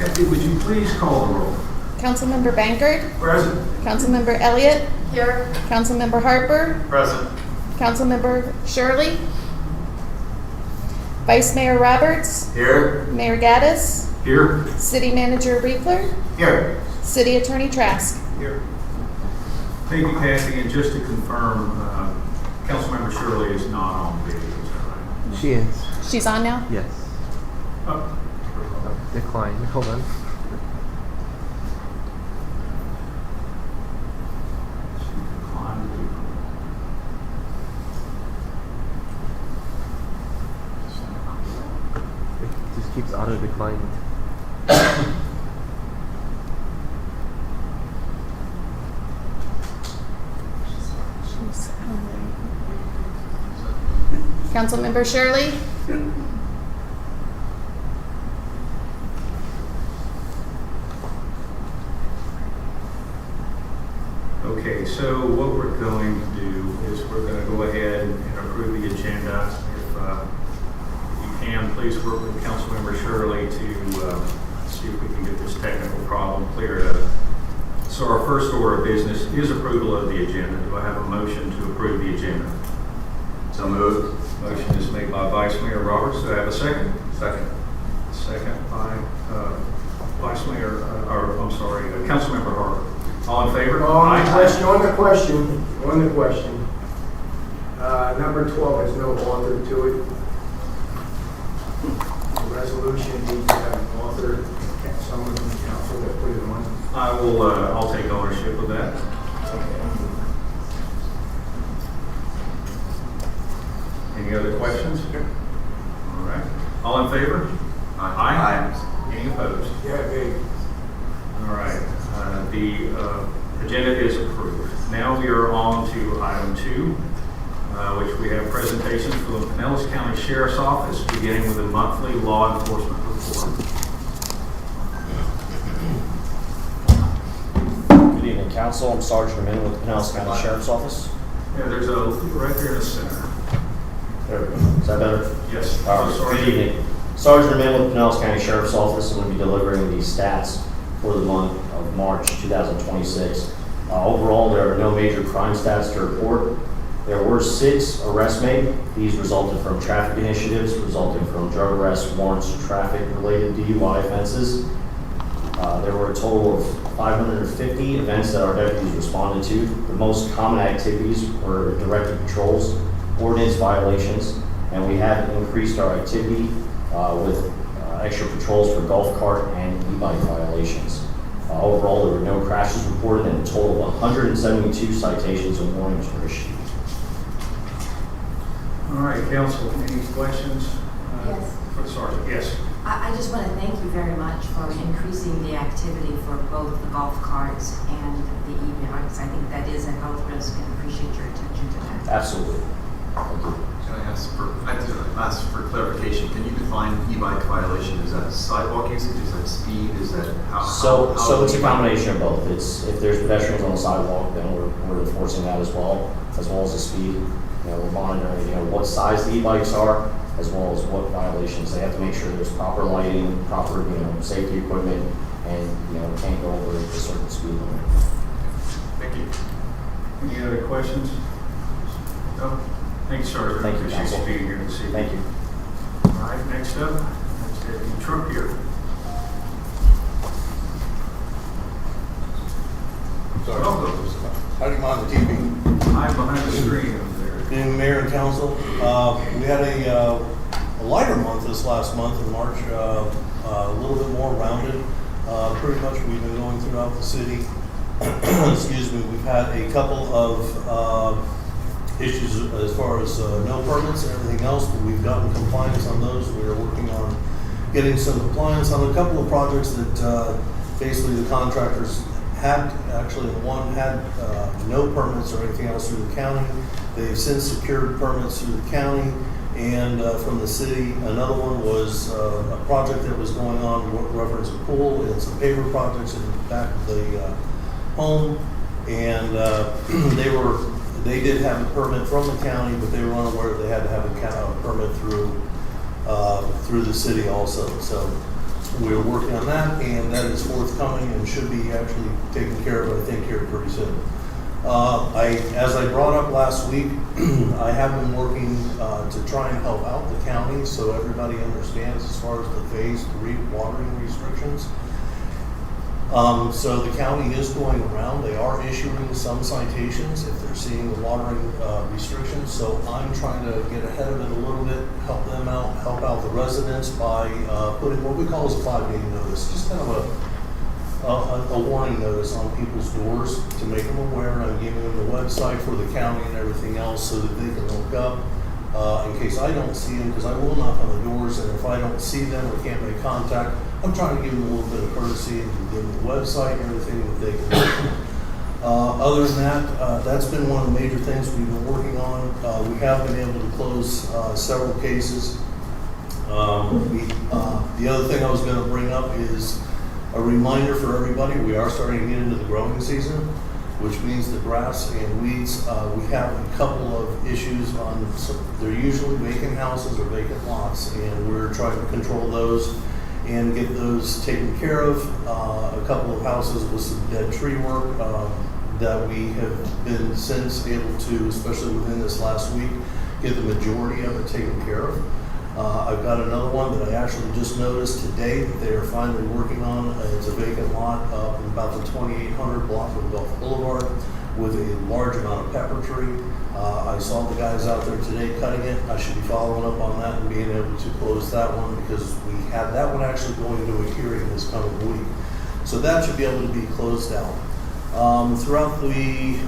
Kathy, would you please call the roll? Councilmember Bankert, Present. Councilmember Elliott, Here. Councilmember Harper, Present. Councilmember Shirley, Vice Mayor Roberts, Here. Mayor Gaddis, Here. City Manager Riegler, Here. City Attorney Trask. Here. Thank you, Kathy, and just to confirm, Councilmember Shirley is not on video, is that right? She is. She's on now? Yes. Oh. Decline. Hold on. She declined to It just keeps auto declining. She's on there. Councilmember Shirley, Okay, so what we're going to do is we're going to go ahead and approve the agenda. If you can, please work with Councilmember Shirley to see if we can get this technical problem cleared up. So our first order of business is approval of the agenda. Do I have a motion to approve the agenda? So moved. Motion is made by Vice Mayor Roberts. Do I have a second? Second. Second by Vice Mayor, Councilmember Harper. All in favor? On the question. Number 12 has no author to it. The resolution needs to have an author, someone from the council that put it on. I'll take ownership of that. Any other questions? All right. All in favor? Aye. Any opposed? Yeah, big. All right. The agenda is approved. Now we are on to item 2, which we have presentations from the Pinellas County Sheriff's Office, beginning with the monthly law enforcement report. Good evening, Council. I'm Sergeant Amin with the Pinellas County Sheriff's Office. Yeah, there's a right there in the center. There we go. Is that better? Yes. All right. Sorry. Good evening. Sergeant Amin with the Pinellas County Sheriff's Office. I'm going to be delivering these stats for the month of March 2026. Overall, there are no major crime stats to report. There were 6 arrests made. These resulted from traffic initiatives, resulting from drug arrests, warrants, traffic-related DUI offenses. There were a total of 550 events that our deputies responded to. The most common activities were directed patrols, ordinance violations, and we have increased our activity with extra patrols for golf cart and e-bike violations. Overall, there were no crashes reported, and a total of 172 citations and warnings were issued. All right, council, any questions? Yes. For the sergeant, yes. I just want to thank you very much for increasing the activity for both the golf carts and the e-bikes. I think that is a health risk and appreciate your attention to that. Absolutely. Thank you. Can I ask for clarification? Can you define e-bike violation? Is that sidewalk usage? Is that speed? Is that how? So it's a combination of both. It's if there's pedestrians on the sidewalk, then we're enforcing that as well as the speed. We're monitoring, what size the e-bikes are, as well as what violations. They have to make sure there's proper lighting, proper, safety equipment, and, can't go over a certain speed limit. Thank you. Any other questions? No? Thank you, Sergeant. Thank you, Appreciate Council. you being here this evening. Thank you. All right, next up, that's Deputy Trump here. Sorry. Welcome. How do you mind the TV? I'm behind the screen over there. Good evening, Mayor and Council. We had a lighter month this last month in March, a little bit more rounded. Pretty much we've been going throughout the city. Excuse me, we've had a couple of issues as far as no permits and everything else, but we've gotten compliance on those. We are working on getting some compliance on a couple of projects that basically the contractors had, actually one had no permits or anything else through the county. They've since secured permits through the county and from the city. Another one was a project that was going on reference a pool and some paver projects in the back of the home. And they did have a permit from the county, but they were unaware they had to have a permit through the city also. So we're working on that, and that is forthcoming and should be actually taken care of, I think, here pretty soon. As I brought up last week, I have been working to try and help out the county so everybody understands as far as the phase 3 watering restrictions. So the county is going around, they are issuing some citations if they're seeing the watering restrictions. So I'm trying to get ahead of it a little bit, help them out, help out the residents by putting what we call as a 5-day notice, just kind of a warning notice on people's doors to make them aware. I'm giving them the website for the county and everything else so that they can look up in case I don't see them, because I will knock on the doors, and if I don't see them or can't make contact, I'm trying to give them a little bit of courtesy and give them the website and everything that they can look at. Other than that, that's been one of the major things we've been working on. We have been able to close several cases. The other thing I was going to bring up is a reminder for everybody, we are starting to get into the growing season, which means the grass and weeds. We have a couple of issues on, they're usually vacant houses or vacant lots, and we're trying to control those and get those taken care of. A couple of houses with some dead tree work that we have been since able to, especially within this last week, get the majority of it taken care of. I've got another one that I actually just noticed today that they are finally working on. It's a vacant lot up in about the 2800 block of Gulf Boulevard with a large amount of pepper tree. I saw the guys out there today cutting it. I should be following up on that and being able to close that one, because we have that one actually going into a hearing this coming week. So that should be able to be closed out. Throughout the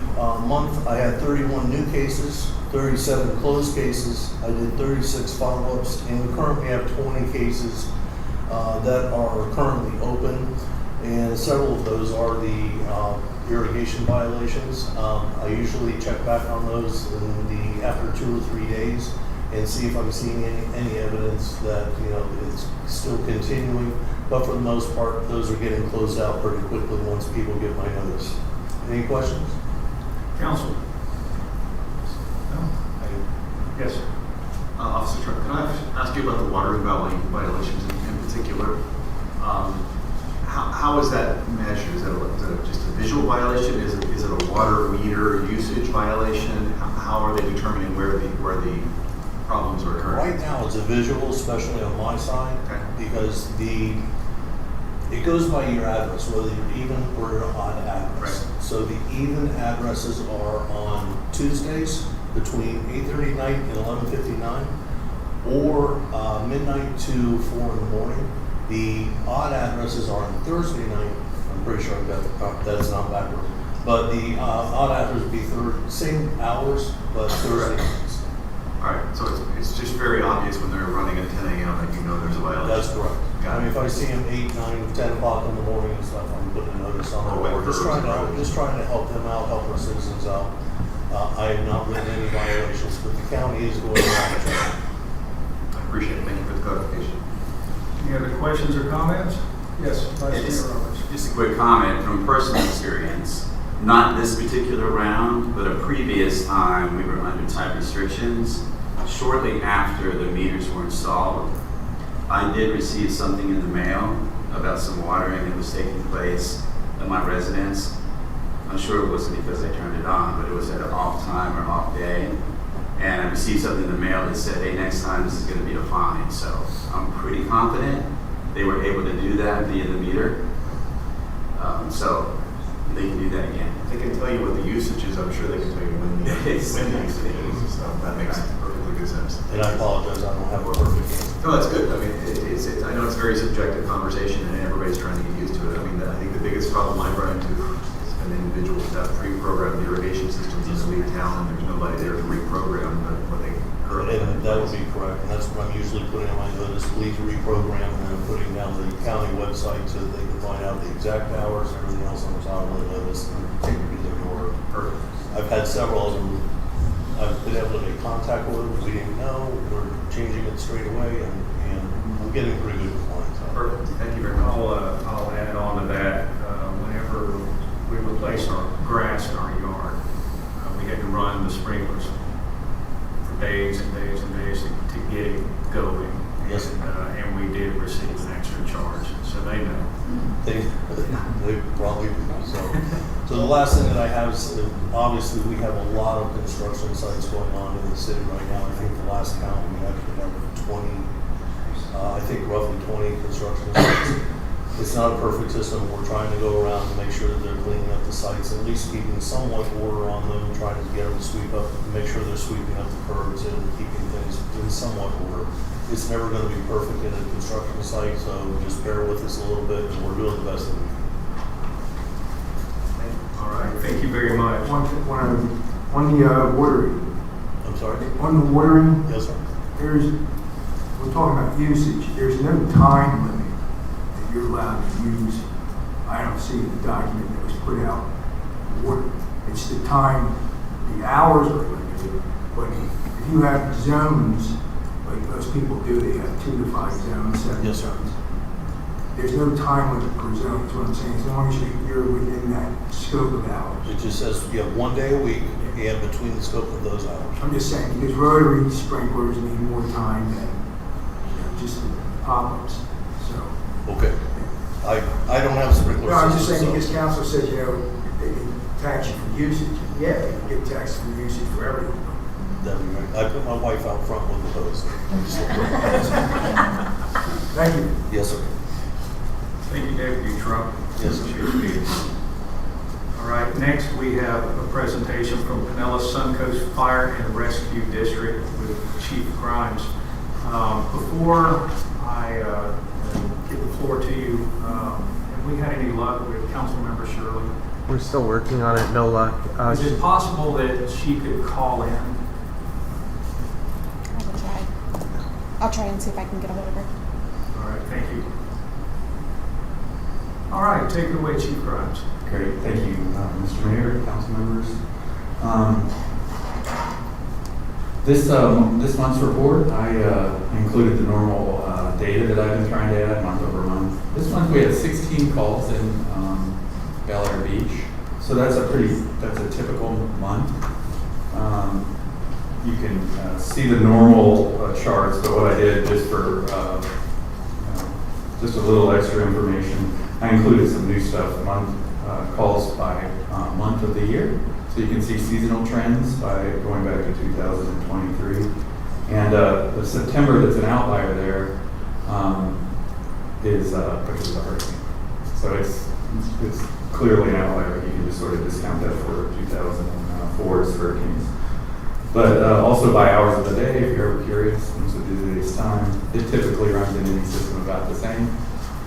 month, I had 31 new cases, 37 closed cases. I did 36 follow-ups, and we currently have 20 cases that are currently open, and several of those are the irrigation violations. I usually check back on those after 2 or 3 days and see if I'm seeing any evidence that it's still continuing. But for the most part, those are getting closed out pretty quickly once people get my notice. Any questions? Council? No? Yes, sir. Officer Trump, can I ask you about the watering violations in particular? How is that measured? Is that just a visual violation? Is it a water meter usage violation? How are they determining where the problems are occurring? Right now, it's a visual, especially on my side, Okay. because it goes by your address, whether you're even or you're odd address. Right. So the even addresses are on Tuesdays between 8:30 at night and 11:59, or midnight to 4 in the morning. The odd addresses are on Thursday night. I'm pretty sure I've got that's not backwards. But the odd address would be same hours, but Thursday nights. All right, so it's just very obvious when they're running at 10 a.m. that there's a violation. That's correct. Got I mean, it. if I see them 8, 9, 10 o'clock in the morning and stuff, I'm putting a notice on Oh, the wait, door. Just trying right. to help them out, help our citizens out. I have not written any violations, but the county is going around checking. I appreciate it. Thank you for the clarification. Any other questions or comments? Yes, Vice Just- Mayor Roberts. Just a quick comment from personal experience. Not this particular round, but a previous time we were under type restrictions. Shortly after the meters were installed, I did receive something in the mail about some watering that was taking place at my residence. I'm sure it wasn't because I turned it on, but it was at an off time or off day. And I received something in the mail that said, hey, next time this is going to be a fine. So I'm pretty confident they were able to do that via the meter. So they can do that again. They can tell you what the usage is. I'm sure they can tell you when the usage is. So that makes perfectly good sense. And I apologize, I don't have a perfect answer. No, that's good. I mean, I know it's a very subjective conversation, and everybody's trying to get used to it. I mean, I think the biggest problem I run into is an individual that pre-programmed irrigation systems in the lead town, and there's nobody there to reprogram what they currently have. And that would be correct, and that's what I'm usually putting on my notice, please reprogram, and I'm putting down the county website so that they can find out the exact hours and everything else on the top of the notice and take it to their door. Perfect. I've had several of them, I've been able to make contact with them, we didn't know, we're changing it straight away, and I'm getting pretty good compliance. Perfect. Thank you very much. I'll add on to that. Whenever we replaced our grass in our yard, we had to run the sprinklers for days and days and days to get it going. Yes. And we did receive an extra charge. They probably do. So the last thing that I have is, obviously, we have a lot of construction sites going on in the city right now. I think the last count, we actually have 20, I think roughly 20 construction sites. It's not a perfect system. We're trying to go around and make sure that they're cleaning up the sites, at least keeping somewhat order on them, trying to get them to sweep up, make sure they're sweeping up the curbs and keeping things in somewhat order. It's never going to be perfect in a construction site, so just bear with us a little bit, and we're doing the best that we can. All right, thank you very much. On the watering, I'm sorry? on the watering, Yes, sir. we're talking about usage. There's no time limit that you're allowed to use. I don't see the document that was put out. It's the time, the hours are limited, but if you have zones, like most people do, they have 2 to 5 zones, 7 Yes, sir. zones. There's no time limit per zone, is what I'm saying, as long as you're within that scope of hours. It just says you have 1 day a week and between the scope of those hours. I'm just saying, because rotary sprinklers need more time than, just the pop-ups, so. Okay. I don't have sprinklers. No, I'm just saying, because council says, they can tax you for usage. Yeah, they can get taxed for usage for everything. That'd be right. I put my wife out front with the hose. Thank you. Yes, sir. Thank you, Deputy Trump. Yes, sir. Appreciate it. All right, next we have a presentation from Pinellas Suncoast Fire and Rescue District with Chief Grimes. Before I give the floor to you, have we had any luck with Councilmember Shirley? We're still working on it, no luck. Is it possible that she could call in? I will try. I'll try and see if I can get a hold of her. All right, thank you. All right, take it away, Chief Grimes. Great, thank you, Mr. Mayor, council members. This month's report, I included the normal data that I've been trying to add month over month. This month we had 16 calls in Bel Air Beach, so that's a typical month. You can see the normal charts, but what I did just for just a little extra information, I included some new stuff, calls by month of the year. So you can see seasonal trends by going back to 2023. And the September that's an outlier there is because of the hurricane. So it's clearly an outlier. You can just sort of discount that for 2004's hurricanes. But also by hours of the day, if you're ever curious, when's the busiest time, it typically runs in any system about the same.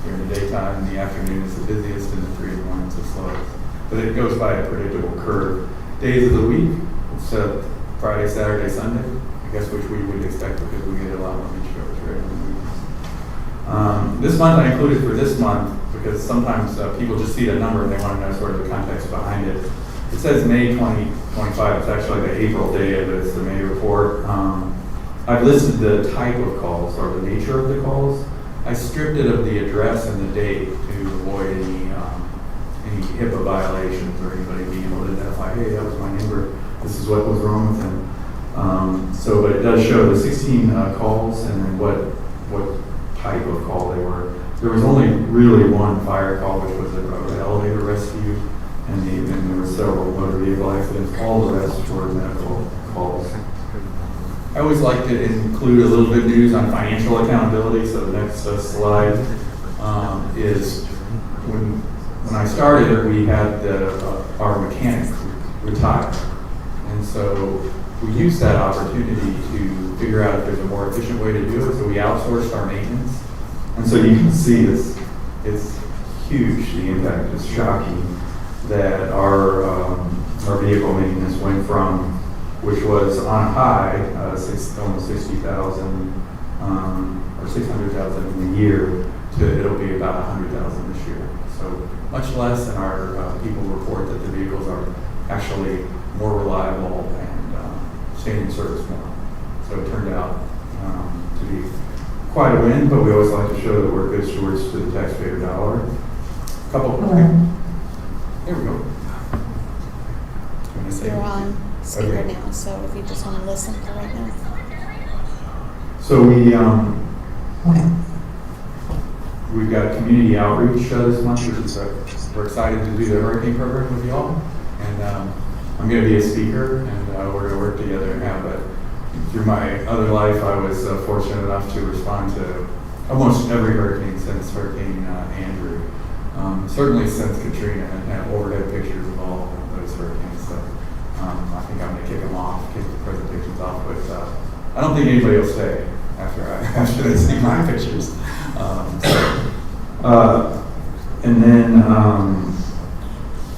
During the daytime, in the afternoon is the busiest, and the 3 in the morning is the slowest. But it goes by a predictable curve. Days of the week, it's Friday, Saturday, Sunday, I guess, which we would expect because we get a lot more beach goers right on the weekends. This month I included for this month because sometimes people just see the number and they want to know sort of the context behind it. It says May 2025, it's actually the April data, but it's the May report. I've listed the type of calls or the nature of the calls. I stripped it of the address and the date to avoid any HIPAA violations or anybody being able to identify, hey, that was my neighbor, this is what was wrong with him. But it does show the 16 calls and then what type of call they were. There was only really one fire call, which was an elevator rescue, and there were several motor vehicle accidents. All the rest were medical calls. I always like to include a little bit of news on financial accountability. So the next slide is when I started, we had our mechanic retire. And so we used that opportunity to figure out if there's a more efficient way to do it. So we outsourced our maintenance. And so you can see this, it's huge. The impact is shocking that our vehicle maintenance went from, which was on high, almost 60,000 or 600,000 in a year, to it'll be about 100,000 this year. So much less, and our people report that the vehicles are actually more reliable and staying in service more. So it turned out to be quite a win, but we always like to show that we're good stewards to the taxpayer dollar. There we go. You're on speaker Okay. now, so if you just want to listen for right now. So we we've got community outreach this month, which is we're excited to do the hurricane program with y'all. And I'm going to be a speaker, and we're going to work together and have it. Through my other life, I was fortunate enough to respond to almost every hurricane since Hurricane Andrew. Certainly since Katrina, and have overhead pictures of all of those hurricanes. So I think I'm going to kick them off, kick the presentations off. But I don't think anybody will stay after they see my pictures. And then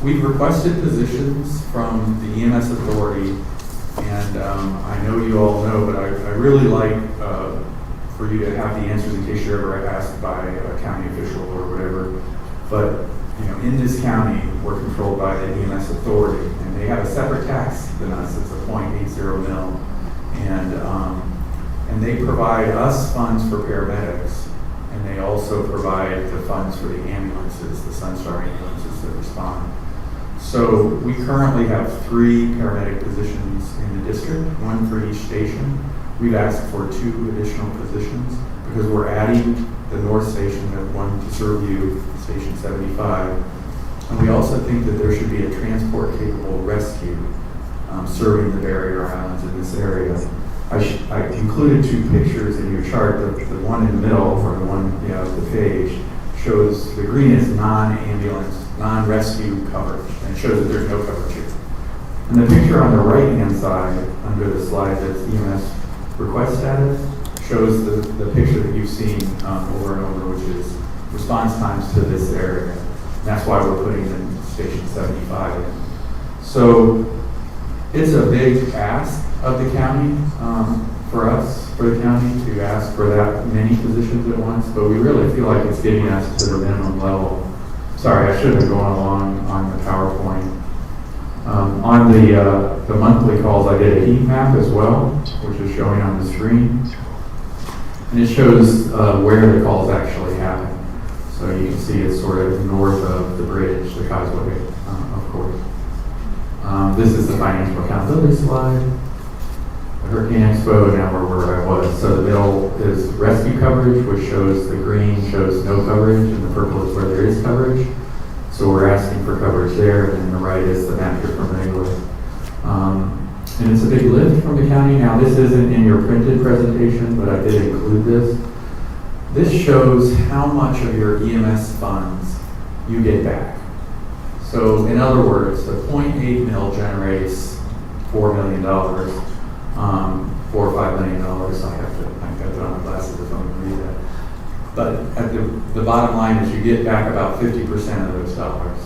we've requested positions from the EMS authority, and I know you all know, but I really like for you to have the answers in case you're ever asked by a county official or whatever. But in this county, we're controlled by the EMS authority, and they have a separate tax than us. It's a 0.80 mil, and they provide us funds for paramedics, and they also provide the funds for the ambulances, the Sunstar ambulances that respond. So we currently have 3 paramedic positions in the district, 1 for each station. We've asked for 2 additional positions because we're adding the North Station, the one to serve you, Station 75. And we also think that there should be a transport-capable rescue serving the barrier islands in this area. I included 2 pictures in your chart. The one in the middle, or the one the page, shows the green is non-ambulance, non-rescue coverage, and it shows that there's no coverage here. And the picture on the right-hand side, under the slide that's EMS request status, shows the picture that you've seen over and over, which is response times to this area. And that's why we're putting in Station 75 in. So it's a big ask of the county, for us, for the county, to ask for that many positions at once, but we really feel like it's getting us to the minimum level. Sorry, I should have gone along on the PowerPoint. On the monthly calls, I did a heat map as well, which is showing on the screen. And it shows where the calls actually happen. So you can see it's sort of north of the bridge, the causeway, of course. This is the financial accountability slide, the Hurricane Expo, now we're where I was. So the middle is rescue coverage, which shows the green shows no coverage, and the purple is where there is coverage. So we're asking for coverage there, and then the right is the map you're familiar with. And it's a big lift from the county. Now this isn't in your printed presentation, but I did include this. This shows how much of your EMS funds you get back. So in other words, the 0.8 mil generates $4 million, $4 or $5 million. I have to put on my glasses if I'm going to read that. But at the bottom line is you get back about 50% of those dollars.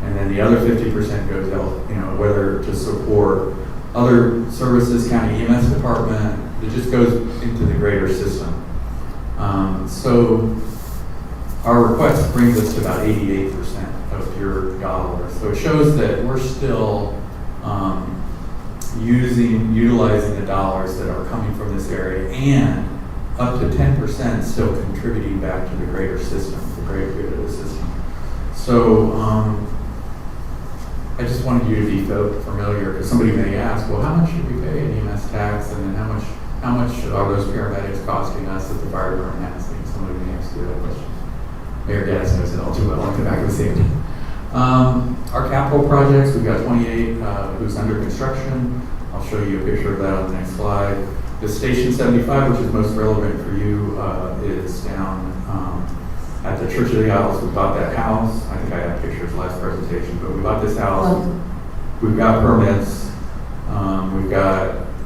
And then the other 50% goes out, whether to support other services, county EMS department, it just goes into the greater system. So our request brings us to about 88% of your dollars. So it shows that we're still utilizing the dollars that are coming from this area, and up to 10% still contributing back to the greater system, the greater good of the system. So I just wanted you to be familiar, because somebody may ask, well, how much should we pay in EMS tax, and then how much are those paramedics costing us at the fire department? Somebody may ask you that question. Mayor Gaddis knows it all too well, like the back of his hand. Our capital projects, we've got 28 who's under construction. I'll show you a picture of that on the next slide. The Station 75, which is most relevant for you, is down at the Church of the Isles. We bought that house. I think I had pictures last presentation, but we bought this house. We've got permits.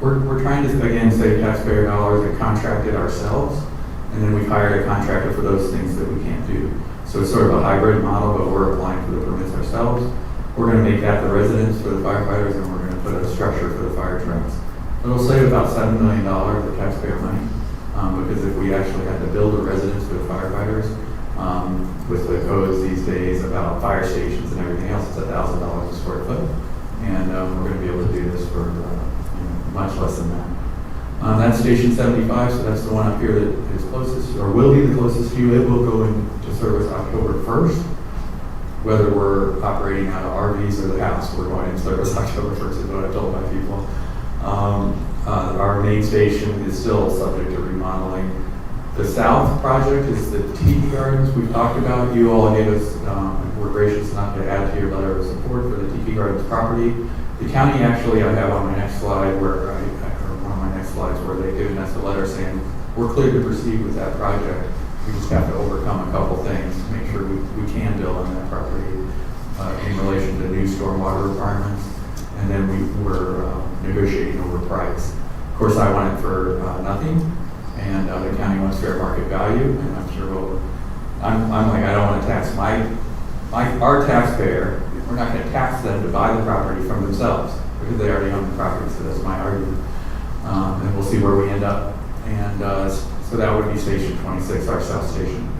We're trying to, again, save taxpayer dollars and contract it ourselves. And then we've hired a contractor for those things that we can't do. So it's sort of a hybrid model, but we're applying for the permits ourselves. We're going to make that the residence for the firefighters, and we're going to put a structure for the fire trucks. It'll save about $7 million of taxpayer money, because if we actually had to build a residence for the firefighters, with the codes these days about fire stations and everything else, it's $1,000 a square foot. And we're going to be able to do this for much less than that. That's Station 75, so that's the one up here that is closest, or will be the closest to you. It will go into service October 1st. Whether we're operating out of RVs or the house, we're going into service October 1st is what I told my people. Our main station is still subject to remodeling. The south project is the Tiki Gardens we've talked about. You all gave us, were gracious enough to add to your letter of support for the Tiki Gardens property. The county actually, I have on my next slide or one of my next slides where they've given us a letter saying, we're clear to proceed with that project. We just have to overcome a couple things to make sure we can build on that property in relation to new stormwater requirements. And then we were negotiating over price. Of course, I want it for nothing, and the county wants fair market value, and I'm sure I'm like, I don't want to tax our taxpayer. We're not going to tax them to buy the property from themselves because they already own the property. So that's my argument, and we'll see where we end up. And so that would be Station 26, our south station.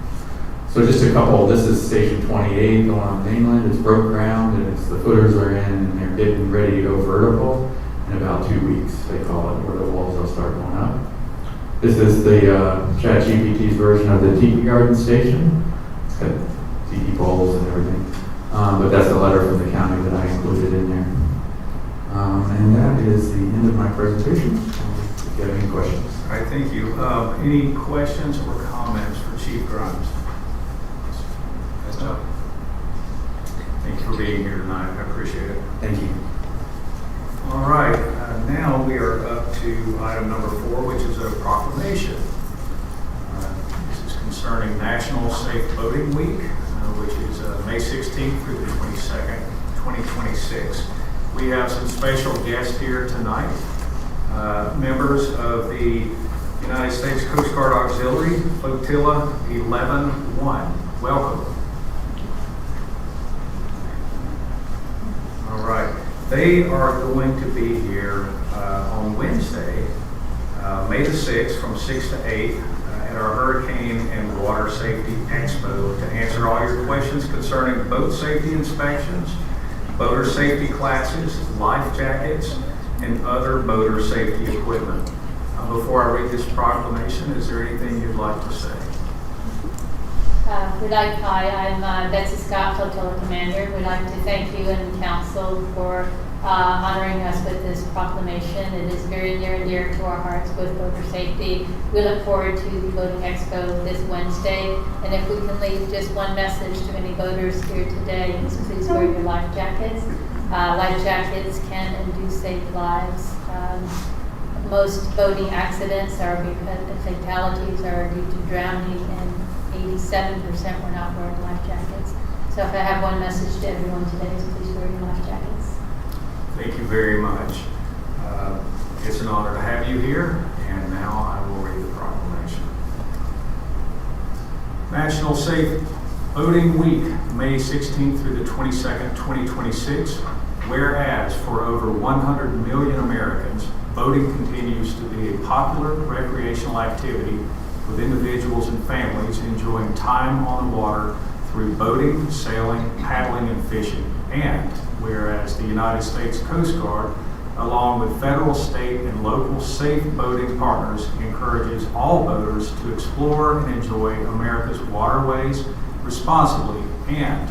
So just a couple. This is Station 28 going on mainland. It's broke ground, and the footers are in, and they're getting ready to go vertical in about 2 weeks. They call it, where the walls will start going up. This is the ChatGPT's version of the Tiki Garden station. It's got tiki poles and everything. But that's a letter from the county that I included in there. And that is the end of my presentation. If you have any questions. All right, thank you. Any questions or comments for Chief Grimes? Yes, Joe. Thank you for being here tonight. I appreciate it. Thank you. All right, now we are up to item number 4, which is a proclamation. This is concerning National Safe Boating Week, which is May 16th through the 22nd, 2026. We have some special guests here tonight. Members of the United States Coast Guard Auxiliary Flotilla 11-1. Welcome. All right. They are going to be here on Wednesday, May the 6th from 6 to 8 at our Hurricane and Water Safety Expo to answer all your questions concerning boat safety inspections, boater safety classes, life jackets, and other boater safety equipment. Before I read this proclamation, is there anything you'd like to say? Hi, I'm Betsy Scott, Flotilla Commander. We'd like to thank you and Council for honoring us with this proclamation. It is very near and dear to our hearts with boater safety. We look forward to the Boating Expo this Wednesday, and if we can leave just one message to any boaters here today, is please wear your life jackets. Life jackets can and do save lives. Most boating accidents are because fatalities are due to drowning, and 87% were not wearing life jackets. So if I have one message to everyone today, is please wear your life jackets. Thank you very much. It's an honor to have you here, and now I will read the proclamation. National Safe Boating Week, May 16th through the 22nd, 2026. Whereas for over 100 million Americans, boating continues to be a popular recreational activity with individuals and families enjoying time on the water through boating, sailing, paddling, and fishing. And whereas the United States Coast Guard, along with federal, state, and local safe boating partners, encourages all boaters to explore and enjoy America's waterways responsibly. And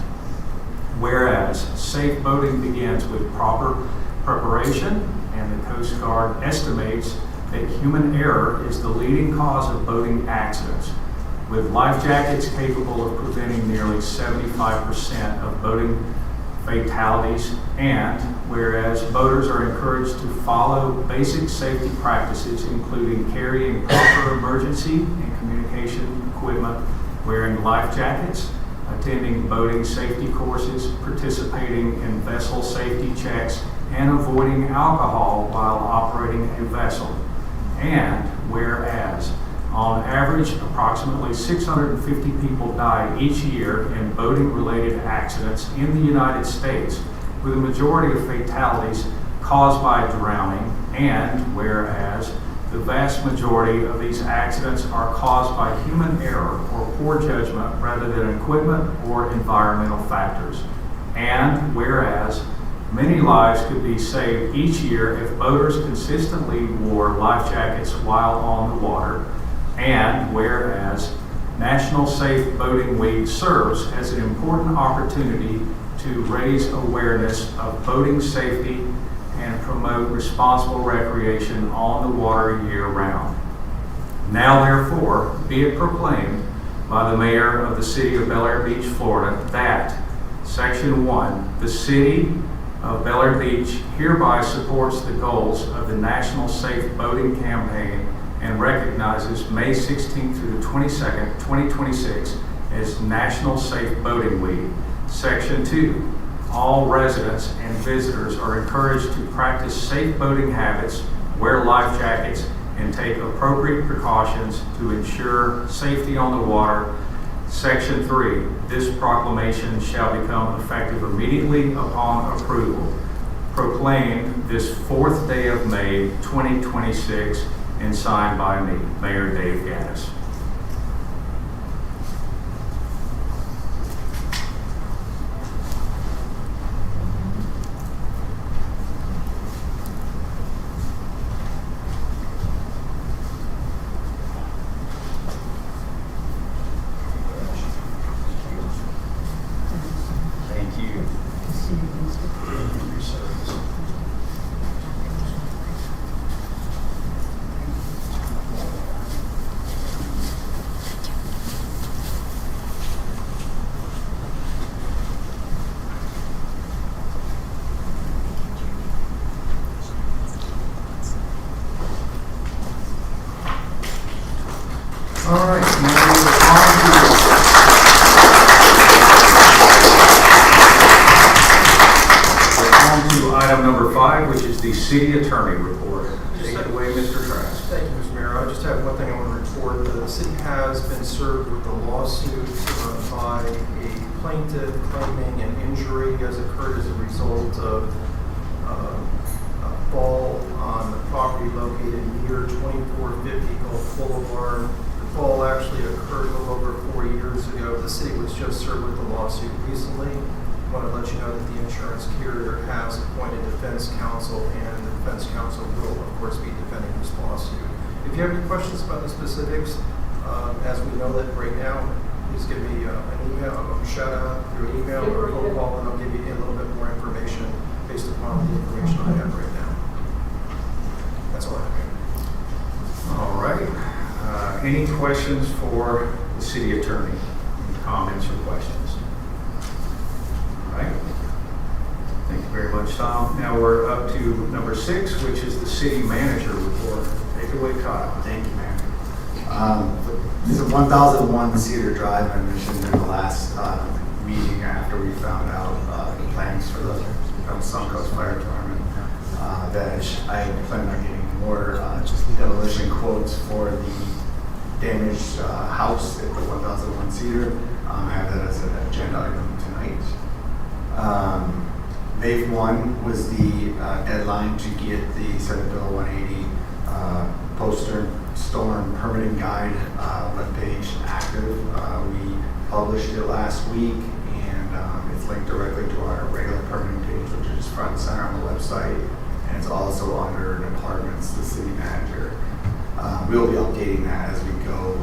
whereas safe boating begins with proper preparation, and the Coast Guard estimates that human error is the leading cause of boating accidents, with life jackets capable of preventing nearly 75% of boating fatalities. And whereas boaters are encouraged to follow basic safety practices, including carrying proper emergency and communication equipment, wearing life jackets, attending boating safety courses, participating in vessel safety checks, and avoiding alcohol while operating a vessel. And whereas on average, approximately 650 people die each year in boating-related accidents in the United States, with a majority of fatalities caused by drowning. And whereas the vast majority of these accidents are caused by human error or poor judgment rather than equipment or environmental factors. And whereas many lives could be saved each year if boaters consistently wore life jackets while on the water. And whereas National Safe Boating Week serves as an important opportunity to raise awareness of boating safety and promote responsible recreation on the water year-round. Now therefore, be it proclaimed by the mayor of the city of Bel Air Beach, Florida, that Section 1, the city of Bel Air Beach hereby supports the goals of the National Safe Boating Campaign and recognizes May 16th through the 22nd, 2026 as National Safe Boating Week. Section 2, all residents and visitors are encouraged to practice safe boating habits, wear life jackets, and take appropriate precautions to ensure safety on the water. Section 3, this proclamation shall become effective immediately upon approval. Proclaimed this 4th day of May, 2026, and signed by me, Mayor Dave Gaddis. Thank you. All right, now we're on to item number 5, which is the city attorney report. Take it away, Mr. Trask. Thank you, Mr. Mayor. I just have one thing I want to report. The city has been served with a lawsuit by a plaintiff claiming an injury has occurred as a result of a fall on the property located near 2450 Gulf Boulevard. The fall actually occurred a little over 4 years ago. The city was just served with the lawsuit recently. I want to let you know that the insurance carrier has appointed defense counsel, and the defense counsel will, of course, be defending this lawsuit. If you have any questions about the specifics, as we know that right now, please give me an email, a shout out through an email or a phone call, and I'll give you a little bit more information based upon the information I have right now. That's all I have. All right. Any questions for the city attorney? Any comments or questions? All right. Thank you very much, Tom. Now we're up to number 6, which is the city manager report. Take it away, Kyle. Thank you, Mayor. This is 1001 Cedar Drive. I mentioned in the last meeting after we found out the plans for the Suncoast Fire Department that I plan on getting more demolition quotes for the damaged house at the 1001 Cedar. I have that as an agenda item tonight. May 1 was the deadline to get the Senate Bill 180 post-storm permitting guide webpage active. We published it last week, and it's linked directly to our regular permitting page, which is front and center on the website, and it's also under departments, the city manager. We'll be updating that as we go.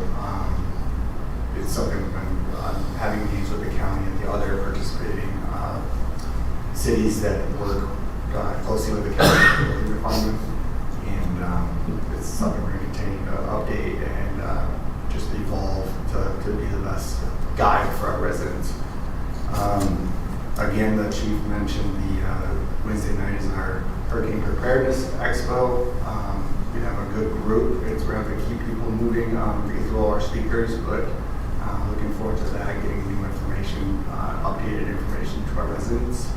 It's something we've been having meetings with the county and the other participating cities that work closely with the county building department, and it's something we're going to continue to update and just evolve to be the best guide for our residents. Again, the chief mentioned the Wednesday night is our Hurricane Preparedness Expo. We have a good group. We're going to keep people moving to get through all our speakers, but looking forward to that, getting new information, updated information to our residents.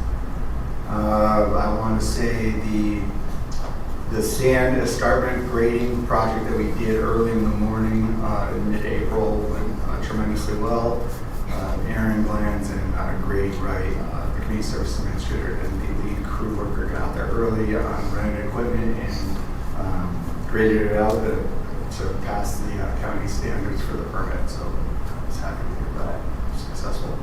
I want to say the sand escarpment grading project that we did early in the morning in mid-April went tremendously well. Aaron Glanz and Grady Wright, the community service administrator and the lead crew worker, got out there early on rented equipment and graded it out to pass the county standards for the permit. So I was happy to hear that successful.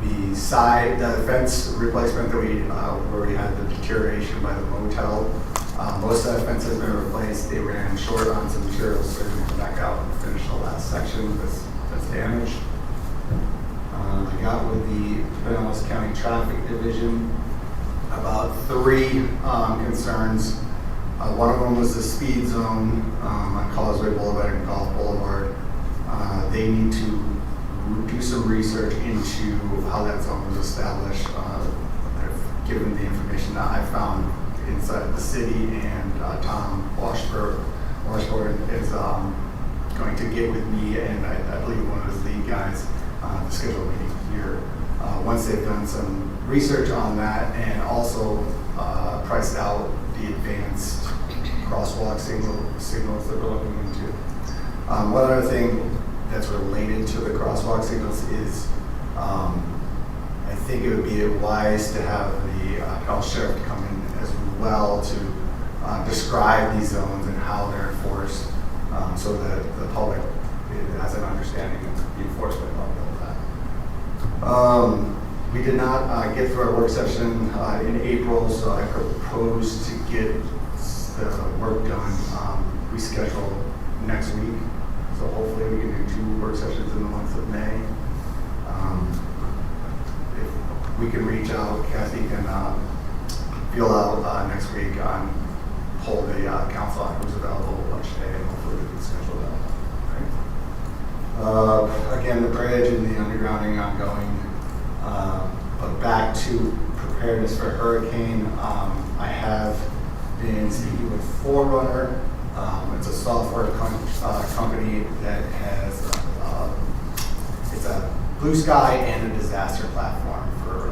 The fence replacement that where we had the deterioration by the motel, most of that fence has been replaced. They ran short on some materials, so they're going to come back out and finish the last section that's damaged. I got with the Pinellas County Traffic Division about 3 concerns. One of them was the speed zone on Causeway Boulevard and Golf Boulevard. They need to do some research into how that zone was established. I've given the information that I found inside the city, and Tom Washburn is going to get with me, and I believe one of his lead guys to schedule a meeting here. Once they've done some research on that and also priced out the advanced crosswalk signals that we're looking into. One other thing that's related to the crosswalk signals is I think it would be wise to have the Gulf Sheriff come in as well to describe these zones and how they're enforced, so that the public has an understanding of the enforcement of that. We did not get through our work session in April, so I propose to get the work done rescheduled next week. So hopefully we can do 2 work sessions in the month of May. If we can reach out, Kathy can feel out next week on poll the council on who's available which day, and hopefully we can schedule that. Again, the bridge and the undergrounding ongoing. But back to preparedness for hurricane, I have been speaking with Forerunner. It's a software company that has, it's a blue sky and a disaster platform for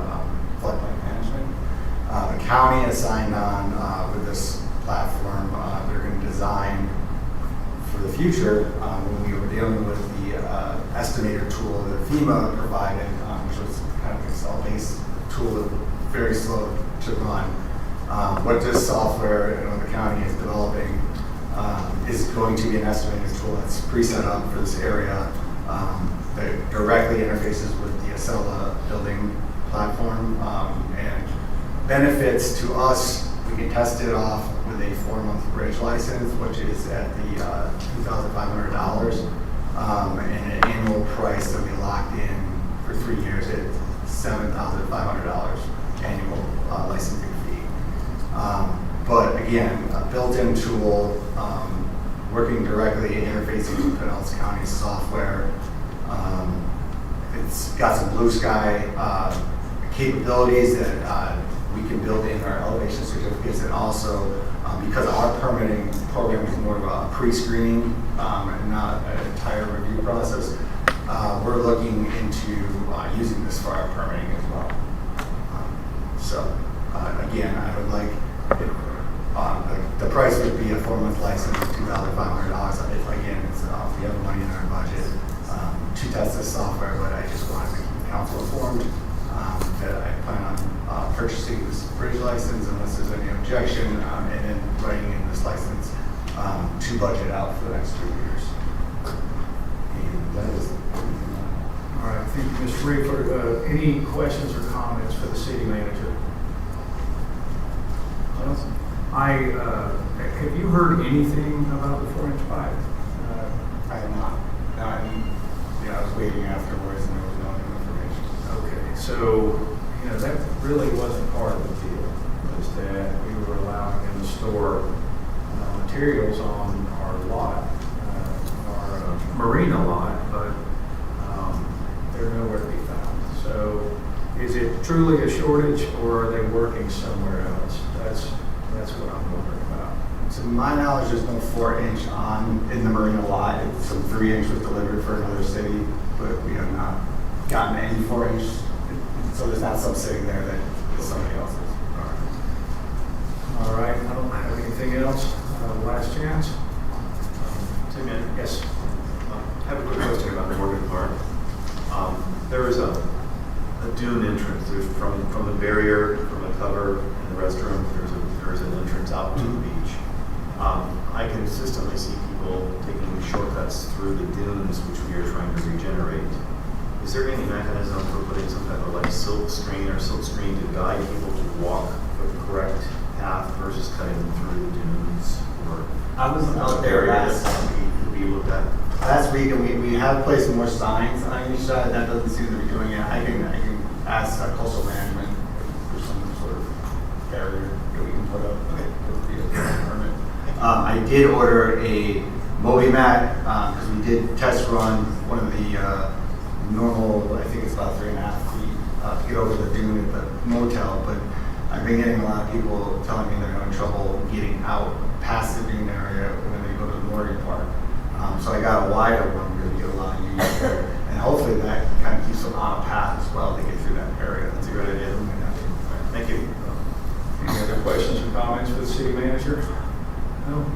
floodplain management. The county has signed on with this platform. They're going to design for the future when we were dealing with the estimator tool that FEMA provided, which was kind of an Excel-based tool that was very slow to run. What this software the county is developing is going to be an estimating tool that's pre-set up for this area that directly interfaces with the Acela building platform and benefits to us. We can test it off with a 4-month bridge license, which is at the $2,500, and an annual price that we locked in for 3 years at $7,500 annual licensing fee. But again, a built-in tool, working directly interfacing with Pinellas County software. It's got some blue sky capabilities that we can build in our elevation certificates, and also because our permitting program is more of a pre-screening and not an entire review process, we're looking into using this for our permitting as well. Again, I would like the price would be a 4-month license, $2,500. If again, it's, we have money in our budget to test this software, but I just wanted to keep council informed that I plan on purchasing this bridge license unless there's any objection, and then writing in this license to budget out for the next 2 years. And that is everything. All right, thank you, Mr. Reefer. Any questions or comments for the city manager? Have you heard anything about the 4-inch pipe? I have not. I was waiting afterwards and there was no new information. Okay, so, that really wasn't part of the deal, was that we were allowing them to store materials on our lot, our marina lot, but they're nowhere to be found. So is it truly a shortage, or are they working somewhere else? That's what I'm wondering about. To my knowledge, there's no 4-inch in the marina lot. Some 3-inch was delivered for another city, but we have not gotten any 4-inch. So there's not some sitting there that is somebody else's. All right, I don't have anything else. Last chance. Tim, Yes. I have a quick question about Morgan Park. There is a dune entrance. There's from the barrier, from the cover and the restroom, there's an entrance out to the beach. I consistently see people taking shortcuts through the dunes, which we are trying to regenerate. Is there any mechanism for putting some type of silk screen to guide people to walk the correct path versus cutting through the dunes? Or I was out there last week, and we have placed more signs on each side. That doesn't seem to be doing it. I can ask coastal management for some sort of barrier that we can put up. Okay. Permit. I did order a MobiMat because we did test run one of the normal, I think it's about 3.5 feet to get over the dune at the motel, but I've been getting a lot of people telling me they're having trouble getting out past the dune area when they go to the Morgan Park. So I got a wider one where you get a lot of use there, and hopefully that kind of keeps them on a path as well to get through that area. That's a good idea. Thank you. Any other questions or comments for the city manager? No?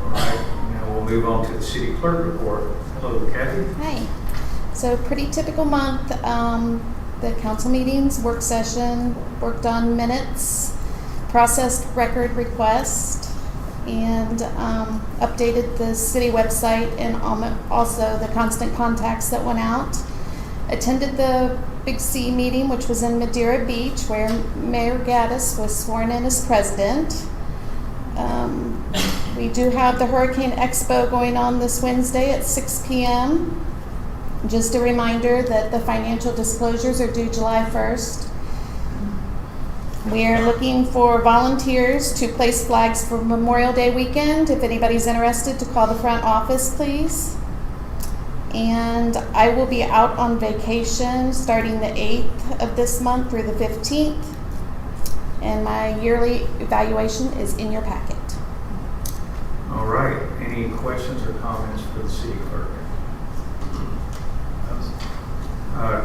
All right, now we'll move on to the city clerk report. Hello, Kathy. Hi. So pretty typical month. The council meetings, work session, worked on minutes, processed record request, and updated the city website and also the constant contacts that went out. Attended the Big C meeting, which was in Madeira Beach, where Mayor Gaddis was sworn in as president. We do have the Hurricane Expo going on this Wednesday at 6 p.m. Just a reminder that the financial disclosures are due July 1st. We are looking for volunteers to place flags for Memorial Day weekend. If anybody's interested, to call the front office, please. And I will be out on vacation starting the 8th of this month through the 15th. And my yearly evaluation is in your packet. All right, any questions or comments for the city clerk?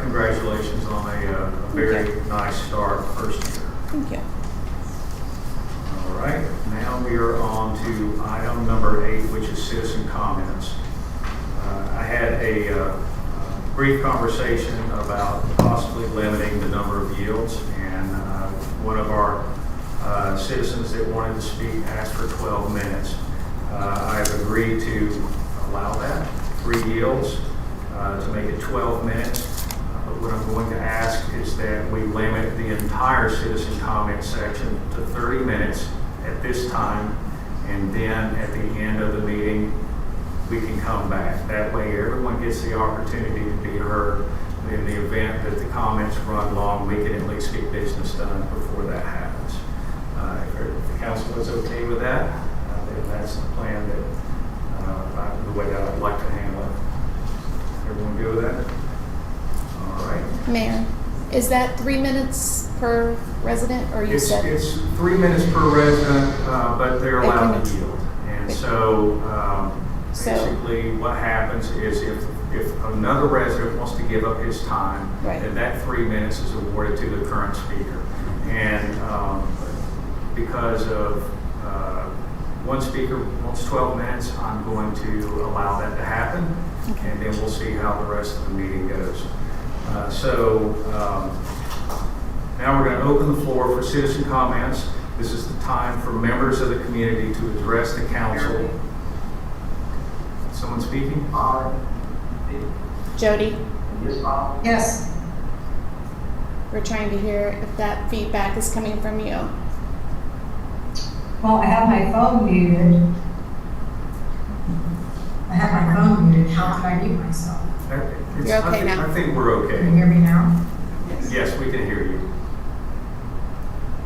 Congratulations on a very nice start first year. Thank you. All right, now we are on to item number 8, which is citizen comments. I had a brief conversation about possibly limiting the number of yields, and one of our citizens that wanted to speak asked for 12 minutes. I've agreed to allow that, 3 yields, to make it 12 minutes. But what I'm going to ask is that we limit the entire citizen comment section to 30 minutes at this time, and then at the end of the meeting, we can come back. That way everyone gets the opportunity to be heard. In the event that the comments run long, we can at least get business done before that happens. If the council is okay with that, then that's the plan that, the way that I'd like to handle it. Everyone good with that? All right. Mayor, is that 3 minutes per resident, or you said? It's 3 minutes per resident, but they're allowed to yield. And so basically what happens is if another resident wants to give up his time, then that 3 minutes is awarded to the current speaker. And because of one speaker wants 12 minutes, I'm going to allow that to happen, and then we'll see how the rest of the meeting goes. Now we're going to open the floor for citizen comments. This is the time for members of the community to address the council. Someone speaking? Jody? Yes. We're trying to hear if that feedback is coming from you. Well, I have my phone muted. How can I mute myself? You're okay now? I think we're okay. Can you hear me now? Yes, we can hear you.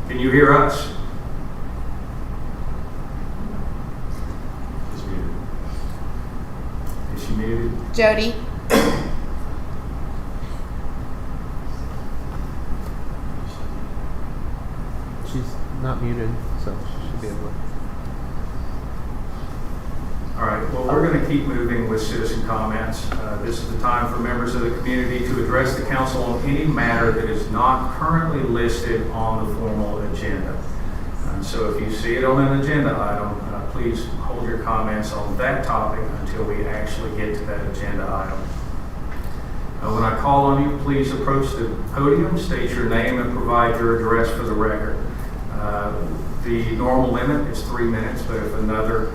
Can you hear us? She's muted. Is she muted? Jody? She's not muted, so she should be able to. All right, well, we're going to keep moving with citizen comments. This is the time for members of the community to address the council on any matter that is not currently listed on the formal agenda. So if you see it on an agenda item, please hold your comments on that topic until we actually get to that agenda item. When I call on you, please approach the podium, state your name, and provide your address for the record. The normal limit is 3 minutes, but if another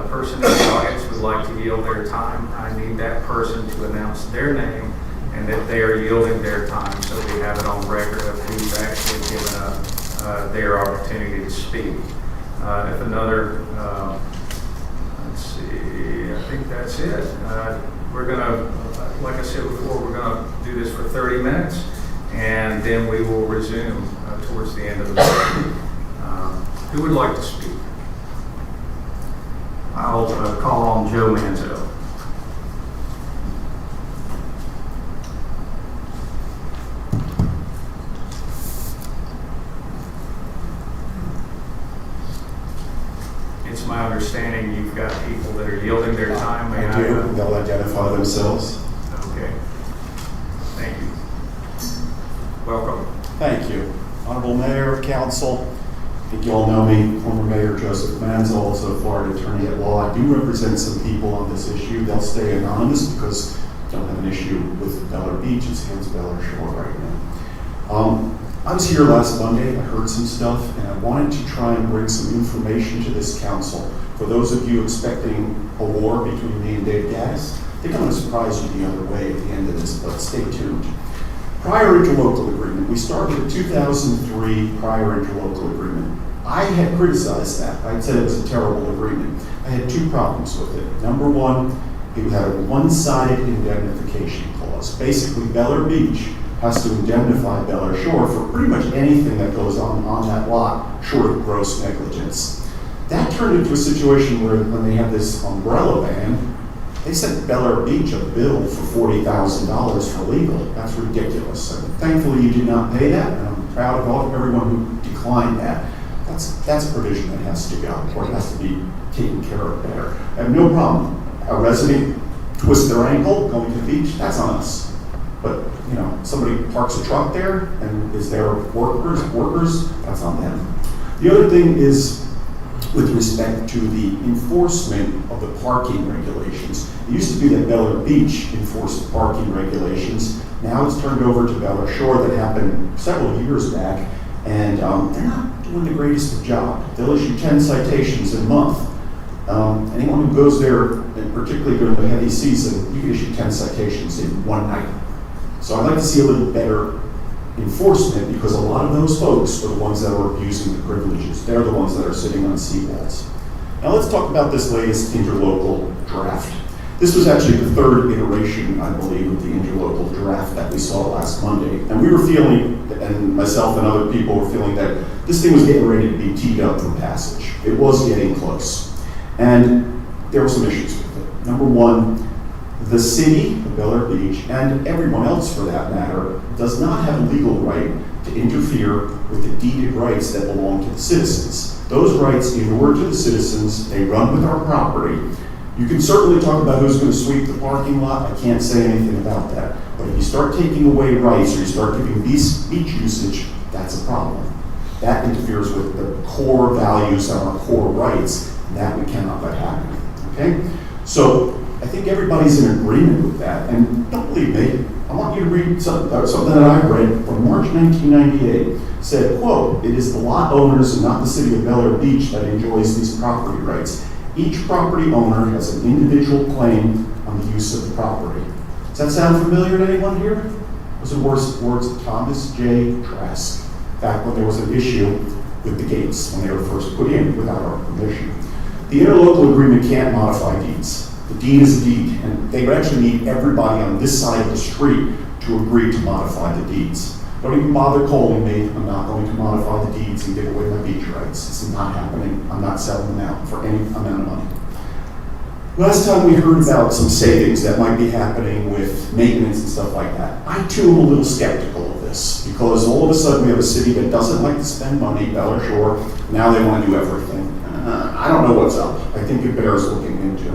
person in the audience would like to yield their time, I need that person to announce their name and that they are yielding their time, so we have it on record of who's actually given up their opportunity to speak. If another, let's see, I think that's it. We're gonna, like I said before, we're gonna do this for 30 minutes, and then we will resume towards the end of the meeting. Who would like to speak? I'll call on Joe Manzo. It's my understanding you've got people that are yielding their time. May I do. They'll identify themselves. Okay. Thank you. Welcome. Thank you. Honorable Mayor, Council, I think you all know me, former Mayor Joseph Manzo, also Florida Attorney at Law. I do represent some people on this issue. They'll stay anonymous because I don't have an issue with Bel Air Beach. It's against Bel Air Shore right now. I was here last Monday. I heard some stuff, and I wanted to try and bring some information to this council. For those of you expecting a war between me and Dave Gaddis, I think I'm going to surprise you the other way at the end of this, but stay tuned. Prior interlocal agreement. We started a 2003 prior interlocal agreement. I had criticized that. I said it was a terrible agreement. I had two problems with it. Number one, it had a one-sided indemnification clause. Basically, Bel Air Beach has to indemnify Bel Air Shore for pretty much anything that goes on that lot, short of gross negligence. That turned into a situation where when they had this umbrella ban, they sent Bel Air Beach a bill for $40,000 for legal. That's ridiculous. And thankfully, you did not pay that, and I'm proud of everyone who declined that. That's a provision that has to go, or it has to be taken care of better. I have no problem. A resident twists their ankle going to the beach, that's on us. But, you know, somebody parks a truck there and is there workers, that's on them. The other thing is with respect to the enforcement of the parking regulations. It used to be that Bel Air Beach enforced the parking regulations. Now it's turned over to Bel Air Shore. That happened several years back, and they're not doing the greatest of job. They'll issue 10 citations a month. Anyone who goes there, and particularly during the heavy season, you can issue 10 citations in one night. So I'd like to see a little better enforcement, because a lot of those folks are the ones that are abusing the privileges. They're the ones that are sitting on seawalls. Now let's talk about this latest interlocal draft. This was actually the third iteration, I believe, of the interlocal draft that we saw last Monday. And we were feeling, and myself and other people were feeling, that this thing was getting ready to be teed up for passage. It was getting close. And there were some issues with it. Number one, the city of Bel Air Beach, and everyone else for that matter, does not have a legal right to interfere with the deeded rights that belong to the citizens. Those rights inure to the citizens. They run with our property. You can certainly talk about who's going to sweep the parking lot. I can't say anything about that. But if you start taking away rights or you start giving beach usage, that's a problem. That interferes with the core values and our core rights. That we cannot let happen. Okay? So I think everybody's in agreement with that. And don't believe me, I want you to read something that I read from March 1998. It said, quote, "It is the lot owners and not the city of Bel Air Beach that enjoys these property rights. Each property owner has an individual claim on the use of the property." Does that sound familiar to anyone here? Those are words of Thomas J. Trask, back when there was an issue with the gates, when they were first put in without our permission. The interlocal agreement can't modify deeds. The deed is a deed, and they would actually need everybody on this side of the street to agree to modify the deeds. Don't even bother calling me. I'm not going to modify the deeds and give away my beach rights. It's not happening. I'm not selling them out for any amount of money. Last time we heard about some savings that might be happening with maintenance and stuff like that. I too am a little skeptical of this, because all of a sudden we have a city that doesn't like to spend money, Bel Air Shore. Now they want to do everything. I don't know what's up. I think it bears looking into.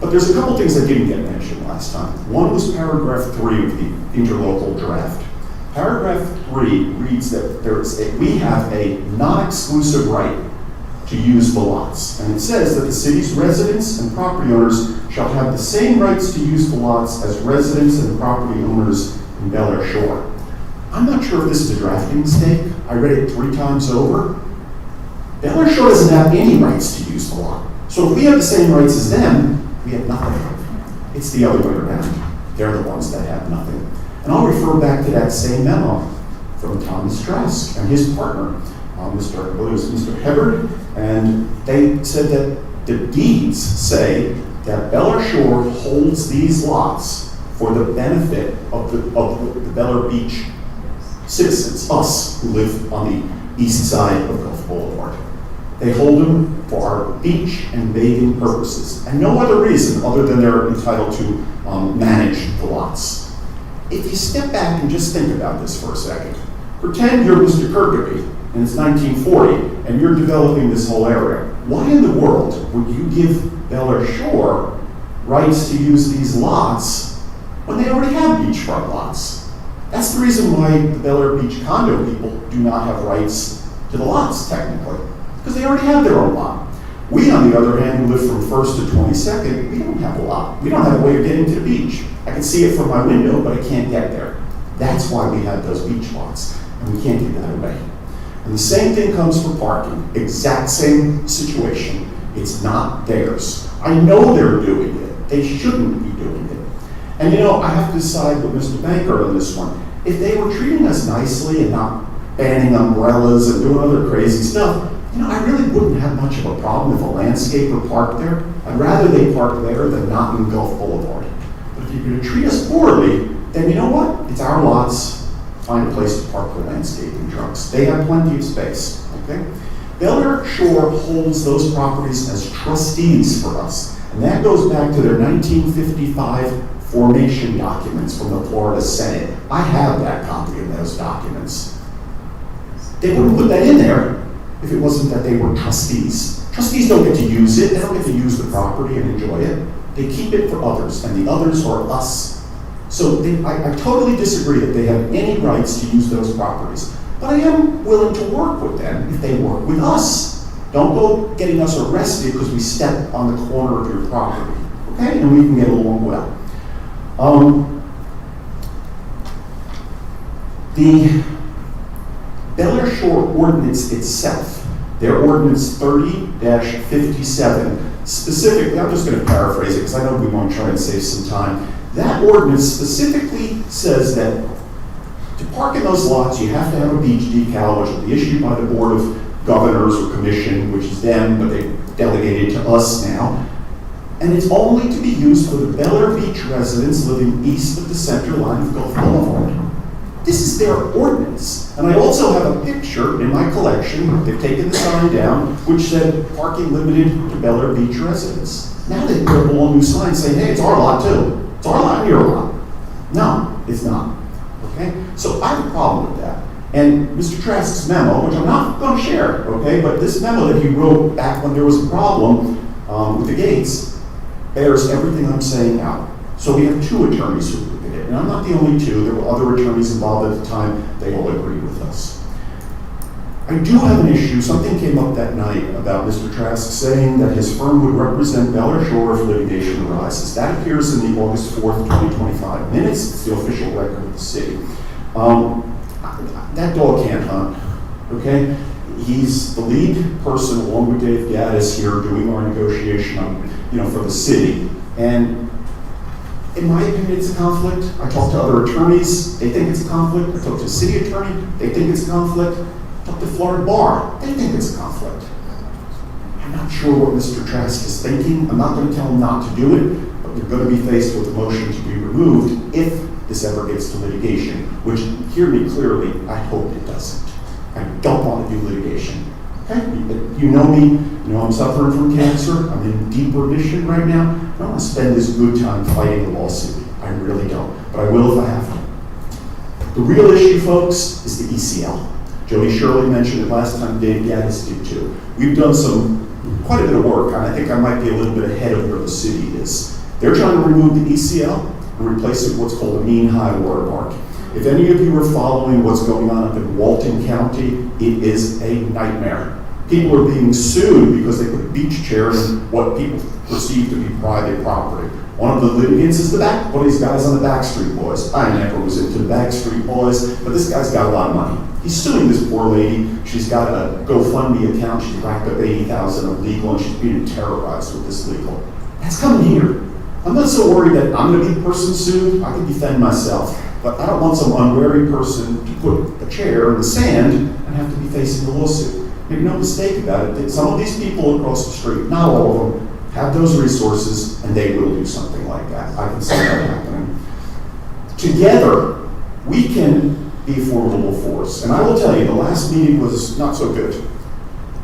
But there's a couple things that didn't get mentioned last time. One was paragraph 3 of the interlocal draft. Paragraph 3 reads that we have a non-exclusive right to use the lots. And it says that the city's residents and property owners shall have the same rights to use the lots as residents and property owners in Bel Air Shore. I'm not sure if this is a drafting mistake. I read it 3 times over. Bel Air Shore doesn't have any rights to use the lot. So if we have the same rights as them, we have nothing. It's the other way around. They're the ones that have nothing. And I'll refer back to that same memo from Thomas Trask and his partner, Mr. Hibbard, and they said that the deeds say that Bel Air Shore holds these lots for the benefit of the Bel Air Beach citizens, us who live on the east side of Gulf Boulevard. They hold them for our beach and bathing purposes, and no other reason other than they're entitled to manage the lots. If you step back and just think about this for a second, pretend you're Mr. Kirkeby and it's 1940 and you're developing this whole area. Why in the world would you give Bel Air Shore rights to use these lots when they already have beachfront lots? That's the reason why the Bel Air Beach condo people do not have rights to the lots technically, because they already have their own lot. We, on the other hand, who live from 1st to 22nd, we don't have a lot. We don't have a way of getting to the beach. I can see it from my window, but I can't get there. That's why we have those beach lots, and we can't give that away. And the same thing comes for parking. Exact same situation. It's not theirs. I know they're doing it. They shouldn't be doing it. And you know, I have to side with Mr. Banker on this one. If they were treating us nicely and not banning umbrellas and doing other crazy stuff, you know, I really wouldn't have much of a problem if a landscaper parked there. I'd rather they park there than not in Gulf Boulevard. But if you're going to treat us poorly, then you know what? It's our lots. Find a place to park the landscaping trucks. They have plenty of space, okay? Bel Air Shore holds those properties as trustees for us. And that goes back to their 1955 formation documents from the Florida Senate. I have that copy of those documents. They wouldn't put that in there if it wasn't that they were trustees. Trustees don't get to use it. They don't get to use the property and enjoy it. They keep it for others, and the others are us. So I totally disagree that they have any rights to use those properties. But I am willing to work with them if they work with us. Don't go getting us arrested because we step on the corner of your property. Okay? And we can get along well. The Bel Air Shore ordinance itself, their ordinance 30-57, specifically, I'm just going to paraphrase it because I know we want to try and save some time. That ordinance specifically says that to park in those lots, you have to have a beach decal, which will be issued by the Board of Governors or Commission, which is them, but they delegated to us now. And it's only to be used for the Bel Air Beach residents living east of the center line of Gulf Boulevard. This is their ordinance. And I also have a picture in my collection, they've taken the sign down, which said parking limited to Bel Air Beach residents. Now they put a whole new sign saying, hey, it's our lot too. It's our lot and your lot. No, it's not. Okay? So I have a problem with that. And Mr. Trask's memo, which I'm not going to share, okay, but this memo that he wrote back when there was a problem with the gates bears everything I'm saying out. So we have 2 attorneys who looked at it. And I'm not the only 2. There were other attorneys involved at the time. They all agreed with us. I do have an issue. Something came up that night about Mr. Trask saying that his firm would represent Bel Air Shore if litigation arises. That appears in the August 4th, 2025 minutes. It's the official record of the city. That dog can't hunt, okay? He's the lead person, along with Dave Gaddis here, doing our negotiation for the city. And in my opinion, it's a conflict. I talked to other attorneys, they think it's a conflict. I talked to a city attorney, they think it's a conflict. I talked to Florida Bar, they think it's a conflict. I'm not sure what Mr. Trask is thinking. I'm not going to tell him not to do it, but we're going to be faced with a motion to be removed if this ever gets to litigation, which, hear me clearly, I hope it doesn't. I don't want to do litigation. Okay? You know me, you know I'm suffering from cancer, I'm in deep remission right now. I don't want to spend this good time fighting a lawsuit. I really don't, but I will if I have to. The real issue, folks, is the ECL. Jody Shirley mentioned it last time, Dave Gaddis did too. We've done quite a bit of work, and I think I might be a little bit ahead of where the city is. They're trying to remove the ECL and replace it with what's called a mean high water mark. If any of you are following what's going on up in Walton County, it is a nightmare. People are being sued because they put a beach chair in what people perceive to be private property. One of the litigants is one of these guys on the Backstreet Boys. I never was into the Backstreet Boys, but this guy's got a lot of money. He's suing this poor lady. She's got a GoFundMe account. She's racked up $80,000 of legal, and she's being terrorized with this legal. That's coming here. I'm not so worried that I'm going to be the person sued. I can defend myself. But I don't want some unwary person to put a chair in the sand and have to be facing a lawsuit. Make no mistake about it. Some of these people across the street, not all of them, have those resources and they will do something like that. I can see that happening. Together, we can be a formidable force. And I will tell you, the last meeting was not so good.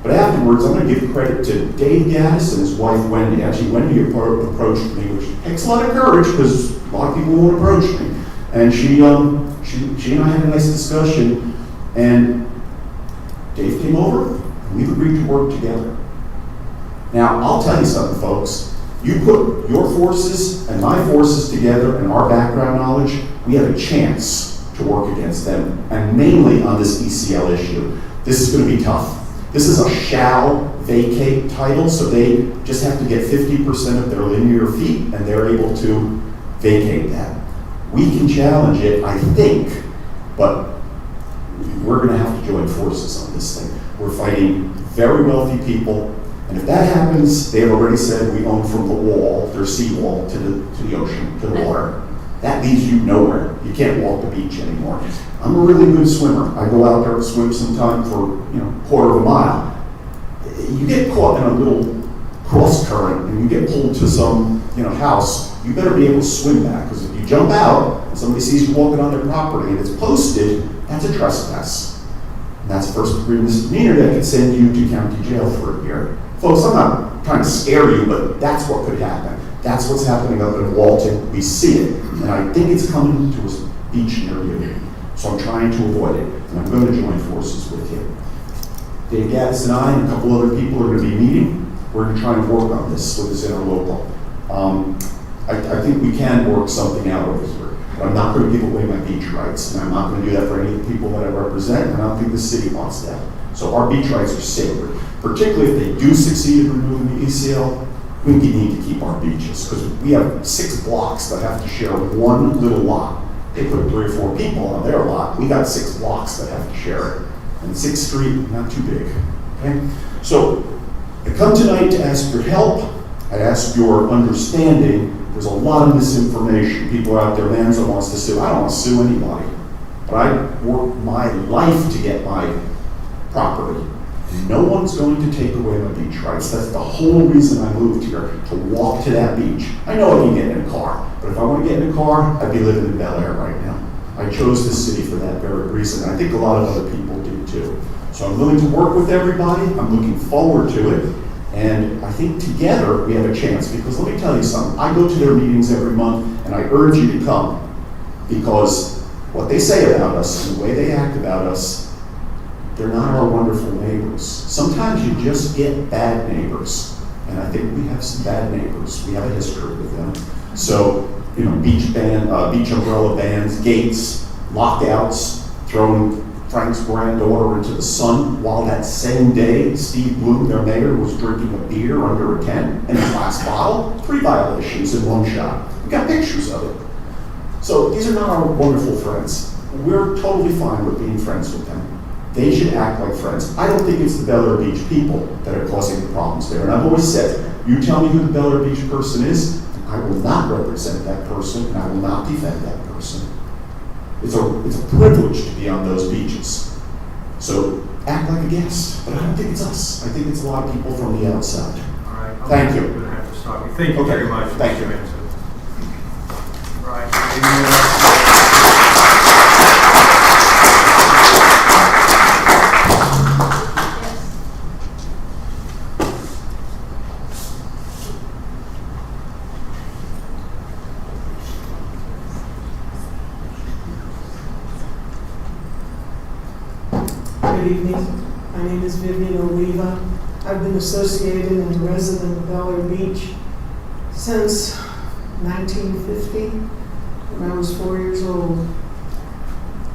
But afterwards, I'm going to give credit to Dave Gaddis and his wife Wendy. Actually, Wendy approached me, which takes a lot of courage because a lot of people won't approach me. And she and I had a nice discussion, and Dave came over, and we've agreed to work together. Now, I'll tell you something, folks. You put your forces and my forces together and our background knowledge, we have a chance to work against them, and mainly on this ECL issue. This is going to be tough. This is a shall vacate title, so they just have to get 50% of their linear feet, and they're able to vacate that. We can challenge it, I think, but we're going to have to join forces on this thing. We're fighting very wealthy people, and if that happens, they've already said we own from the wall, their seawall, to the ocean, to the water. That leaves you nowhere. You can't walk the beach anymore. I'm a really good swimmer. I go out there and swim sometime for, quarter of a mile. You get caught in a little cross current and you get pulled to some, house, you better be able to swim back, because if you jump out and somebody sees you walking on their property and it's posted, that's a trespass. And that's a first-degree misdemeanor that could send you to county jail for a year. Folks, I'm not trying to scare you, but that's what could happen. That's what's happening up in Walton. We see it. And I think it's coming to a beach near you. So I'm trying to avoid it. And I'm going to join forces with you. Dave Gaddis and I and a couple other people are going to be meeting. We're going to try and work on this with this interlocal. I think we can work something out over here. But I'm not going to give away my beach rights. And I'm not going to do that for any of the people that I represent. And I don't think the city wants that. So our beach rights are sacred. Particularly if they do succeed in removing the ECL, we need to keep our beaches, because we have 6 blocks that have to share one little lot. They put 3 or 4 people on their lot. We got 6 blocks that have to share it. And 6th Street, not too big. Okay? So I come tonight to ask your help. I ask your understanding. There's a lot of misinformation. People are out there, Manzo wants to sue. I don't want to sue anybody. But I work my life to get my property. No one's going to take away my beach rights. That's the whole reason I moved here, to walk to that beach. I know I can get in a car, but if I want to get in a car, I'd be living in Bel Air right now. I chose this city for that very reason. I think a lot of other people do too. So I'm willing to work with everybody. I'm looking forward to it. And I think together we have a chance, because let me tell you something. I go to their meetings every month, and I urge you to come, because what they say about us and the way they act about us, they're not our wonderful neighbors. Sometimes you just get bad neighbors. And I think we have some bad neighbors. We have a history with them. So, beach umbrella bans, gates, lockouts, throwing Frank's granddaughter into the sun, while that same day, Steve Bloom, their mayor, was drinking a beer under a tent in a glass bottle. 3 violations in one shot. We got pictures of it. So these are not our wonderful friends. We're totally fine with being friends with them. They should act like friends. I don't think it's the Bel Air Beach people that are causing the problems there. And I've always said, you tell me who the Bel Air Beach person is, and I will not represent that person, and I will not defend that person. It's a privilege to be on those beaches. So act like a guest. But I don't think it's us. I think it's a lot of people from the outside. All right. Thank you. I'm going to have to stop you. Thank you very much. Thank you. All right. Good evening. My name is Vivian Oliva. I've been associated and a resident of Bel Air Beach since 1950, when I was 4 years old.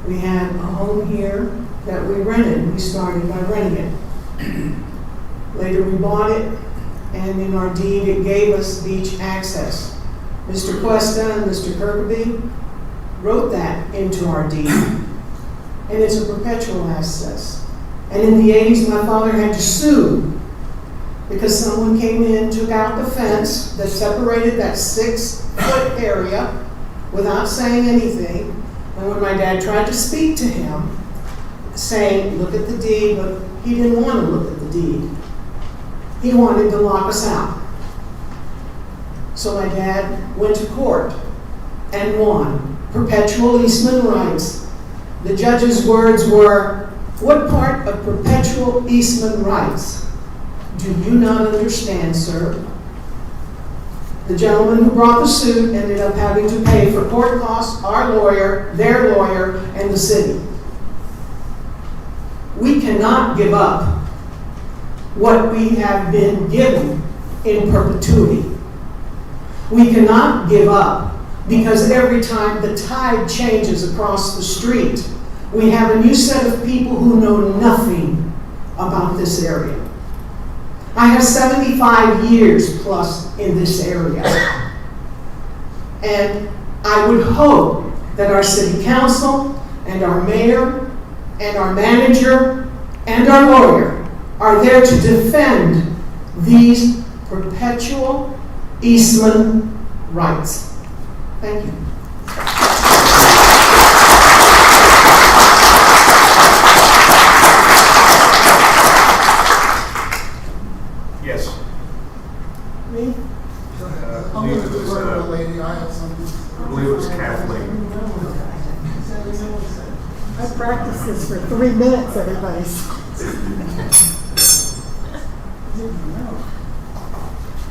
We had a home here that we rented. We started by renting it. Later we bought it, and in our deed it gave us beach access. Mr. Cuesta and Mr. Kirkby wrote that into our deed. And it's a perpetual access. And in the 80s, my father had to sue because someone came in, took out the fence that separated that 6-foot area without saying anything. And when my dad tried to speak to him, saying, look at the deed, but he didn't want to look at the deed. He wanted to lock us out. So my dad went to court and won. Perpetual easement rights. The judge's words were, What part of perpetual easement rights do you not understand, sir? The gentleman who brought the suit ended up having to pay for court costs, our lawyer, their lawyer, and the city. We cannot give up what we have been given in perpetuity. We cannot give up because every time the tide changes across the street, we have a new set of people who know nothing about this area. I have 75 years plus in this area. And I would hope that our city council and our mayor and our manager and our lawyer are there to defend these perpetual easement rights. Thank you. Yes. Me? I believe it was, I believe it was Kathleen. I practiced this for 3 minutes, everybody.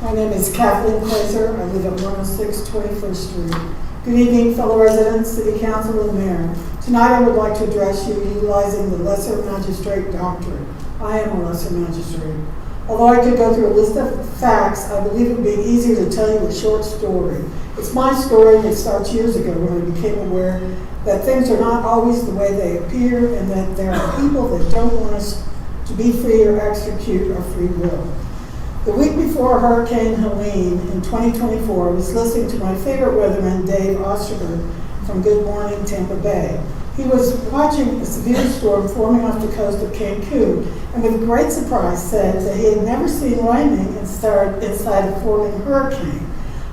My name is Kathleen Glazer. I live at 106 21st Street. Good evening, fellow residents, City Council, and Mayor. Tonight I would like to address you utilizing the lesser magistrate doctrine. I am a lesser magistrate. Although I could go through a list of facts, I believe it would be easier to tell you a short story. It's my story, and it starts years ago when I became aware that things are not always the way they appear, and that there are people that don't want us to be free or execute our free will. The week before Hurricane Helene in 2024, I was listening to my favorite weatherman, Dave Osterberg, from Good Morning Tampa Bay. He was watching a severe storm forming off the coast of Cancun, and with great surprise said that he had never seen lightning inside a forming hurricane.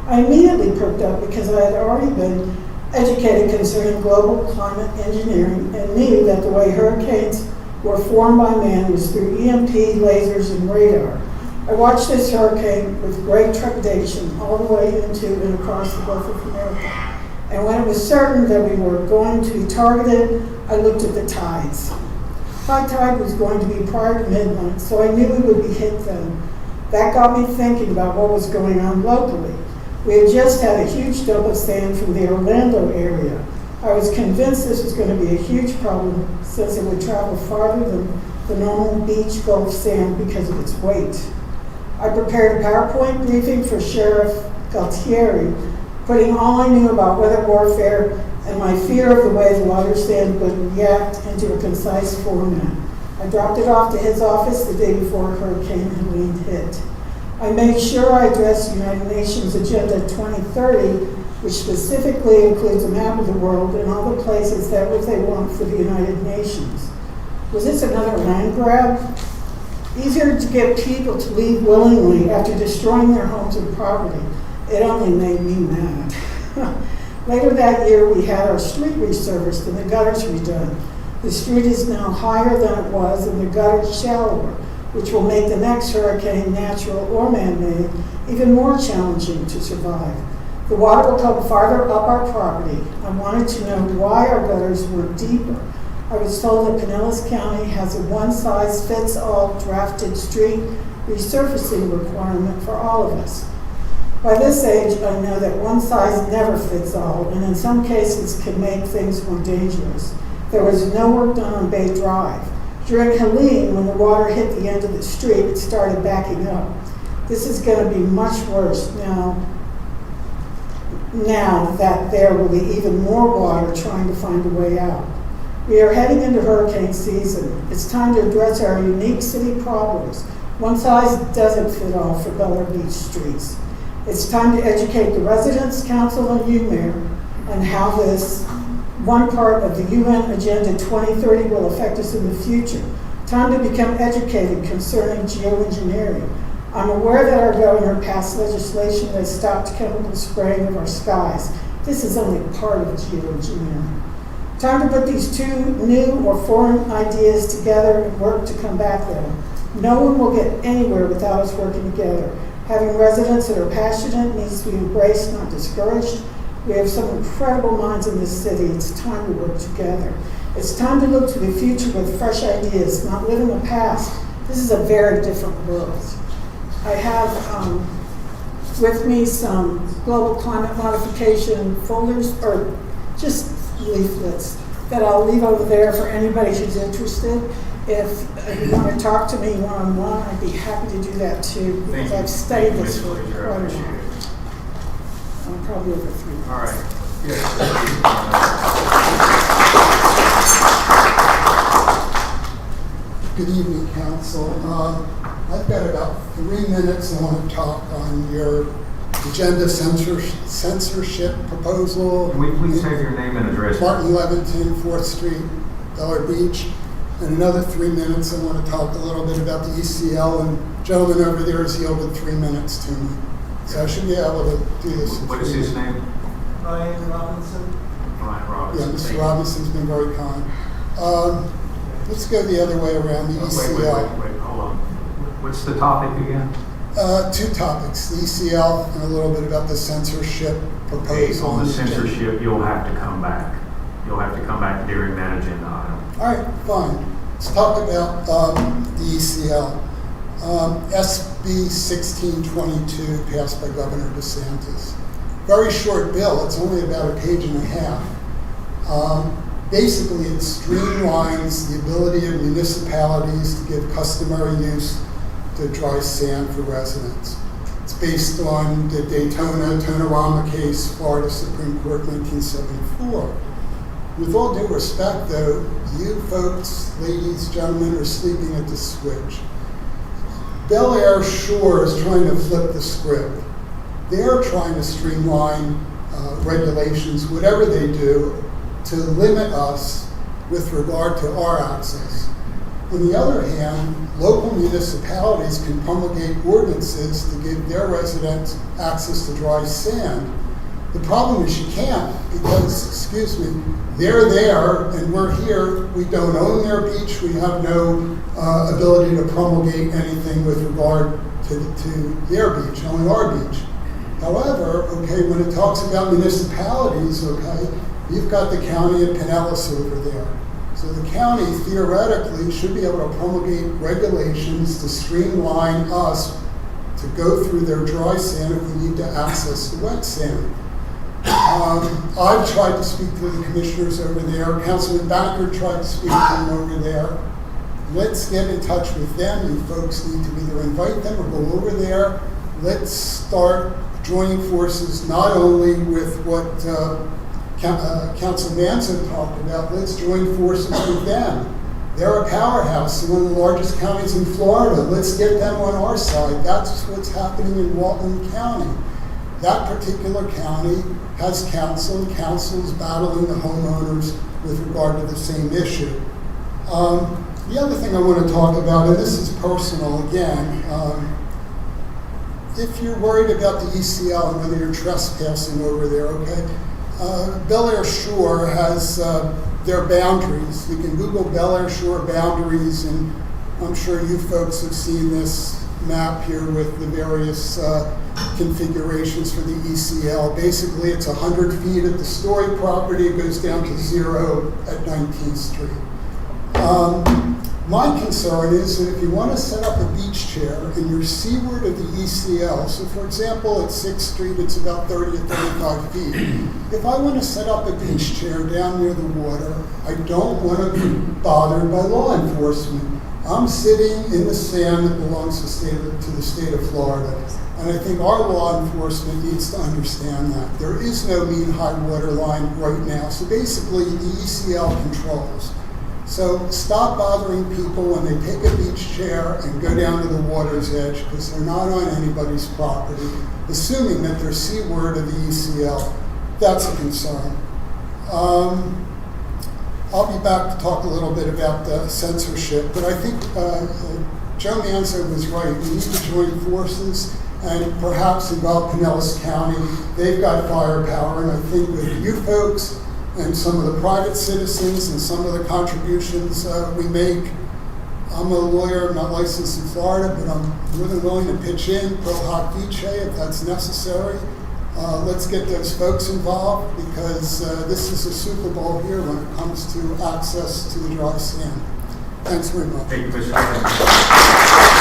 I immediately perked up because I had already been educated concerning global climate engineering and knew that the way hurricanes were formed by man was through EMP, lasers, and radar. I watched this hurricane with great trepidation all the way into and across the Gulf of America. And when it was certain that we were going to be targeted, I looked at the tides. High tide was going to be prior to midnight, so I knew we would be hit then. That got me thinking about what was going on locally. We had just had a huge dump of sand from the Orlando area. I was convinced this was going to be a huge problem since it would travel farther than the normal beach Gulf sand because of its weight. I prepared a PowerPoint briefing for Sheriff Galtieri, putting all I knew about weather warfare and my fear of the way the water stand would react into a concise format. I dropped it off to his office the day before Hurricane Helene hit. I made sure I addressed United Nations Agenda 2030, which specifically includes a map of the world and all the places that what they want for the United Nations. Was this another land grab? Easier to get people to leave willingly after destroying their homes and property. It only made me mad. Later that year, we had our street resurfaced and the gutters redone. The street is now higher than it was and the gutters shallower, which will make the next hurricane, natural or man-made, even more challenging to survive. The water will come farther up our property. I wanted to know why our gutters weren't deeper. I was told that Pinellas County has a one-size-fits-all drafted street resurfacing requirement for all of us. By this age, I know that one size never fits all, and in some cases can make things more dangerous. There was no work done on Bay Drive. During Helene, when the water hit the end of the street, it started backing up. This is going to be much worse now that there will be even more water trying to find a way out. We are heading into hurricane season. It's time to address our unique city problems. One size doesn't fit all for Bel Air Beach streets. It's time to educate the residents, council, and you, Mayor, on how this one part of the UN Agenda 2030 will affect us in the future. Time to become educated concerning geoengineering. I'm aware that our governor passed legislation that stopped chemical spraying of our skies. This is only part of geoengineering. Time to put these two new or foreign ideas together and work to combat them. No one will get anywhere without us working together. Having residents that are passionate needs to be embraced, not discouraged. We have some incredible minds in this city. It's time to work together. It's time to look to the future with fresh ideas, not live in the past. This is a very different world. I have with me some global climate modification folders, or just leaflets, that I'll leave over there for anybody who's interested. If you want to talk to me one-on-one, I'd be happy to do that too, because I've studied this for quite a while. I'm probably over 3 months. All right. Yes. Good evening, Council. I've got about 3 minutes. I want to talk on your agenda censorship proposal. Can we please have your name and address? Martin Leventon, 4th Street, Bel Air Beach. In another 3 minutes, I want to talk a little bit about the ECL, and the gentleman over there has yielded 3 minutes to me. So I should be able to do this. What is his name? Ryan Robinson. Ryan Robinson. Yeah, Mr. Robinson's been very kind. Let's go the other way around, the ECL. Wait, hold on. What's the topic again? 2 topics, the ECL and a little bit about the censorship proposal. On the censorship, you'll have to come back. You'll have to come back during that agenda item. All right, fine. Let's talk about the ECL. SB 1622 passed by Governor DeSantis. Very short bill. It's only about a page and a half. Basically, it streamlines the ability of municipalities to give customary use to dry sand for residents. It's based on the Tonorama case, Florida Supreme Court, 1974. With all due respect, though, you folks, ladies, gentlemen, are sleeping at the switch. Bel Air Shore is trying to flip the script. They're trying to streamline regulations, whatever they do, to limit us with regard to our access. On the other hand, local municipalities can promulgate ordinances to give their residents access to dry sand. The problem is you can't, because, excuse me, they're there and we're here. We don't own their beach. We have no ability to promulgate anything with regard to their beach, only our beach. However, okay, when it talks about municipalities, okay, you've got the county of Pinellas over there. So the county theoretically should be able to promulgate regulations to streamline us to go through their dry sand if we need to access the wet sand. I've tried to speak to the commissioners over there. Councilman Banneker tried to speak to them over there. Let's get in touch with them. You folks need to either invite them or go over there. Let's start joining forces not only with what Council Manson talked about, let's join forces with them. They're a powerhouse, one of the largest counties in Florida. Let's get them on our side. That's what's happening in Walton County. That particular county has council, and council is battling the homeowners with regard to the same issue. The other thing I want to talk about, and this is personal again, if you're worried about the ECL and whether you're trespassing over there, okay, Bel Air Shore has their boundaries. You can Google Bel Air Shore boundaries, and I'm sure you folks have seen this map here with the various configurations for the ECL. Basically, it's 100 feet at the Story property. It goes down to 0 at 19th Street. My concern is that if you want to set up a beach chair and you're seaward of the ECL, so for example, at 6th Street, it's about 30 to 35 feet. If I want to set up a beach chair down near the water, I don't want to be bothered by law enforcement. I'm sitting in the sand that belongs to the state of Florida. And I think our law enforcement needs to understand that. There is no mean high water line right now. So basically, the ECL controls. So stop bothering people when they take a beach chair and go down to the water's edge, because they're not on anybody's property, assuming that they're seaward of the ECL. That's a concern. I'll be back to talk a little bit about the censorship, but I think Joe Manzo was right. We need to join forces and perhaps involve Pinellas County. They've got firepower, and I think with you folks and some of the private citizens and some of the contributions we make. I'm a lawyer, I'm not licensed in Florida, but I'm more than willing to pitch in pro hoc vice if that's necessary. Let's get those folks involved because this is a Super Bowl here when it comes to access to the dry sand. Thanks very much. Thank you, Mr. Chairman.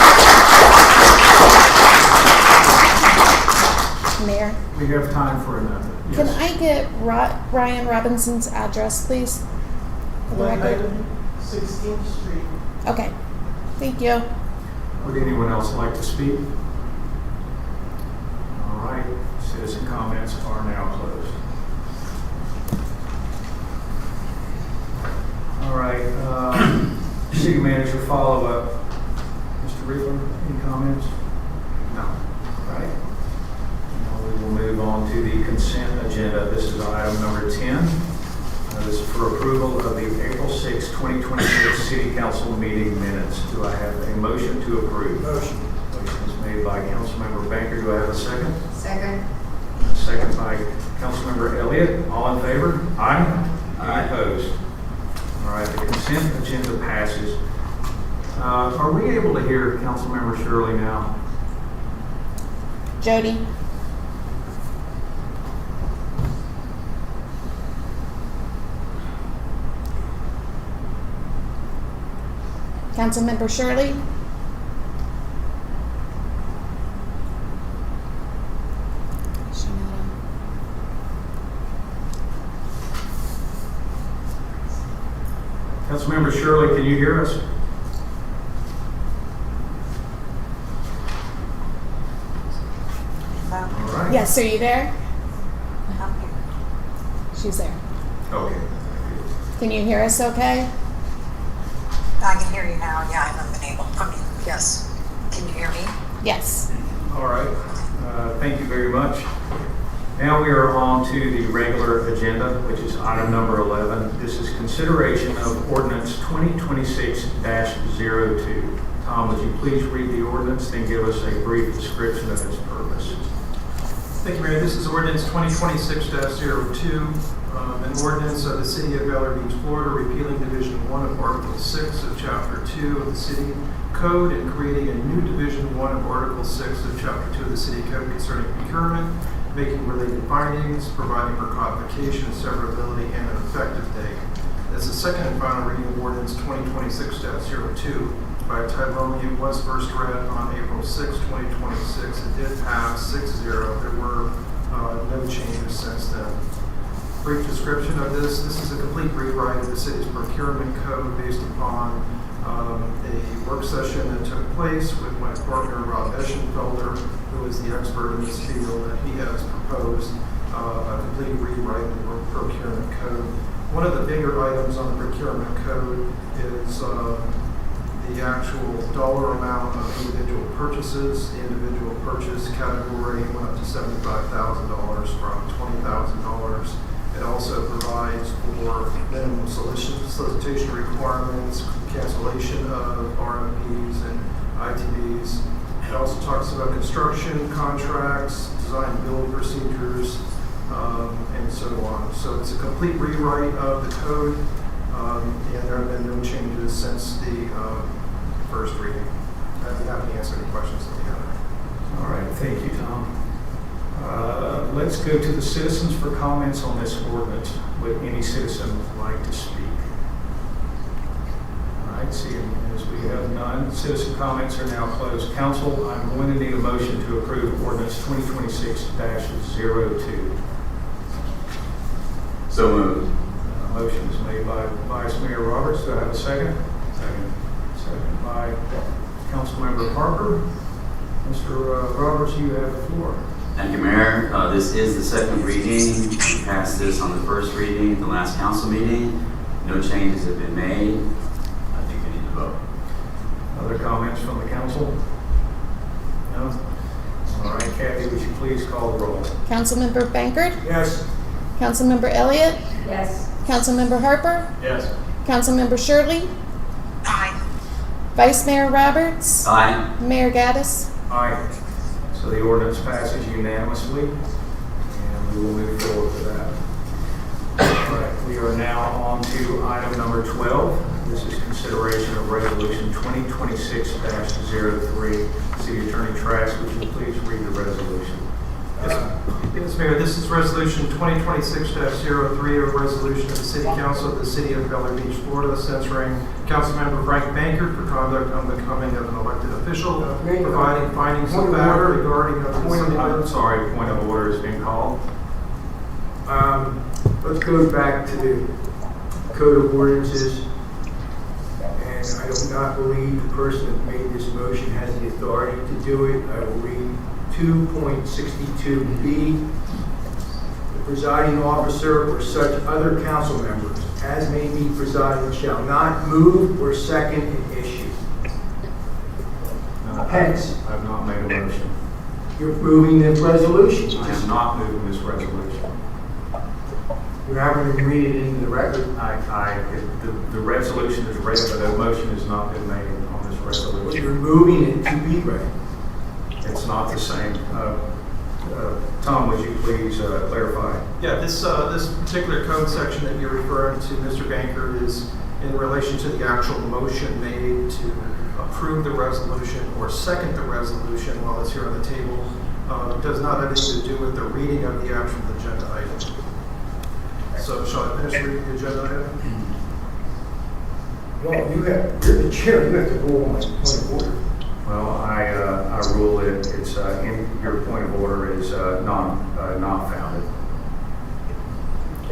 Mayor, We have time for another. can Yes. I get Ryan Robinson's address, please? For the record? 16th Street. Okay, thank you. Would anyone else like to speak? All right, citizen comments are now closed. All right, city manager follow-up. Mr. Riegler, any comments? No. All right. Now we will move on to the consent agenda. This is item number 10. This is for approval of the April 6, 2026 City Council meeting minutes. Do I have a motion to approve? Motion. Motion is made by Councilmember Banker. Do I have a second? Second. A second by Councilmember Elliott. All in favor? Aye. Any opposed? All right, the consent agenda passes. Are we able to hear Councilmember Shirley now? Jody? Councilmember Shirley? Is she not on? Councilmember Shirley, can you hear us? All right. Yes, are you there? She's there. Okay. Can you hear us okay? I can hear you now. Yeah, I haven't been able. Yes. Can you hear me? Yes. All right. Thank you very much. Now we are on to the regular agenda, which is item number 11. This is consideration of ordinance 2026-02. Tom, would you please read the ordinance, then give us a brief description of its purpose? Thank you, Mayor. This is ordinance 2026-02, an ordinance of the City of Valor Beach, Florida, repealing Division 1 of Article 6 of Chapter 2 of the City Code and creating a new Division 1 of Article 6 of Chapter 2 of the City Code concerning procurement, making related findings, providing for codification, severability, and an effective date. As the second and final reading of ordinance 2026-02 by title only, it was first read on April 6, 2026. It did pass 6-0. There were no changes since then. Brief description of this. This is a complete rewrite of the city's procurement code based upon a work session that took place with my partner, Rob Eschenfelder, who is the expert in this field, and he has proposed a complete rewrite of the procurement code. One of the bigger items on the procurement code is the actual dollar amount of individual purchases. The individual purchase category went up to $75,000 from $20,000. It also provides for minimum solicitation requirements, cancellation of RFPs and ITBs. It also talks about construction contracts, design and build procedures, and so on. So it's a complete rewrite of the code, and there have been no changes since the first reading. I'd be happy to answer any questions that you have. All right, thank you, Tom. Let's go to the citizens for comments on this ordinance. Would any citizen like to speak? All right, seeing as we have none, citizen comments are now closed. Council, I'm going to need a motion to approve ordinance 2026-02. So moved. Motion is made by Vice Mayor Roberts. Do I have a second? Second. Second by Councilmember Harper. Mr. Roberts, you have the floor. Thank you, Mayor. This is the second reading. We passed this on the first reading at the last council meeting. No changes have been made. I think we need to vote. Other comments from the council? No? All right, Kathy, would you please call the roll? Councilmember Bankert? Yes. Councilmember Elliott? Yes. Councilmember Harper? Yes. Councilmember Shirley? Aye. Vice Mayor Roberts? Aye. Mayor Gaddis? Aye. So the ordinance passes unanimously, and we will move forward with that. All right, we are now on to item number 12. This is consideration of resolution 2026-03. City Attorney Trask, would you please read the resolution? Yes. Yes, Mayor, this is Resolution 2026-03, a resolution of the City Council of the City of Bel Air Beach, Florida, censuring Councilmember Frank Bankert for conduct unbecoming of an elected official, providing findings of fact regarding of the city. I'm sorry, point of order is being called. Let's go back to the Code of Ordinances. And I do not believe the person that made this motion has the authority to do it. I will read 2.62B. The presiding officer or such other council members as may be presiding shall not move or second an issue. Hence, I've not made a motion. you're moving this resolution. I am not moving this resolution. You're having to read it into the record. The resolution is read, but a motion has not been made on this resolution. You're moving it to be read. It's not the same. Tom, would you please clarify? Yeah, this particular code section that you're referring to, Mr. Banker, is in relation to the actual motion made to approve the resolution or second the resolution while it's here on the table. It does not have anything to do with the reading of the actual agenda item. So shall I finish reading the agenda item? Well, you're the chair, you have to rule on my point of order. Well, I rule it. It's in your point of order is not founded.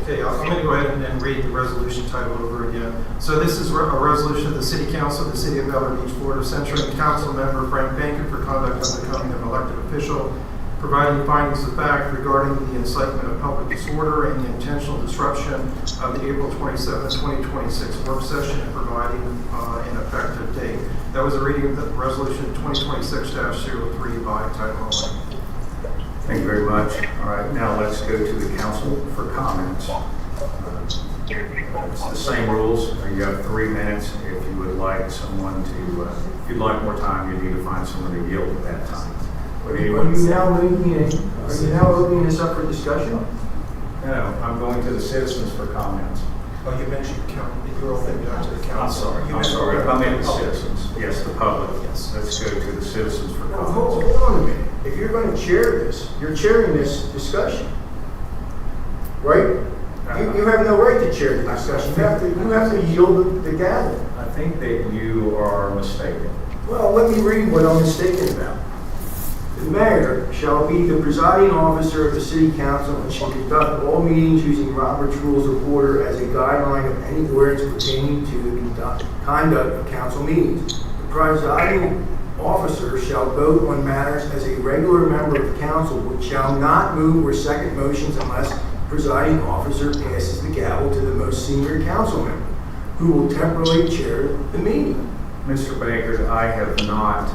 Okay, I'm going to go ahead and read the resolution title over again. So this is a resolution of the City Council of the City of Bel Air Beach, Florida, censuring Council Member Frank Bankert for conduct unbecoming of an elected official, providing findings of fact regarding the incitement of public disorder and the intentional disruption of the April 27, 2026 work session and providing an effective date. That was a reading of the resolution 2026-03 by title only. Thank you very much. All right, now let's go to the council for comments. It's the same rules. You have 3 minutes. If you would like someone to, if you'd like more time, you need to find someone to yield at that time. But Are you now opening this up for discussion? No, I'm going to the citizens for comments. Oh, you mentioned you're opening it up to the council. I'm sorry. I meant the citizens. Yes, the public. Yes. Let's go to the citizens for comments. Hold on a minute. If you're going to chair this, you're chairing this discussion, right? You have no right to chair the discussion. You have to yield the gavel. I think that you are mistaken. Well, let me read what I'm mistaken about. The mayor shall be the presiding officer of the city council and shall conduct all meetings using Robert's Rules of Order as a guideline of any words pertaining to the conduct of council meetings. The presiding officer shall vote on matters as a regular member of the council, but shall not move or second motions unless the presiding officer passes the gavel to the most senior council member, who will temporarily chair the meeting. Mr. Baker, I have not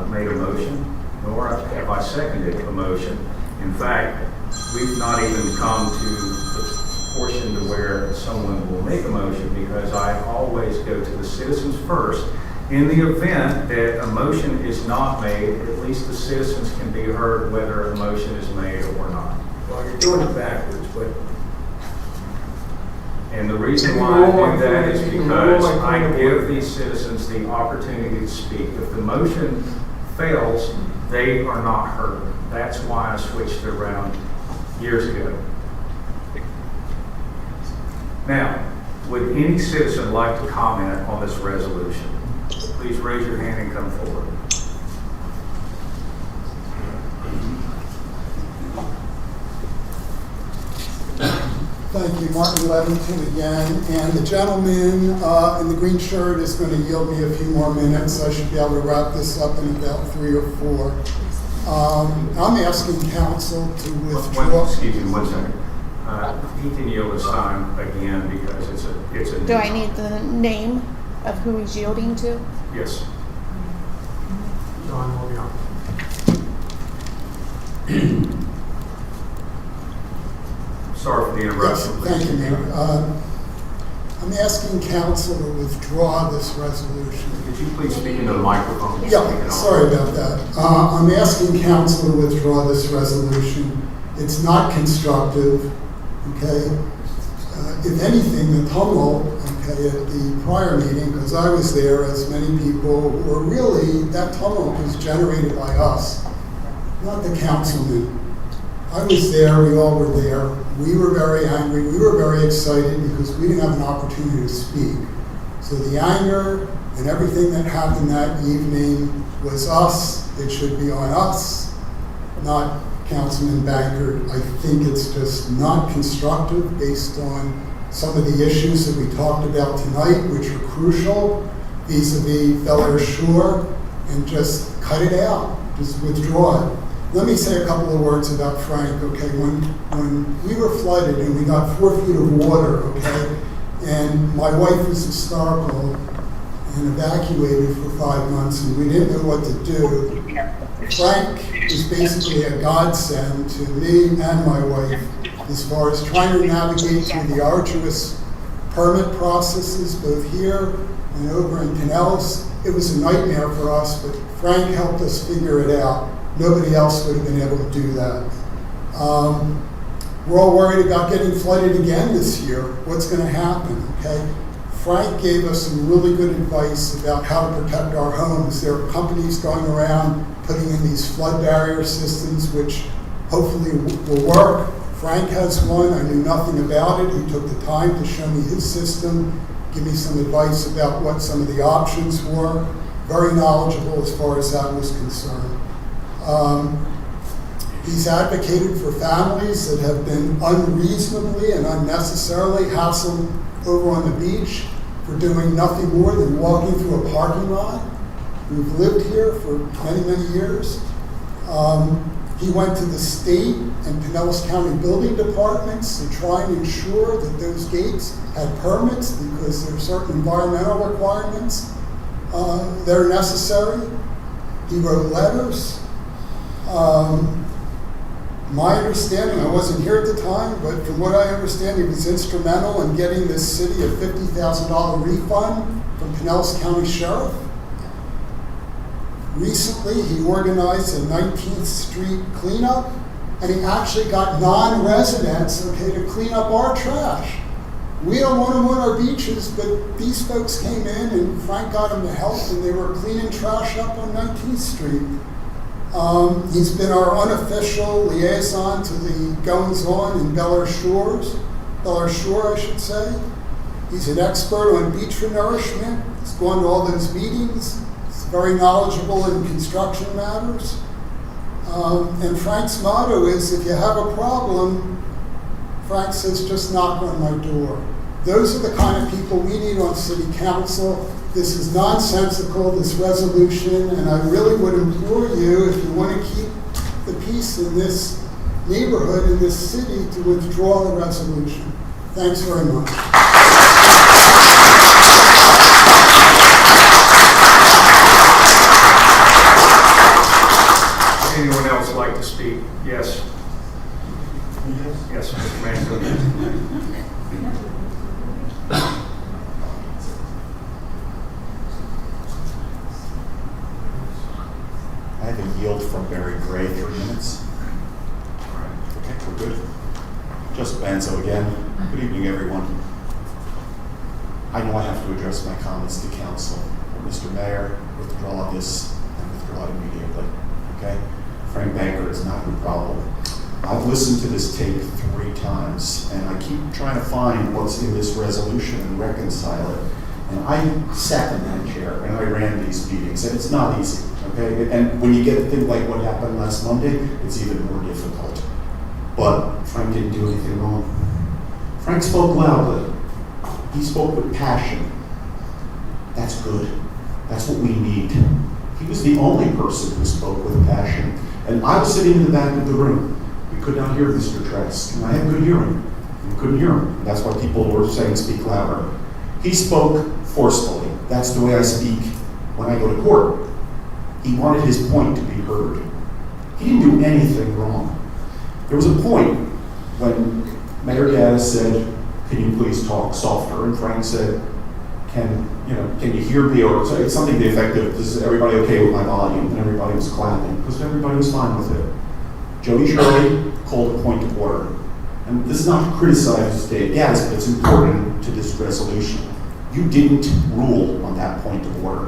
made a motion, nor have I seconded a motion. In fact, we've not even come to the portion to where someone will make a motion, because I always go to the citizens first. In the event that a motion is not made, at least the citizens can be heard whether a motion is made or not. Well, you're doing it backwards, but... And the reason why I do that is because I give these citizens the opportunity to speak. If the motion fails, they are not heard. That's why I switched it around years ago. Now, would any citizen like to comment on this resolution? Please raise your hand and come forward. Thank you, Martin Levington again. And the gentleman in the green shirt is going to yield me a few more minutes. I should be able to wrap this up in about 3 or 4. I'm asking council to withdraw. Excuse me, 1 second. He can yield his time again because it's a. Do I need the name of who he's yielding to? Yes. John Morgan. Sorry for the interruption. Yes, thank you, Mayor. I'm asking council to withdraw this resolution. Could you please speak into the microphone? Yeah, sorry about that. I'm asking council to withdraw this resolution. It's not constructive, okay? If anything, the tumult, okay, at the prior meeting, because I was there, as many people were really, that tumult was generated by us, not the councilman. I was there, we all were there. We were very angry, we were very excited because we didn't have an opportunity to speak. So the anger and everything that happened that evening was us. It should be on us, not Councilman Bankert. I think it's just not constructive based on some of the issues that we talked about tonight, which are crucial vis-a-vis Bel Air Shore, and just cut it out, just withdraw it. Let me say a couple of words about Frank, okay? When we were flooded and we got 4 feet of water, okay, and my wife was hysterical and evacuated for 5 months, and we didn't know what to do. Frank was basically a godsend to me and my wife as far as trying to navigate through the arduous permit processes, both here and over in Pinellas. It was a nightmare for us, but Frank helped us figure it out. Nobody else would have been able to do that. We're all worried about getting flooded again this year. What's going to happen, okay? Frank gave us some really good advice about how to protect our homes. There are companies going around putting in these flood barrier systems, which hopefully will work. Frank has one. I knew nothing about it. He took the time to show me his system, give me some advice about what some of the options were. Very knowledgeable as far as that was concerned. He's advocated for families that have been unreasonably and unnecessarily hassled over on the beach for doing nothing more than walking through a parking lot. We've lived here for many, many years. He went to the state and Pinellas County building departments to try and ensure that those gates had permits because there are certain environmental requirements that are necessary. He wrote letters. My understanding, I wasn't here at the time, but from what I understand, he was instrumental in getting this city a $50,000 refund from Pinellas County Sheriff. Recently, he organized a 19th Street cleanup, and he actually got non-residents, okay, to clean up our trash. We don't want them on our beaches, but these folks came in, and Frank got them to help, and they were cleaning trash up on 19th Street. He's been our unofficial liaison to the goings-on in Bel Air Shore, I should say. He's an expert on beach renourishment. He's gone to all those meetings. He's very knowledgeable in construction matters. And Frank's motto is, if you have a problem, Frank says, just knock on my door. Those are the kind of people we need on city council. This is nonsensical, this resolution, and I really would implore you, if you want to keep the peace in this neighborhood, in this city, to withdraw the resolution. Thanks very much. Anyone else like to speak? Yes. Yes, Mr. Mansell. I have a yield from Barry Gray, 3 minutes. Okay, we're good. Just Banzo again. Good evening, everyone. I know I have to address my comments to council. Mr. Mayor, withdraw this and withdraw it immediately. Okay? Frank Bankert is not your problem. I've listened to this tape 3 times, and I keep trying to find what's in this resolution and reconcile it. And I sat in that chair and I ran these meetings, and it's not easy. Okay, and when you get a thing like what happened last Monday, it's even more difficult. But Frank didn't do anything wrong. Frank spoke loudly. He spoke with passion. That's good. That's what we need. He was the only person who spoke with passion. And I was sitting in the back of the room. We could not hear Mr. Trask, and I had good hearing. We couldn't hear him. And that's why people were saying speak louder. He spoke forcefully. That's the way I speak when I go to court. He wanted his point to be heard. He didn't do anything wrong. There was a point when Mayor Gaddis said, "Can you please talk softer?" And Frank said, "Can you hear me?" Or it's something to the effect of, "Is everybody okay with my volume?" And everybody was clapping because everybody was fine with it. Jody Shirley called a point of order. And this is not to criticize Dave Gaddis, but it's important to this resolution. You didn't rule on that point of order.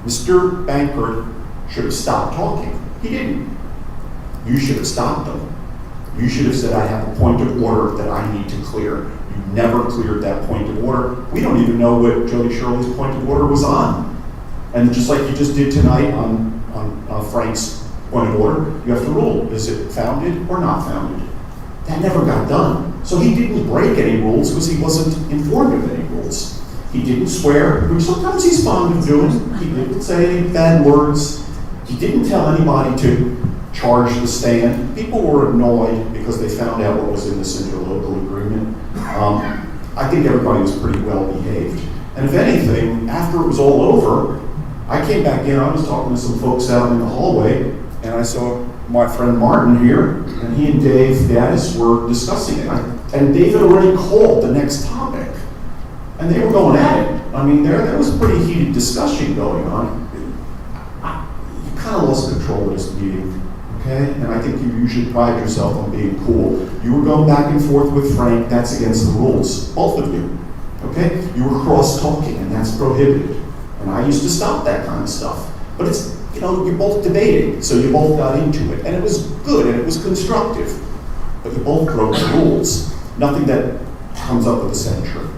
Mr. Bankert should have stopped talking. He didn't. You should have stopped him. You should have said, I have a point of order that I need to clear. You never cleared that point of order. We don't even know what Jody Shirley's point of order was on. And just like you just did tonight on Frank's point of order, you have to rule. Is it founded or not founded? That never got done. So he didn't break any rules because he wasn't informed of any rules. He didn't swear, which sometimes he's fond of doing. He didn't say any bad words. He didn't tell anybody to charge the stand. People were annoyed because they found out what was in this interlocal agreement. I think everybody was pretty well behaved. And if anything, after it was all over, I came back in, I was talking to some folks out in the hallway, and I saw my friend Martin here, and he and Dave Gaddis were discussing it. And David already called the next topic, and they were going at it. I mean, there was a pretty heated discussion going on. You kind of lost control of this meeting, okay? And I think you should pride yourself on being cool. You were going back and forth with Frank, that's against the rules, both of you, okay? You were cross-talking, and that's prohibited. And I used to stop that kind of stuff. But it's, you know, you're both debating, so you both got into it. And it was good, and it was constructive. But you both broke the rules. Nothing that comes up with a censure.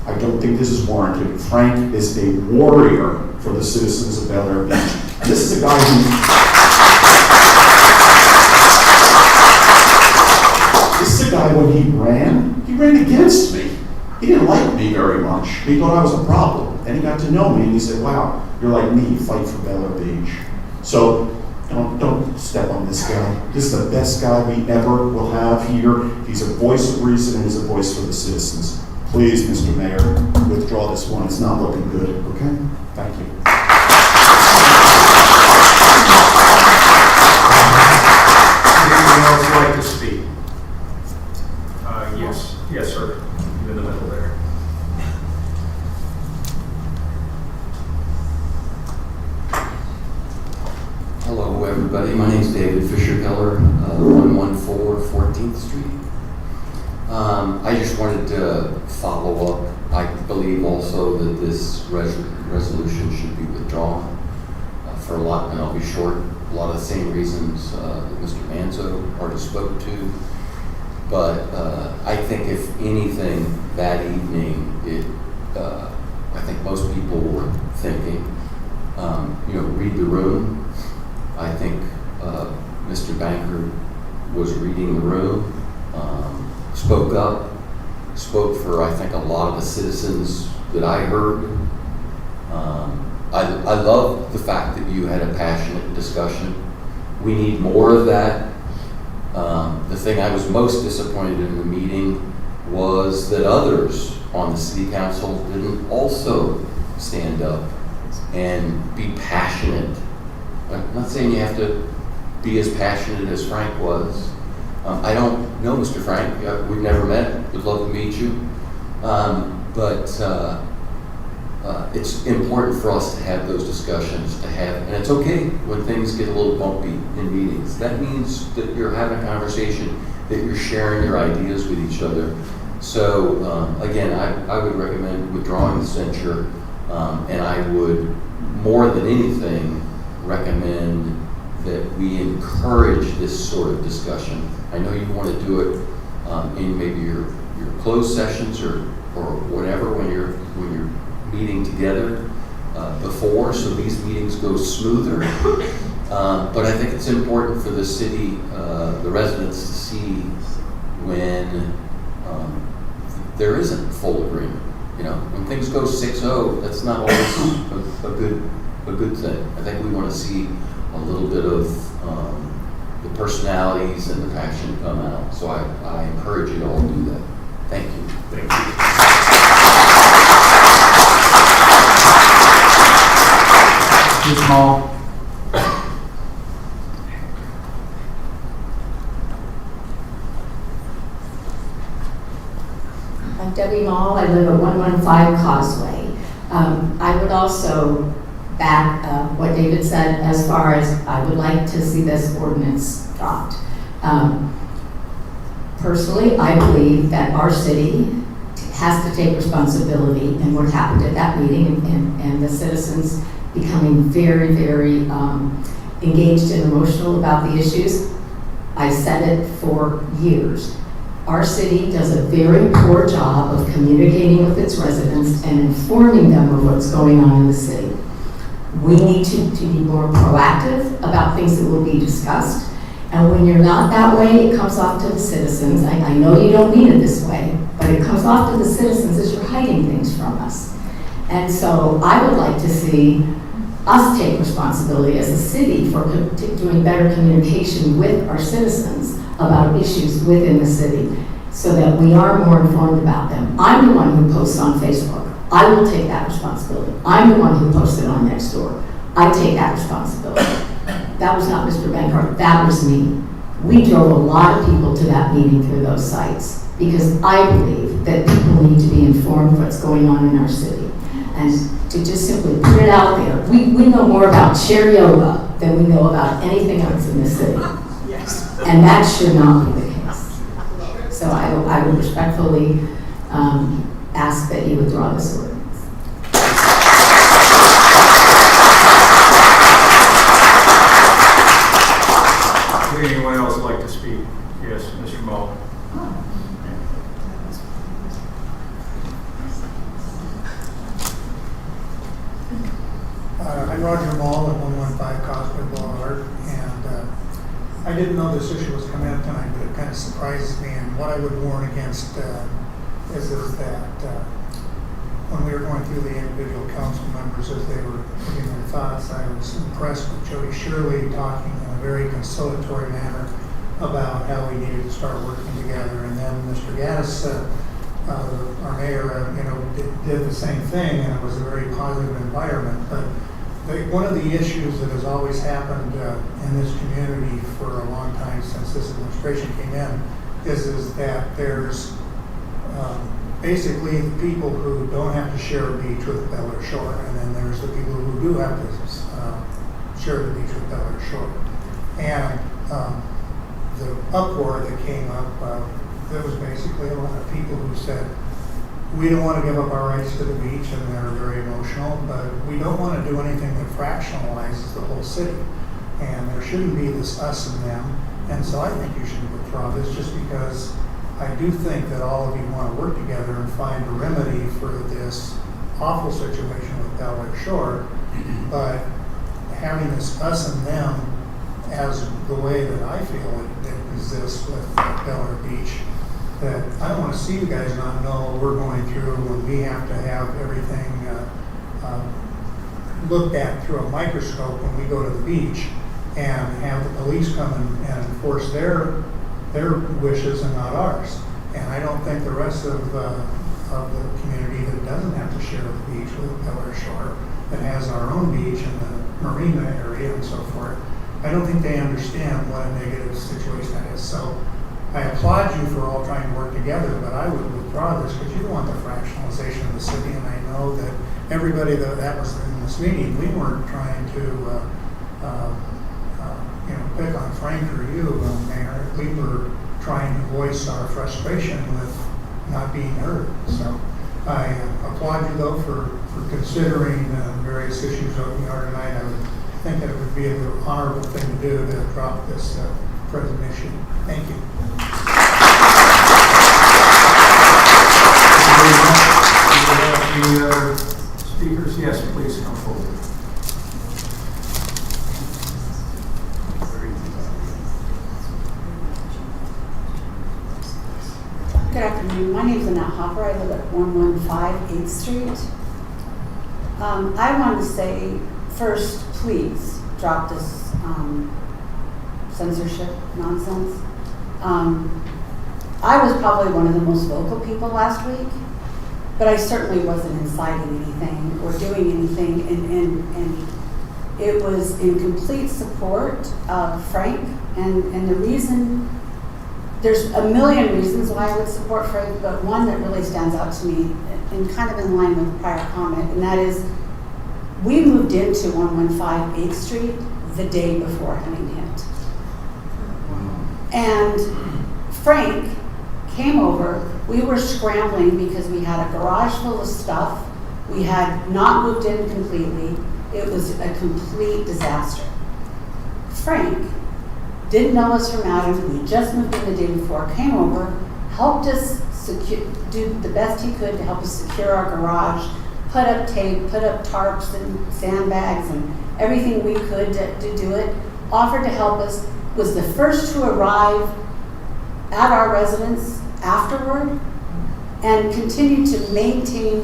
I don't think this is warranted. Frank is a warrior for the citizens of Bel Air Beach. And this is a guy when he ran against me. He didn't like me very much. He thought I was a problem. And he got to know me and he said, wow, you're like me, you fight for Bel Air Beach. So don't step on this guy. This is the best guy we ever will have here. He's a voice of reason and he's a voice for the citizens. Please, Mr. Mayor, withdraw this one. It's not looking good, okay? Thank you. Anyone else like to speak? Yes. Yes, sir. In the middle there. Hello, everybody. My name is David Fisher-Keller, 114 14th Street. I just wanted to follow up. I believe also that this resolution should be withdrawn for a lot, and I'll be short, a lot of the same reasons that Mr. Manzo already spoke to. But I think if anything, that evening, I think most people were thinking, read the room. I think Mr. Banker was reading the room, spoke up, spoke for, I think, a lot of the citizens that I heard. I love the fact that you had a passionate discussion. We need more of that. The thing I was most disappointed in the meeting was that others on the city council didn't also stand up and be passionate. I'm not saying you have to be as passionate as Frank was. I don't know Mr. Frank. We've never met. Would love to meet you. But it's important for us to have those discussions, and it's okay when things get a little bumpy in meetings. That means that you're having a conversation, that you're sharing your ideas with each other. So again, I would recommend withdrawing the censure, and I would, more than anything, recommend that we encourage this sort of discussion. I know you want to do it in maybe your closed sessions or whatever when you're meeting together before, so these meetings go smoother. But I think it's important for the city, the residents, to see when there isn't full agreement. When things go 6-0, that's not always a good thing. I think we want to see a little bit of the personalities and the passion come out. So I encourage you to all do that. Thank you. Thank you. Ms. Mall. I'm Debbie Mall. I live at 115 Causeway. I would also back what David said as far as I would like to see this ordinance dropped. Personally, I believe that our city has to take responsibility in what happened at that meeting and the citizens becoming very, very engaged and emotional about the issues. I said it for years. Our city does a very poor job of communicating with its residents and informing them of what's going on in the city. We need to be more proactive about things that will be discussed. And when you're not that way, it comes off to the citizens. I know you don't mean it this way, but it comes off to the citizens as you're hiding things from us. And so I would like to see us take responsibility as a city for doing better communication with our citizens about issues within the city so that we are more informed about them. I'm the one who posts on Facebook. I will take that responsibility. I'm the one who posted on Nextdoor. I take that responsibility. That was not Mr. Benkart, that was me. We drove a lot of people to that meeting through those sites because I believe that people need to be informed of what's going on in our city. And to just simply put it out there, we know more about chair yoga than we know about anything else in the city. And that should not be the case. So I would respectfully ask that you withdraw this ordinance. Would anyone else like to speak? Yes, Mr. Mull. I'm Roger Mull at 115 Causeway Boulevard, and I didn't know this issue was coming up tonight, but it kind of surprises me. And what I would warn against is that when we were going through the individual council members as they were putting their thoughts, I was impressed with Jody Shirley talking in a very conciliatory manner about how we needed to start working together. And then Mr. Gaddis, our mayor, did the same thing, and it was a very positive environment. But one of the issues that has always happened in this community for a long time since this administration came in is that there's basically the people who don't have to share a beach with Bel Air Shore, and then there's the people who do have to share the beach with Bel Air Shore. And the uproar that came up, there was basically a lot of people who said, we don't want to give up our rights to the beach, and they're very emotional, but we don't want to do anything that fractionalizes the whole city. And there shouldn't be this us and them. And so I think you should withdraw this just because I do think that all of you want to work together and find a remedy for this awful situation with Bel Air Shore. But having this us and them as the way that I feel it exists with Bel Air Beach, that I don't want to see you guys not know what we're going through when we have to have everything looked at through a microscope when we go to the beach and have the police come and enforce their wishes and not ours. And I don't think the rest of the community that doesn't have to share the beach with Bel Air Shore, that has our own beach in the marina area and so forth, I don't think they understand what a negative situation that is. So I applaud you for all trying to work together, but I would withdraw this because you don't want the fractionalization of the city. And I know that everybody that was in this meeting, we weren't trying to pick on Frank or you, Mayor. We were trying to voice our frustration with not being heard. So I applaud you though for considering various issues over here tonight. I would think that it would be an honorable thing to do to drop this present issue. Thank you. Any other speakers? Yes, please come forward. Good afternoon. My name is Annette Hopper. I live at 115 8th Street. I wanted to say first, please drop this censorship nonsense. I was probably one of the most vocal people last week, but I certainly wasn't inciting anything or doing anything, and it was in complete support of Frank. And the reason, there's a million reasons why I would support Frank, but one that really stands out to me, and kind of in line with prior comment, and that is we moved into 115 8th Street the day before Helene hit. And Frank came over, we were scrambling because we had a garage full of stuff, we had not moved in completely, it was a complete disaster. Frank didn't know us from Adam, we just moved in the day before, came over, helped us do the best he could to help us secure our garage, put up tape, put up tarps and sandbags and everything we could to do it, offered to help us, was the first to arrive at our residence afterward, and continued to maintain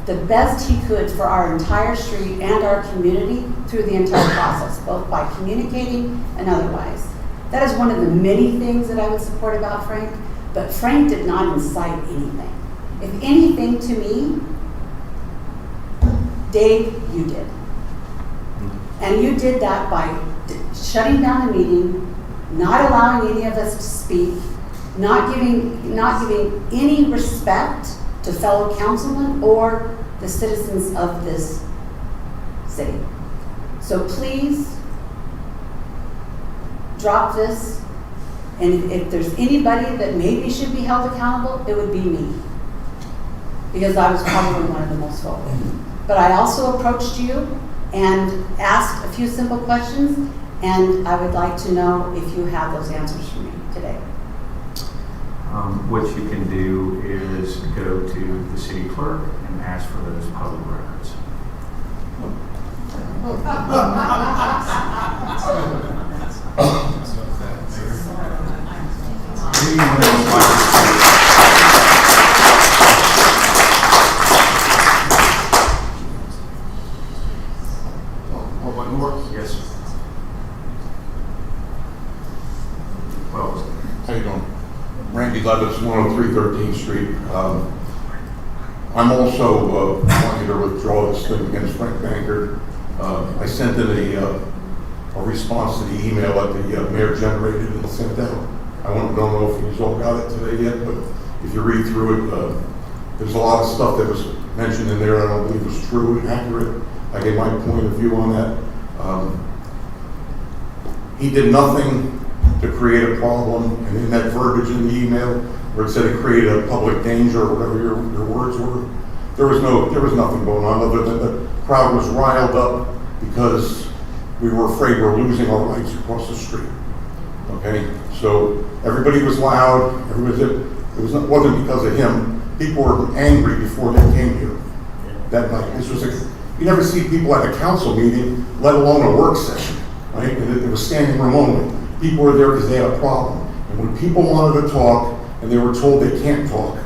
the best he could for our entire street and our community through the entire process, both by communicating and otherwise. That is one of the many things that I would support about Frank, but Frank did not incite anything. If anything to me, Dave, you did. And you did that by shutting down the meeting, not allowing any of us to speak, not giving any respect to fellow councilmen or the citizens of this city. So please drop this, and if there's anybody that maybe should be held accountable, it would be me, because I was probably one of the most vocal. But I also approached you and asked a few simple questions, and I would like to know if you have those answers for me today. What you can do is go to the city clerk and ask for those public records. Anyone else like to speak? One more? Yes. Well, How you doing? Randy Levis, 103 13th Street. I'm also wanting to withdraw this thing against Frank Bankert. I sent in a response to the email that the mayor generated and sent out. I don't know if you all got it today yet, but if you read through it, there's a lot of stuff that was mentioned in there I don't believe was true and accurate. I gave my point of view on that. He did nothing to create a problem, and in that verbiage in the email where it said it created a public danger or whatever your words were, there was nothing going on other than the crowd was riled up because we were afraid we were losing our rights across the street. Okay, so everybody was loud. Wasn't because of him. People were angry before they came here that night. You never see people at a council meeting, let alone a work session, right? And it was standing room only. People were there because they had a problem. And when people wanted to talk and they were told they can't talk,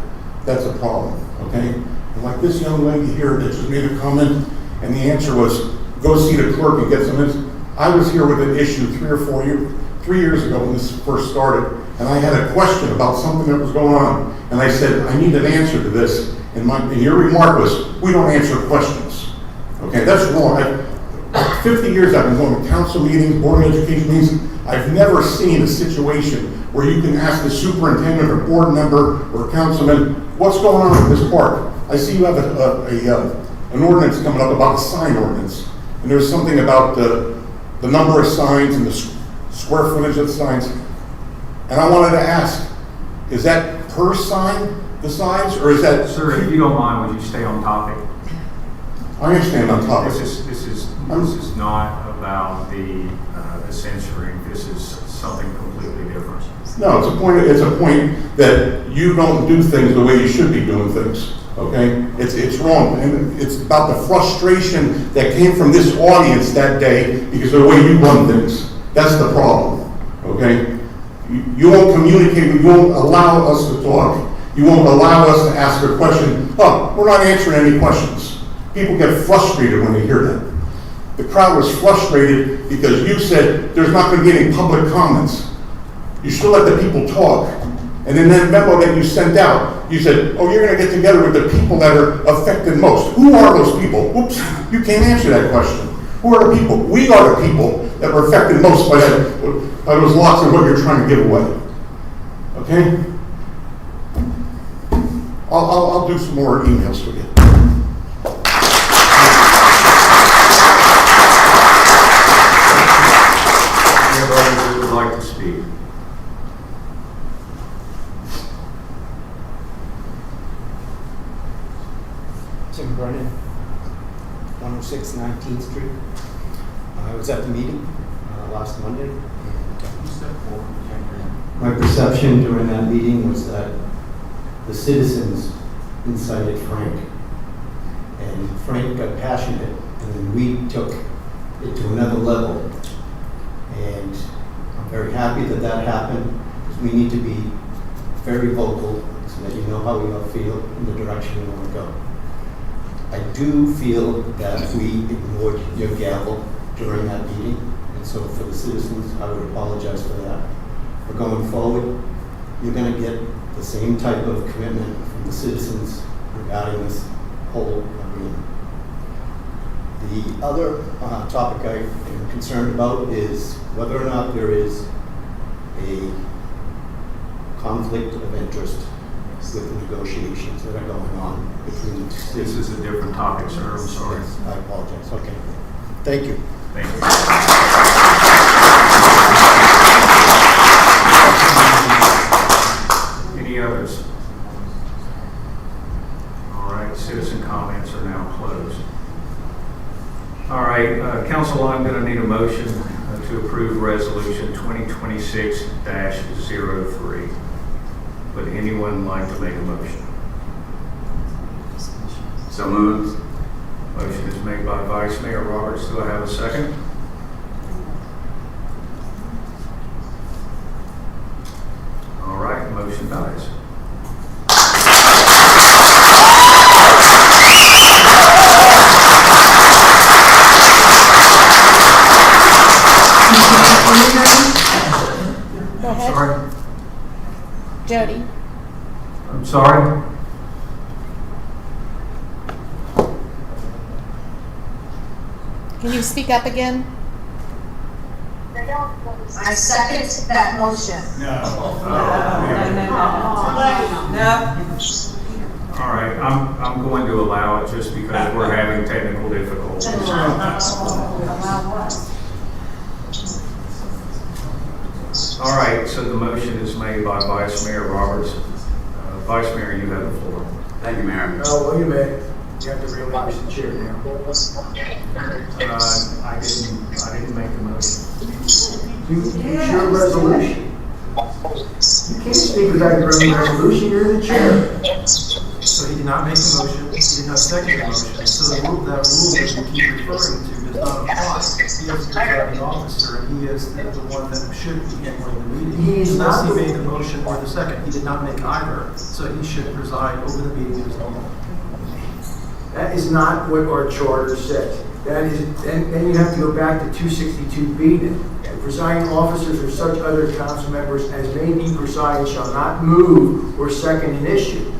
that's a problem, okay? And like this young lady here that just made a comment, and the answer was, go see the clerk and get some answers. I was here with an issue 3 years ago when this first started, and I had a question about something that was going on, and I said, I need an answer to this, and your remark was, we don't answer questions. Okay, that's wrong. 50 years I've been going to council meetings, board of education meetings. I've never seen a situation where you can ask the superintendent or board member or councilman, what's going on with this park? I see you have an ordinance coming up about a sign ordinance, and there's something about the number of signs and the square footage of the signs. And I wanted to ask, is that per sign, the size, or is that... Sir, if you don't mind, would you stay on topic? I understand on topic. This is not about the censoring. This is something completely different. No, it's a point that you don't do things the way you should be doing things. Okay, it's wrong, and it's about the frustration that came from this audience that day because of the way you run things. That's the problem. Okay, you won't communicate. You won't allow us to talk. You won't allow us to ask a question. Oh, we're not answering any questions. People get frustrated when they hear that. The crowd was frustrated because you said there's not going to be any public comments. You should let the people talk. And in that memo that you sent out, you said, oh, you're going to get together with the people that are affected most. Who are those people? Oops, you can't answer that question. Who are the people? We are the people that were affected most by those lots of what you're trying to give away. Okay? I'll do some more emails for you. Anybody that would like to speak? Tim Brennan, 106 19th Street. I was at the meeting last Monday, and My perception during that meeting was that the citizens incited Frank. And Frank got passionate, and then we took it to another level. And I'm very happy that that happened, because we need to be very vocal so that you know how we all feel in the direction we want to go. I do feel that we ignored your gavel during that meeting, and so for the citizens, I would apologize for that. But going forward, you're going to get the same type of commitment from the citizens regarding this whole agreement. The other topic I am concerned about is whether or not there is a conflict of interest with the negotiations that are going on between the two. This is a different topic, sir. I'm sorry. I apologize. Okay. Thank you. Thank you. Any others? All right, citizen comments are now closed. All right, council, I'm going to need a motion to approve resolution 2026-03. Would anyone like to make a motion? So moved. Motion is made by Vice Mayor Roberts. Do I have a second? All right, motion dies. Go ahead. Sorry. Jody. I'm sorry. Can you speak up again? I second that motion. All right, I'm going to allow it just because we're having technical difficulties. All right, so the motion is made by Vice Mayor Roberts. Vice Mayor, you have the floor. Thank you, Mayor. Oh, wait a minute. You have to relinquish the chair now. I didn't make the motion. It's your resolution. You can't speak without your own resolution, you're the chair. So he did not make the motion, he did not second the motion, so that rule that you keep referring to does not apply. He is the presiding officer, and he is the one that should be handling the meeting. He is Unless not he the- made the motion or the second, he did not make either, so he should preside over the meeting as normal. That is not what our charter says. That is, and then you have to go back to 262B then. The presiding officers or such other council members as may be presiding shall not move or second an issue.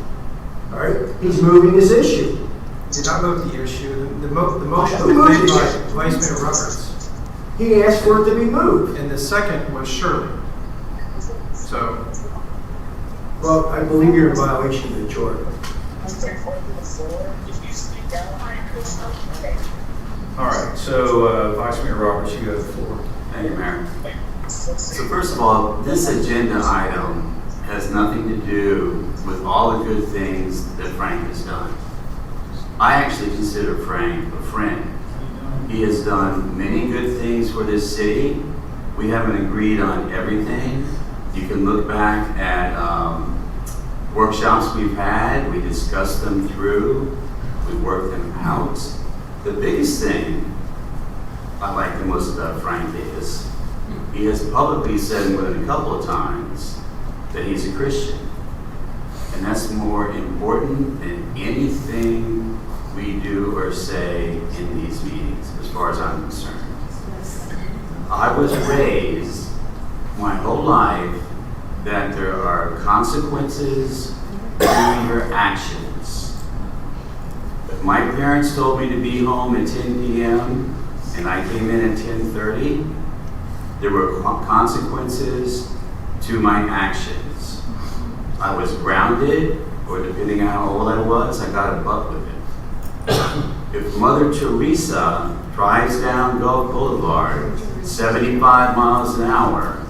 All right? He's moving his issue. He did not move the issue, the motion was Who moved made by it? Vice Mayor Roberts, He asked for it to be moved. and the second was Shirley. So, Well, I believe you're in violation of the charter. All right, so Vice Mayor Roberts, you have the floor. Thank you, Mayor. So first of all, this agenda item has nothing to do with all the good things that Frank has done. I actually consider Frank a friend. He has done many good things for this city. We haven't agreed on everything. You can look back at workshops we've had. We discussed them through. We worked them out. The biggest thing I like the most about Frank is he has publicly said more than a couple of times that he's a Christian. And that's more important than anything we do or say in these meetings, as far as I'm concerned. I was raised my whole life that there are consequences to your actions. If my parents told me to be home at 10 p.m. and I came in at 10:30, there were consequences to my actions. I was grounded, or depending on how old I was, I got a butt with it. If Mother Teresa drives down Gulf Boulevard 75 miles an hour,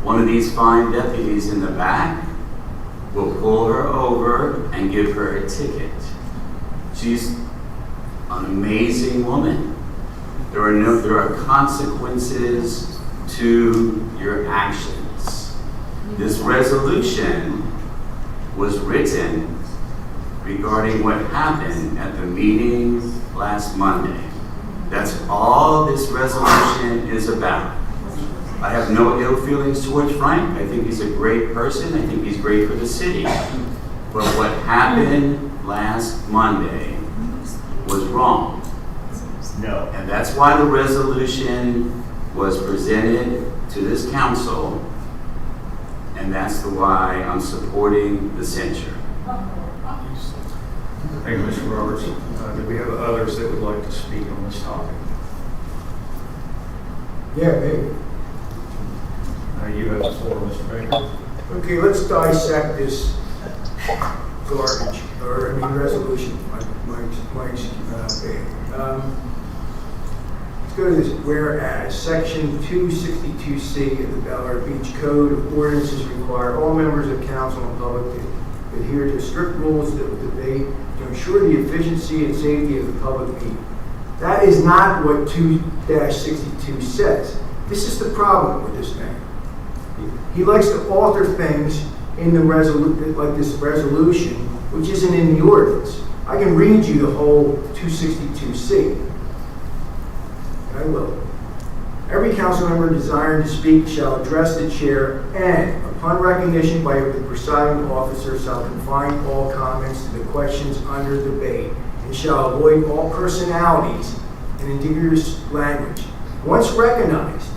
one of these fine deputies in the back will pull her over and give her a ticket. She's an amazing woman. There are consequences to to your actions. This resolution was written regarding what happened at the meeting last Monday. That's all this resolution is about. I have no ill feelings towards Frank. I think he's a great person. I think he's great for the city. But what happened last Monday was wrong. No. And that's why the resolution was presented to this council, and that's why I'm supporting the censure. Thank you, Mr. Roberts. Do we have others that would like to speak on this topic? Yeah, maybe. You have the floor, Mr. Baker. Okay, let's dissect this garbage, resolution. Mike's bad. Let's go to this. Whereas Section 262C of the Bel Air Beach Code of Ordinances require all members of council and public to adhere to strict rules of debate to ensure the efficiency and safety of the public meeting. That is not what 2-62 says. This is the problem with this man. He likes to alter things in the like this resolution, which isn't in the ordinance. I can read you the whole 262C. And I will. Every council member desiring to speak shall address the chair and, upon recognition by the presiding officer, shall confine all comments to the questions under debate and shall avoid all personalities and ambiguous language. Once recognized,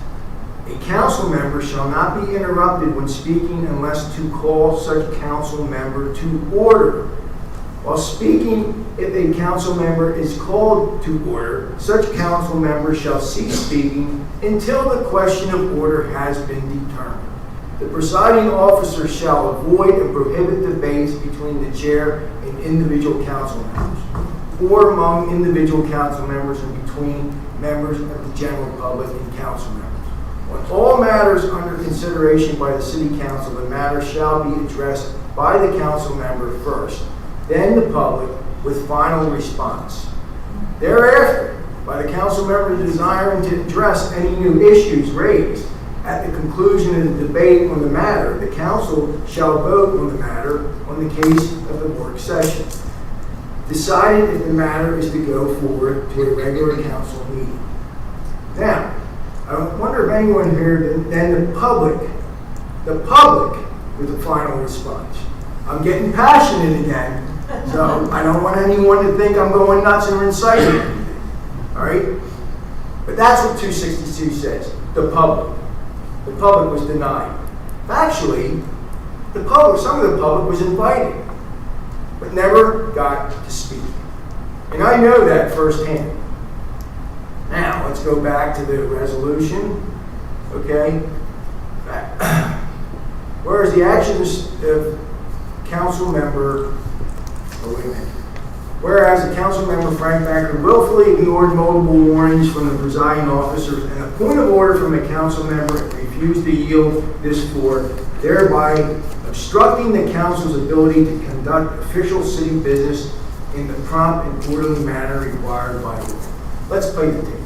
a council member shall not be interrupted when speaking unless to call such council member to order. While speaking, if a council member is called to order, such council member shall cease speaking until the question of order has been determined. The presiding officer shall avoid and prohibit debates between the chair and individual council members, or among individual council members and between members of the general public and council members. On all matters under consideration by the city council, the matter shall be addressed by the council member first, then the public with final response. Thereafter, by the council member desiring to address any new issues raised at the conclusion of the debate on the matter, the council shall vote on the matter on the case of the work session, deciding if the matter is to go forward to a regular council meeting. Now, I wonder if anyone here, then the public with the final response. I'm getting passionate again, so I don't want anyone to think I'm going nuts and inciting anything. All right? But that's what 262 says. The public. The public was denied. Actually, some of the public was invited, but never got to speak. And I know that firsthand. Now, let's go back to the resolution, okay? Whereas the actions of council member, whereas the council member Frank Backer willfully ignored multiple warnings from the presiding officers and a point of order from a council member and refused to yield this floor, thereby obstructing the council's ability to conduct official city business in the prompt and orderly manner required by law. Let's play the tape.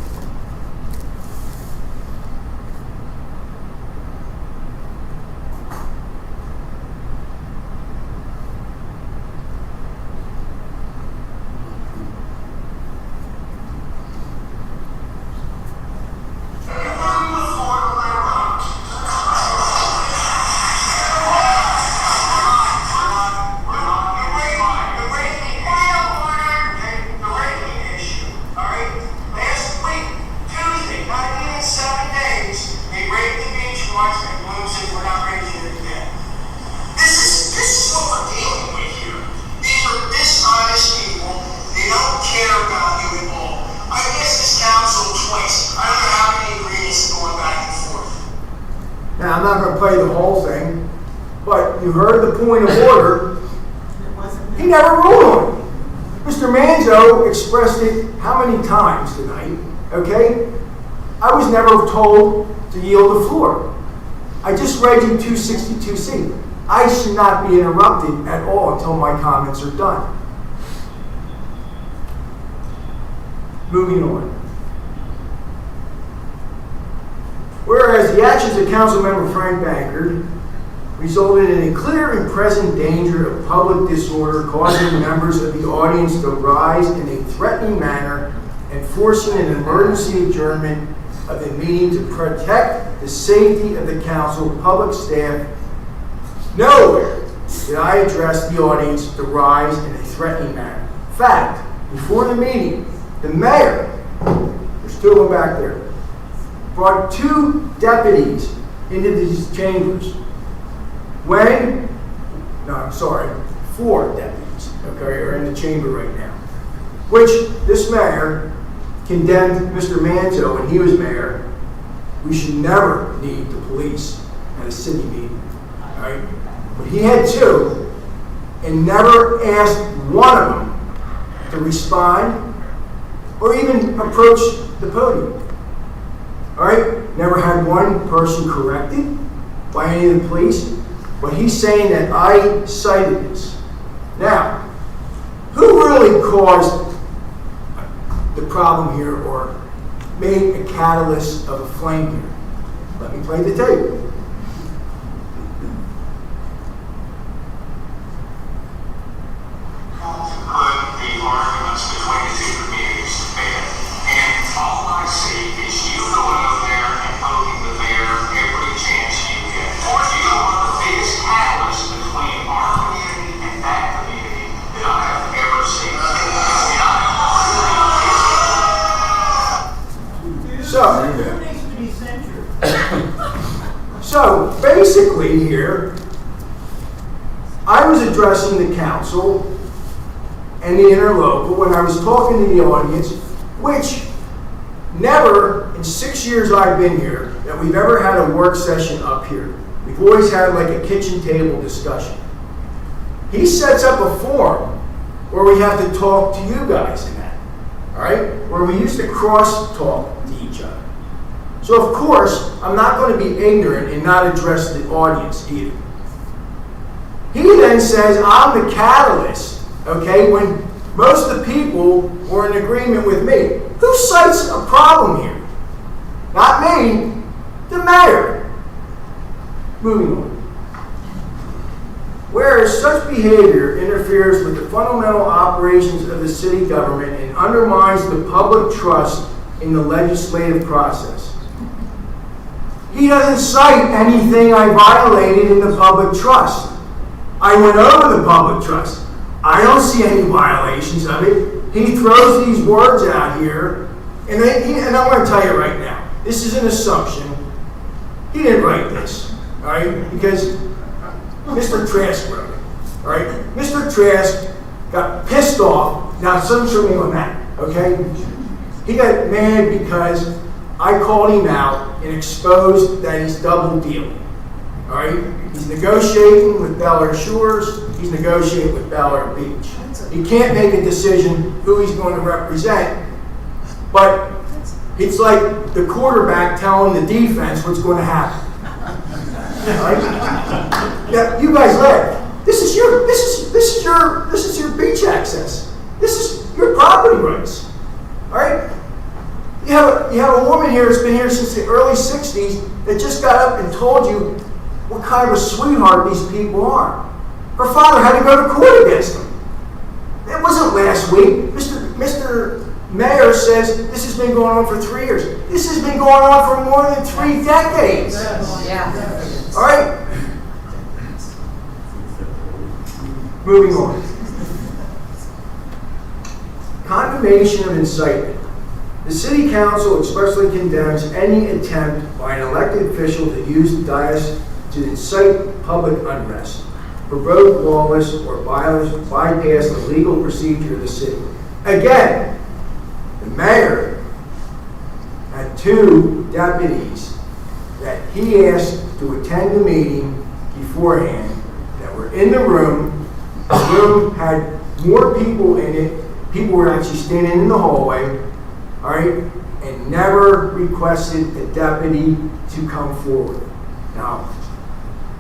Now, I'm not going to play the whole thing, but you heard the point of order. He never ruled on it. Mr. Manzo expressed it how many times tonight, okay? I was never told to yield the floor. I just read you 262C. I should not be interrupted at all until my comments are done. Moving on. Whereas whereas the actions of Councilmember Frank Bankert resulted in a clear and present danger of public disorder, causing members of the audience to rise in a threatening manner and forcing an emergency adjournment of the meeting to protect the safety of the council, public staff. Nowhere did I address the audience to rise in a threatening manner. In fact, before the meeting, the mayor, there's two of them back there, brought 2 deputies into these chambers. 4 deputies, okay, are in the chamber right now. Which this mayor condemned Mr. Manzo when he was mayor. We should never need the police at a city meeting, all right? But he had 2 and never asked one of them to respond or even approach the podium. All right? Never had one person corrected by any of the police. But he's saying that I cited this. Now, who really caused the problem here or made a catalyst of a flame here? Let me play the tape. Put the arguments between the 2 communities to bed. And all I see is you going over there and poking the bear every chance you get. You are the biggest catalyst between our community and that community that I have ever seen. And So basically here, I was addressing the council and the interlocal when I was talking to the audience, which never in 6 years I've been here that we've ever had a work session up here. We've always had like a kitchen table discussion. He sets up a forum where we have to talk to you guys in that, all right? Where we used to cross talk to each other. So of course, I'm not going to be ignorant and not address the audience either. He then says I'm the catalyst, okay, when most of the people were in agreement with me. Who cites a problem here? Not me, the mayor. Moving on. Whereas such behavior interferes with the fundamental operations of the city government and undermines the public trust in the legislative process. He doesn't cite anything I violated in the public trust. I went over the public trust. I don't see any violations of it. He throws these words out here, and I'm going to tell you right now, this is an assumption. He didn't write this, all right? Because Mr. Trask wrote it, all right? Mr. Trask got pissed off. Now, some show me on that, okay? He got mad because I called him out and exposed that he's double dealing, all right? He's negotiating with Bel Air Shores. He's negotiating with Bel Air Beach. He can't make a decision who he's going to represent, but it's like the quarterback telling the defense what's going to happen. Right? Yeah, you guys laugh. This is your beach access. This is your property rights. All right? You have a woman here that's been here since the early '60s that just got up and told you what kind of a sweetheart these people are. Her father had to go to court against them. It wasn't last week. Mr. Mayor says this has been going on for 3 years. This has been going on for more than 3 decades. Yeah. All right? Moving on. Condemnation of incitement. The City Council expressly condemns any attempt by an elected official to use the dais to incite public unrest, provoke lawless or bypass the legal procedure of the city. Again, the mayor had 2 deputies that he asked to attend the meeting beforehand that were in the room. The room had more people in it. People were actually standing in the hallway, all right, and never requested a deputy to come forward. Now,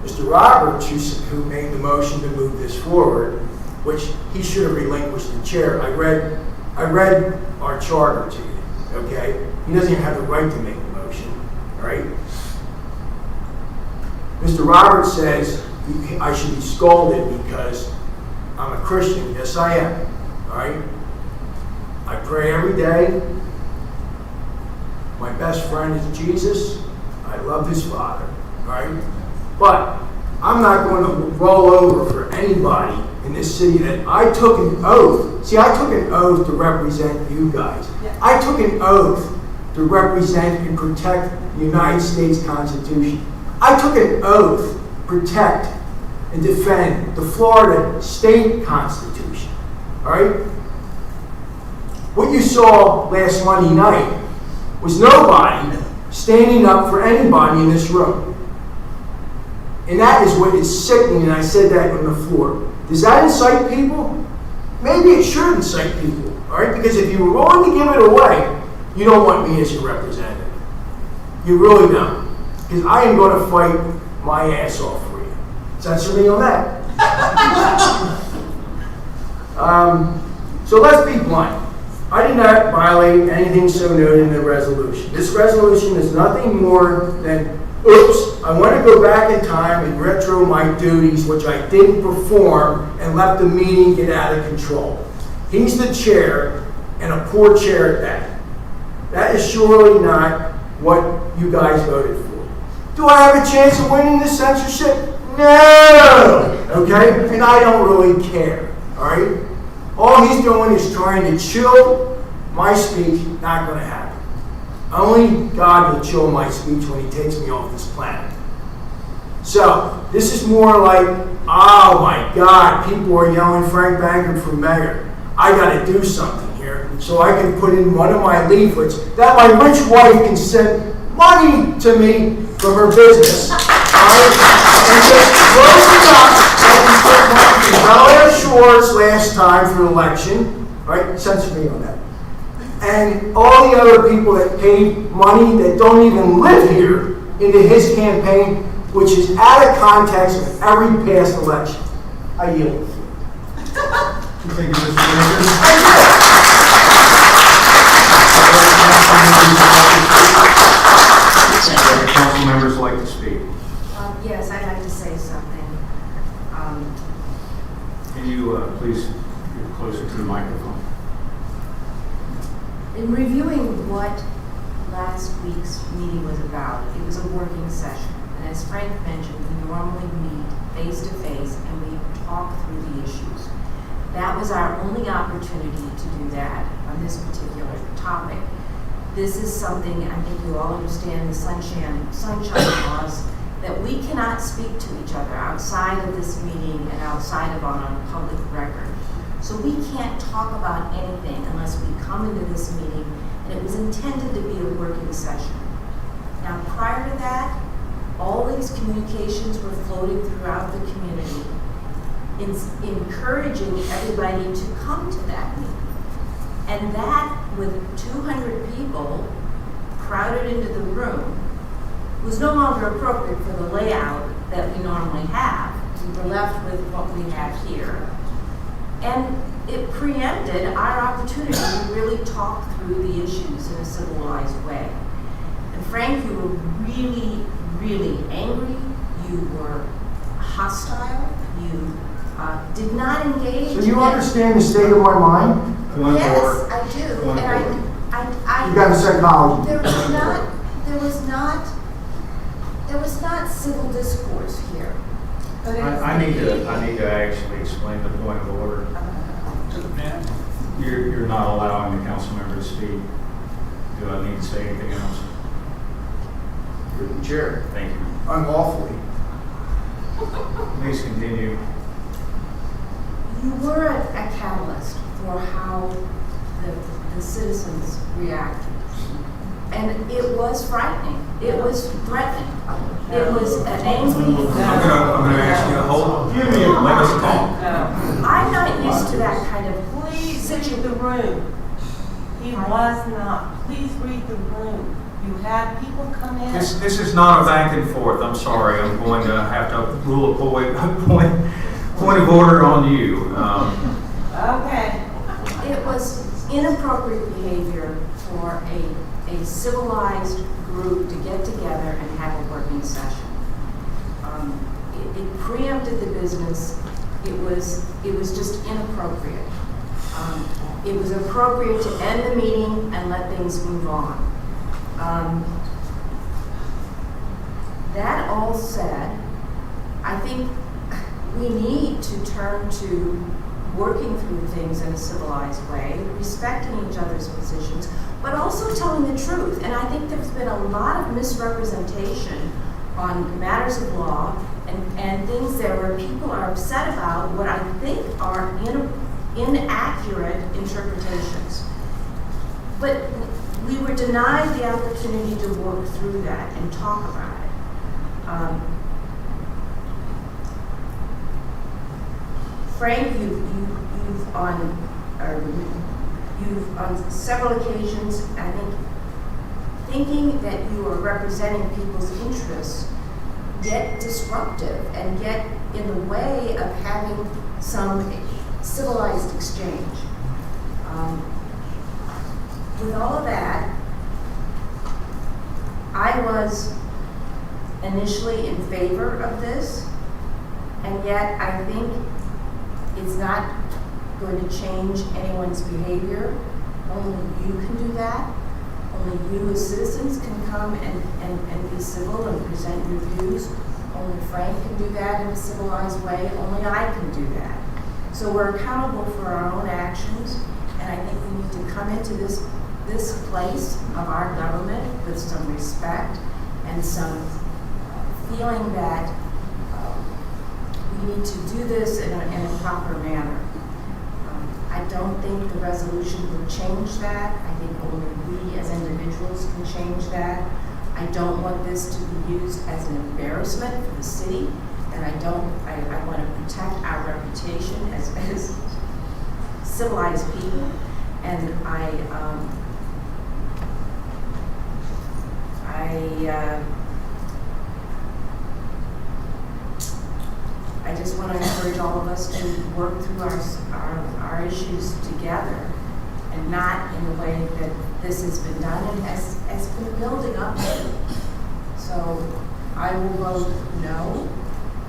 Mr. Roberts, who made the motion to move this forward, which he should have relinquished the chair. I read our charter to you, okay? He doesn't even have the right to make the motion, all right? Mr. Roberts says I should be scolded because I'm a Christian. Yes, I am. All right? I pray every day. My best friend is Jesus. I love his Father. All right? But I'm not going to roll over for anybody in this city that I took an oath. See, I took an oath to represent you guys. I took an oath to represent and protect the United States Constitution. I took an oath to protect and defend the Florida State Constitution. All right? What you saw last Monday night was nobody standing up for anybody in this room. And that is what is sickening, and I said that on the floor. Does that incite people? Maybe it should incite people, all right? Because if you were willing to give it away, you don't want me as your representative. You really don't. Because I am going to fight my ass off for you. Censor me on that. So let's be blunt. I did not violate anything so noted in the resolution. This resolution is nothing more than, oops, I want to go back in time and retro my duties, which I didn't perform, and let the meeting get out of control. He's the chair, and a poor chair at that. That is surely not what you guys voted for. Do I have a chance of winning this censorship? No! Okay? And I don't really care. All right? All he's doing is trying to chill my speech. Not going to happen. Only God will chill my speech when he takes me off this planet. So, this is more like, oh my God, people are yelling Frank Bankert for mayor. I got to do something here so I can put in one of my leaflets that my rich wife can send money to me from her business. Right? And just close it up like we took money from Bel-Air Shores last time for the election. Right? Censor me on that. And all the other people that paid money that don't even live here into his campaign, which is out of context of every past election. I yield. Thank you, Mr. Baker. Council members like to speak. Yes, I'd like to say something. Can you please get closer to the microphone? In reviewing what last week's meeting was about, it was a working session. And as Frank mentioned, we normally meet face to face and we talk through the issues. That was our only opportunity to do that on this particular topic. This is something, I think you all understand, the sunshine laws, that we cannot speak to each other outside of this meeting and outside of on a public record. So we can't talk about anything unless we come into this meeting, and it was intended to be a working session. Now, prior to that, all these communications were floating throughout the community, encouraging everybody to come to that meeting. And that, with 200 people crowded into the room, was no longer appropriate for the layout that we normally have. We were left with what we have here. And it preempted our opportunity to really talk through the issues in a civilized way. And Frank, you were really, really angry. You were hostile. You did not engage. So you understand the state of my mind? Yes, I do. And I you got a psychology. There was not civil discourse here. I need to actually explain the point of order. You're not allowing the council member to speak. Do I need to say anything else? You're the chair. Thank you. Unlawfully. Please continue. You were a catalyst for how the citizens reacted. And it was frightening. It was threatening. It was an angry. I'm gonna ask you to hold. Give me let us talk. I'm not used to that kind of. Please read the room. He was not. Please read the room. You had people come in. This is not a back and forth. I'm sorry. I'm going to have to rule a point of order on you. Okay. It was inappropriate behavior for a civilized group to get together and have a working session. It preempted the business. It was just inappropriate. It was appropriate to end the meeting and let things move on. That all said, I think we need to turn to working through things in a civilized way, respecting each other's positions, but also telling the truth. And I think there's been a lot of misrepresentation on matters of law and things there where people are upset about what I think are inaccurate interpretations. But we were denied the opportunity to work through that and talk about it. Frank, you've on several occasions, I think, thinking that you are representing people's interests, get disruptive and get in the way of having some civilized exchange. With all of that, I was initially in favor of this, and yet I think it's not going to change anyone's behavior. Only you can do that. Only you as citizens can come and be civil and present your views. Only Frank can do that in a civilized way. Only I can do that. So we're accountable for our own actions, and I think we need to come into this place of our government with some respect and some feeling that we need to do this in a proper manner. I don't think the resolution will change that. I think only we as individuals can change that. I don't want this to be used as an embarrassment for the city, and I want to protect our reputation as civilized people. And I just want to encourage all of us to work through our issues together, and not in the way that this has been done and has been building up to. So I will vote no,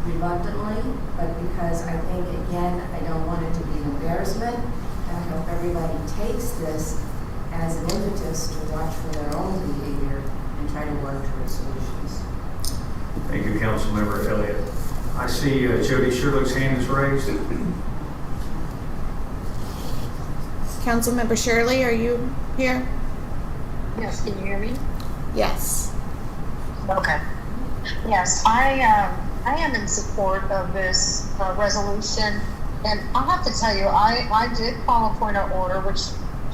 reluctantly, but because I think, again, I don't want it to be an embarrassment, and I hope everybody takes this as an impetus to watch for their own behavior and try to work towards solutions. Thank you, Councilmember Elliott. I see Jody Sherlick's hand is raised. Councilmember Shirley, are you here? Yes, can you hear me? Yes. Okay. Yes, I am in support of this resolution, and I'll have to tell you, I did call a point of order, which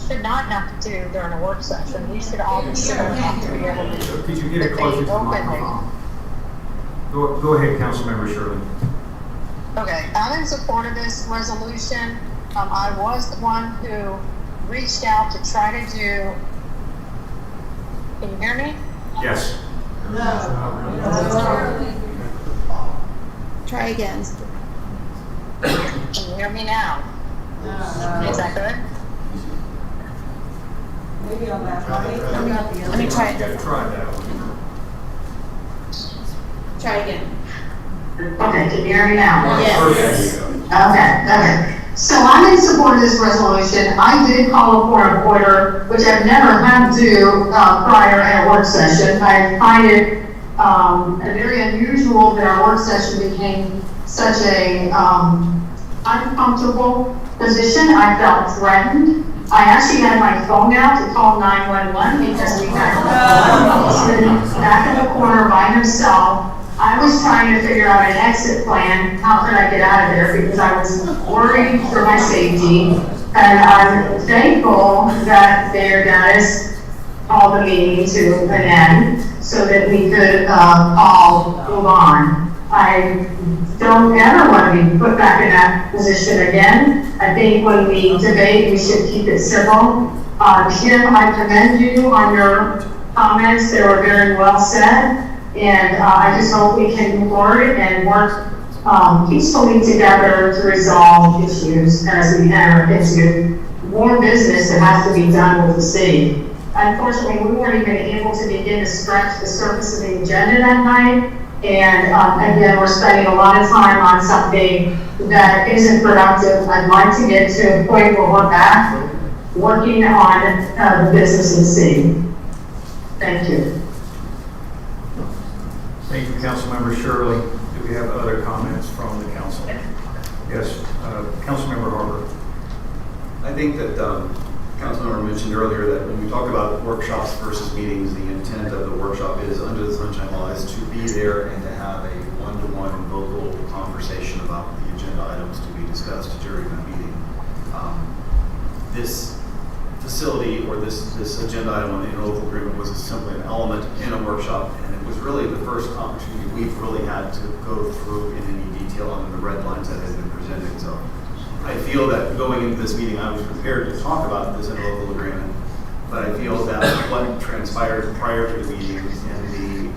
should not have to do during a work session. We should all be civil enough to be able to. Could you get it closer to the microphone? Go ahead, Councilmember Shirley. Okay, I'm in support of this resolution. I was the one who reached out to try to do. Can you hear me? Yes. Try again. Can you hear me now? Is that good? Maybe on that. Let me try it. You gotta try that one. Try again. Okay, can you hear me now? Yes. Okay. So I'm in support of this resolution. I did call a point of order, which I've never had to do prior at a work session. I find it very unusual that our work session became such a uncomfortable position. I felt threatened. I actually had my phone out to call 911 because we had back in the corner by himself. I was trying to figure out an exit plan. How could I get out of there? Because I was worried for my safety. And I'm thankful that Mayor Dennis called the meeting to an end so that we could all move on. I don't ever want to be put back in that position again. I think when we debate, we should keep it civil. Jim, I commend you on your comments. They were very well said. And I just hope we can move forward and work peacefully together to resolve issues as we enter into more business that has to be done with the city. Unfortunately, we weren't even able to begin to scratch the surface of the agenda that night. And again, we're spending a lot of time on something that isn't productive. I'd like to get to a point where we're back working on the business in the city. Thank you. Thank you, Councilmember Shirley. Do we have other comments from the council? Yes, Councilmember Harper. I think that Councilmember mentioned earlier that when we talk about workshops versus meetings, the intent of the workshop is, under the Sunshine Law, is to be there and to have a one-to-one vocal conversation about the agenda items to be discussed during the meeting. This facility or this agenda item on the interlocal agreement was simply an element in a workshop, and it was really the first opportunity we've really had to go through in any detail on the red lines that had been presented. So I feel that going into this meeting, I was prepared to talk about this interlocal agreement, but I feel that what transpired prior to the meeting and the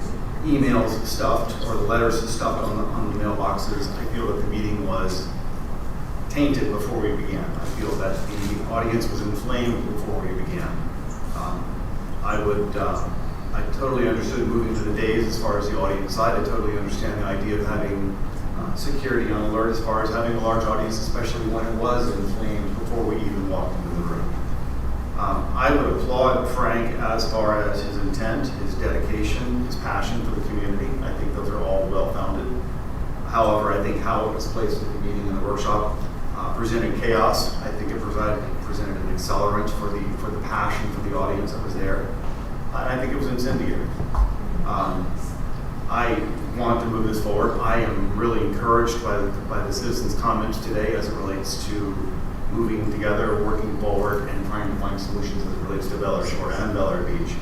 emails stuffed or the letters stuffed on the mailboxes, I feel that the meeting was tainted before we began. I feel that the audience was inflamed before we began. I totally understood moving to the days as far as the audience side. I totally understand the idea of having security on alert as far as having a large audience, especially when it was inflamed before we even walked into the room. I would applaud Frank as far as his intent, his dedication, his passion for the community. I think those are all well-founded. However, I think how it was placed at the meeting and the workshop presented chaos. I think it presented an accelerant for the passion for the audience that was there. And I think it was incendiary. I want to move this forward. I am really encouraged by the citizens' comments today as it relates to moving together, working forward, and trying to find solutions as it relates to Bel Air Shore and Bel Air Beach.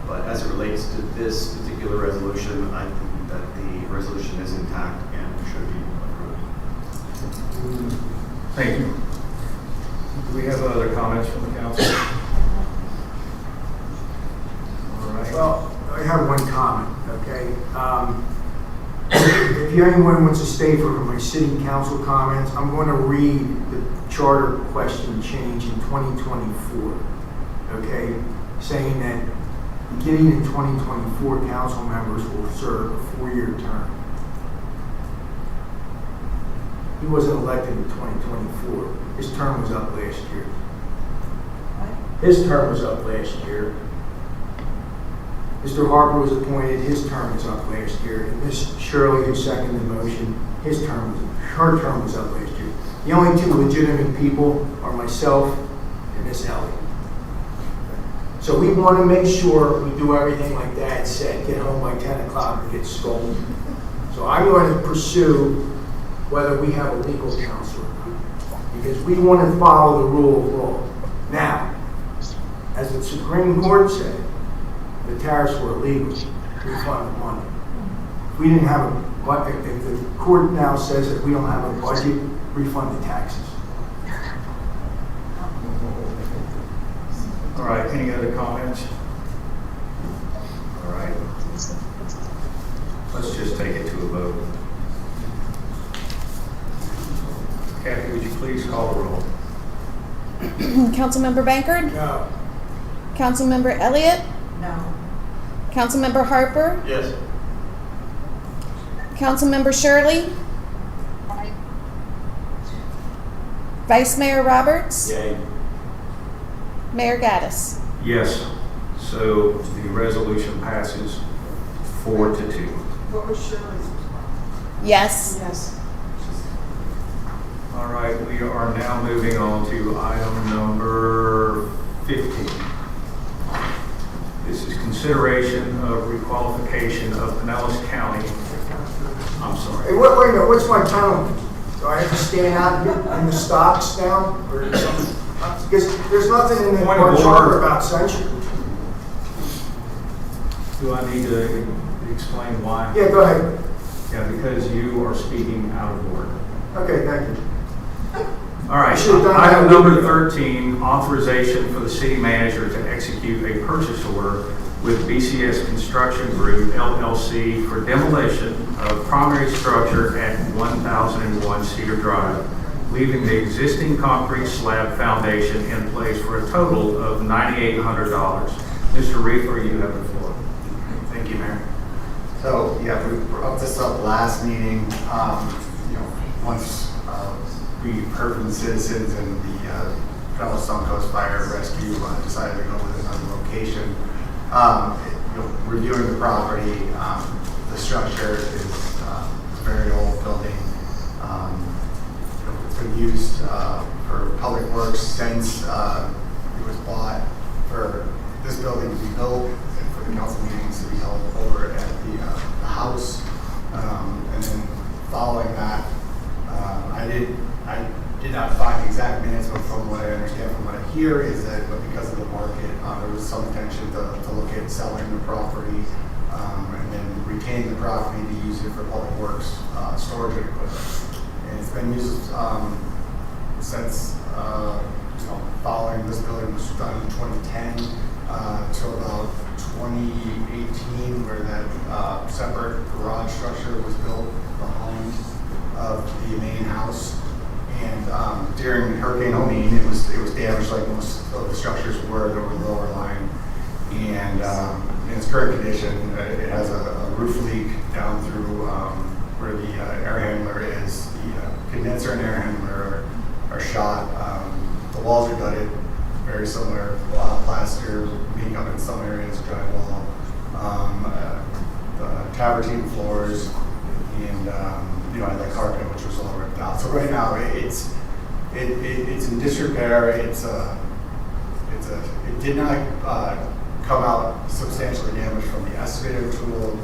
But as it relates to this particular resolution, I think that the resolution is intact and should be approved. Thank you. Do we have other comments from the council? All right. Well, I have one comment, okay? If anyone wants to stay for my city council comments, I'm going to read the charter question change in 2024, okay? Saying that beginning in 2024, council members will serve a 4-year term. He wasn't elected in 2024. His term was up last year. His term was up last year. Mr. Harper was appointed, his term was up last year. And Ms. Shirley, who seconded the motion, her term was up last year. The only two legitimate people are myself and Ms. Ellie. So we want to make sure we do everything like Dad said, get home by 10 o'clock or get scolded. So I'm going to pursue whether we have a legal counsel or not, because we want to follow the rule of law. Now, as the Supreme Court said, the tariffs were illegal, refund the money. If we didn't have if the court now says that we don't have a budget, refund the taxes. All right, any other comments? All right. Let's just take it to a vote. Kathy, would you please call the roll? Councilmember Bankard? No. Councilmember Elliott? No. Councilmember Harper? Yes. Councilmember Shirley? Vice Mayor Roberts? Yay. Mayor Gaddis? Yes. So the resolution passes 4-2. What was Shirley's response? Yes. Yes. All right, we are now moving on to item number 15. This is consideration of requalification of Pinellas County. I'm sorry. Hey, wait a minute, what's my penalty? Do I have to stand out in the stocks now? Or something? Because there's nothing in the Point of charter order. about censure. Do I need to explain why? Yeah, go ahead. Yeah, because you are speaking out of order. Okay, thank you. All right, I should've done that item a week number ago. 13, authorization for the city manager to execute a purchase order with BCS Construction Group LLC for demolition of primary structure at 1001 Cedar Drive, leaving the existing concrete slab foundation in place for a total of $9,800. Mr. Reefer, you have the floor. Thank you, Mayor. So, yeah, we brought this up last meeting, once we heard from the citizens and the Travel Suncoast Fire Rescue decided to go with another location. Reviewing the property, the structure is a very old building. It's been used for public works since it was bought for this building to be built and for the council meetings to be held over at the house. And then following that, I did not find the exact minutes, but from what I understand, from what I hear, is that because of the market, there was some intention to look at selling the property and then retaining the property to use it for public works storage equipment. And it's been used since following this building was done in 2010 till about 2018, where that separate garage structure was built behind of the main house. And during Hurricane Helene, it was damaged like most of the structures were that were lower lying. And in its current condition, it has a roof leak down through where the air handler is. The condenser and air handler are shot. The walls are gutted, very similar plaster, makeup in some areas, drywall. The travertine floors, and I had the carpet, which was all ripped out. So right now, it's in disrepair. It did not come out substantially damaged from the excavator tool,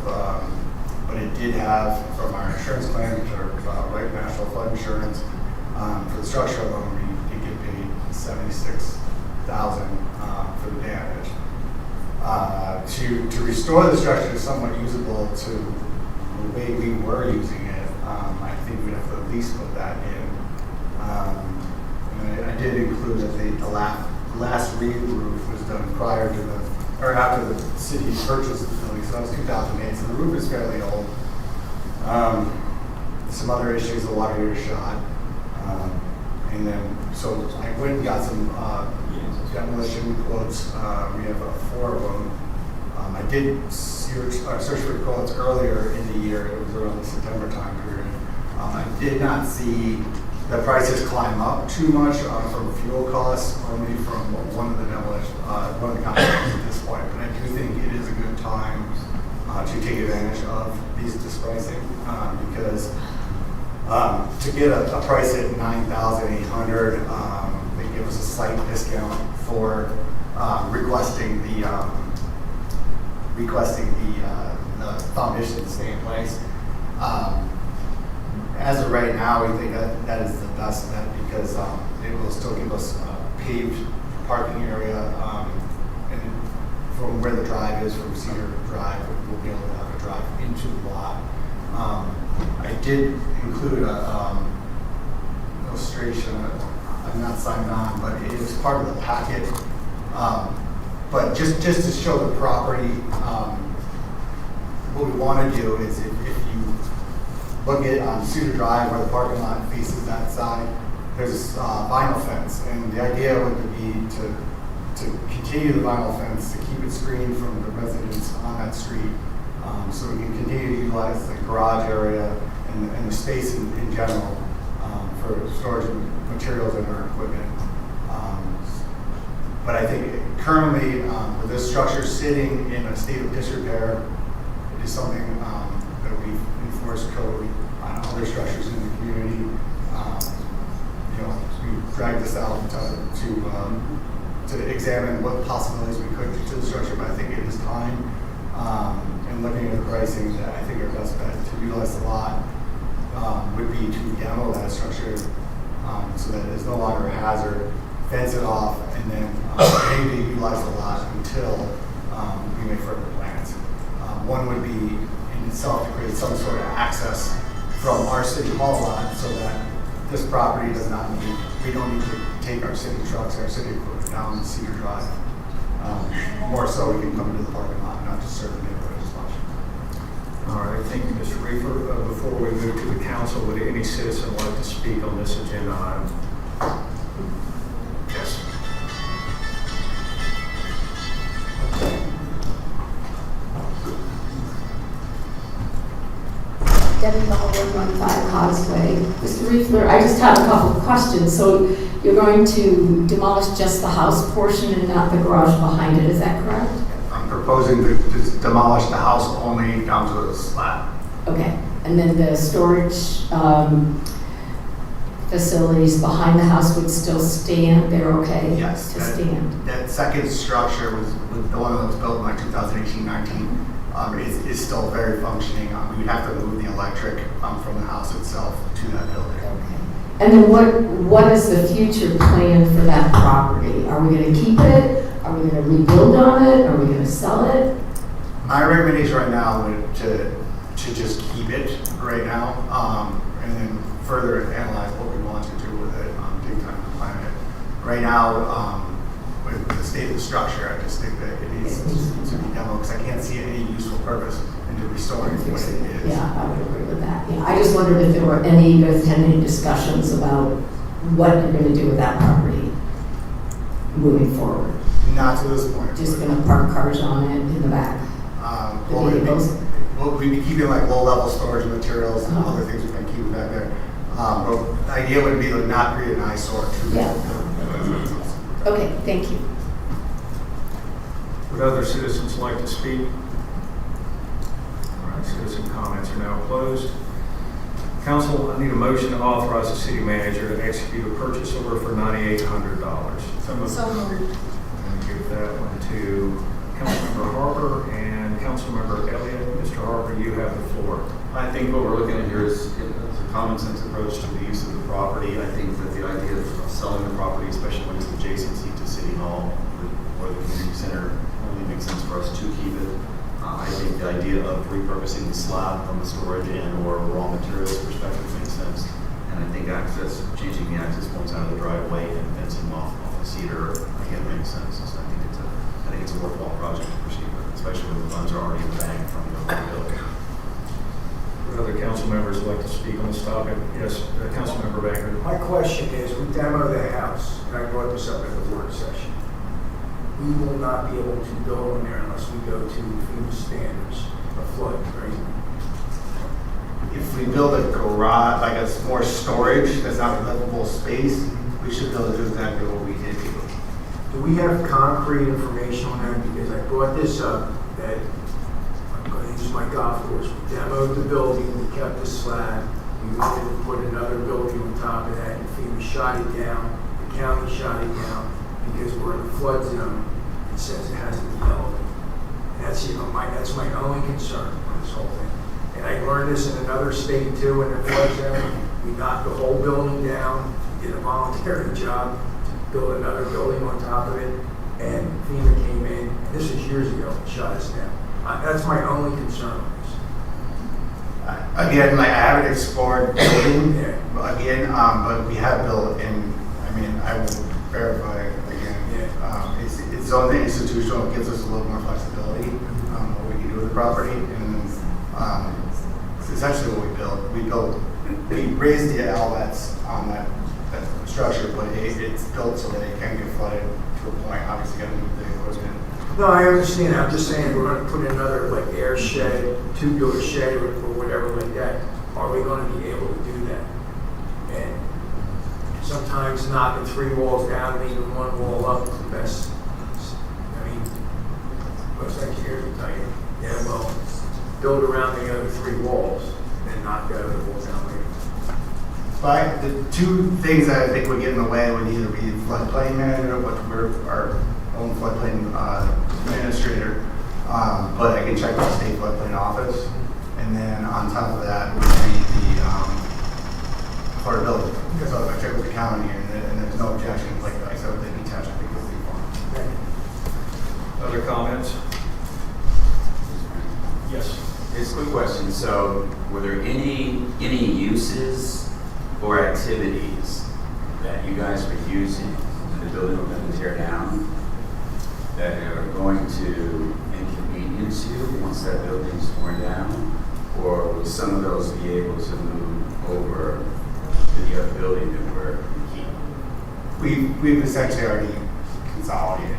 but it did have, from our insurance claim, which are Right National Flood Insurance, for the structure alone, we did get paid $76,000 for the damage. To restore the structure somewhat usable to the way we were using it, I think we'd have to at least put that in. And I did include that the last re-roof was done after the city purchased the building, so that was 2008, so the roof is fairly old. Some other issues, the water heater shot. And then, so I went and got some demolition quotes. We have 4 of them. I did search for quotes earlier in the year. It was around the September time period. I did not see the prices climb up too much from fuel costs, only from one of the contractors at this point. But I do think it is a good time to take advantage of these dispricing because to get a price at $9,800, they give us a slight discount for requesting the foundation to stay in place. As of right now, we think that is the best bet because it will still give us a paved parking area, and from where the drive is, from Cedar Drive, we'll be able to have a drive into the lot. I did include a illustration. I'm not signed on, but it is part of the packet. But just to show the property, what we want to do is if you look at on Cedar Drive where the parking lot faces that side, there's a vinyl fence, and the idea would be to continue the vinyl fence to keep it screened from the residents on that street, so we can continue to utilize the garage area and the space in general for storage of materials and our equipment. But I think currently, with this structure sitting in a state of disrepair, it is something that we've enforced code on other structures in the community. We dragged this out to examine what possibilities we could do to the structure, but I think it is time. And looking at the pricing, that I think our best bet to utilize the lot would be to demo that structure so that it's no longer a hazard, fence it off, and then maybe utilize the lot until we make further plans. One would be in itself to create some sort of access from our city hall lot so that this property does not need, we don't need to take our city trucks, our city equipment down Cedar Drive. More so we can come into the parking lot, not just serve the neighborhood as much. All right, thank you, Mr. Reefer. Before we move to the council, would any citizen like to speak on this agenda item? Yes. Debbie Ball, 115 Causeway. Mr. Riefler, I just have a couple of questions. So you're going to demolish just the house portion and not the garage behind it, is that correct? I'm proposing to demolish the house only down to the slab. Okay, and then the storage facilities behind the house would still stand, they're okay? Yes. To stand? That second structure was the one that was built in like 2018-19. Is still very functioning. We would have to move the electric from the house itself to that building. And then what is the future plan for that property? Are we going to keep it? Are we going to rebuild on it? Are we going to sell it? My recommendation right now would to just keep it right now, and then further analyze what we want to do with it. Take time to plan it. Right now, with the state of the structure, I just think that it needs to be demoed because I can't see any useful purpose into restoring what it is. Yeah, I would agree with that. Yeah, I just wondered if there were you guys had any discussions about what you're going to do with that property moving forward. Not to this point. Just going to park cars on it in the back. We'll be keeping like low-level storage materials and other things we're going to keep back there. But the idea would be to not create an eyesore to Okay, thank you. Would other citizens like to speak? All right, citizen comments are now closed. Council, I need a motion to authorize the city manager to execute a purchase order for $9,800. So moved. And give that one to Councilmember Harper and Councilmember Elliott. Mr. Harper, you have the floor. I think what we're looking at here is a common sense approach to the use of the property. I think that the idea of selling the property, especially when it's adjacency to City Hall or the community center, only makes sense for us to keep it. I think the idea of repurposing the slab from a storage and or raw materials perspective makes sense. And I think changing the access points out of the driveway and fencing off the cedar, again, makes sense. So I think it's a worthwhile project to proceed with, especially when the funds are already in the bank from the building. Would other council members like to speak on this topic? Yes, Councilmember Baker. My question is, we demo the house, and I brought this up at the work session. We will not be able to go in there unless we go to FEMA standards of flood, right? If we build a garage, like a more storage that's not a livable space, we should be able to do exactly what we did do. Do we have concrete information on that? Because I brought this up that I'm going to use my golf course. We demoed the building, we kept the slab, we wanted to put another building on top of that, and FEMA shot it down, the county shot it down, because we're in a flood zone. It says it has to be elevated. That's my only concern on this whole thing. And I learned this in another state too, in a flood zone. We knocked the whole building down, did a voluntary job to build another building on top of it, and FEMA came in, and this was years ago, and shut us down. That's my only concern on this. Again, like I haven't explored building again, but we have built, and I mean, I will verify again. It's its own institutional. It gives us a little more flexibility what we can do with the property, and it's essentially what we built. We raised the outlets on that structure, but it's built so that it can get flooded to a point. Obviously, got to move the equipment. No, I understand. I'm just saying we're going to put in another like air shed, tubular shed, or whatever like that. Are we going to be able to do that? And sometimes knocking 3 walls down, leaving 1 wall up is the best. I mean, most engineers will tell you, yeah, well, build around the other 3 walls, and then knock the other walls down later. But the 2 things that I think would get in the way would either be floodplain manager, which we're our own floodplain administrator, but I can check with the state floodplain office, and then on top of that would be the affordability. So I checked with the county, and there's no objection. Like I said, with the detached, I think it'll be fine. Other comments? Yes. It's a quick question. So, were there any uses or activities that you guys were using in the building we're going to tear down that are going to inconvenience you once that building is torn down? Or will some of those be able to move over to the other building that we're keeping? We've essentially already consolidated.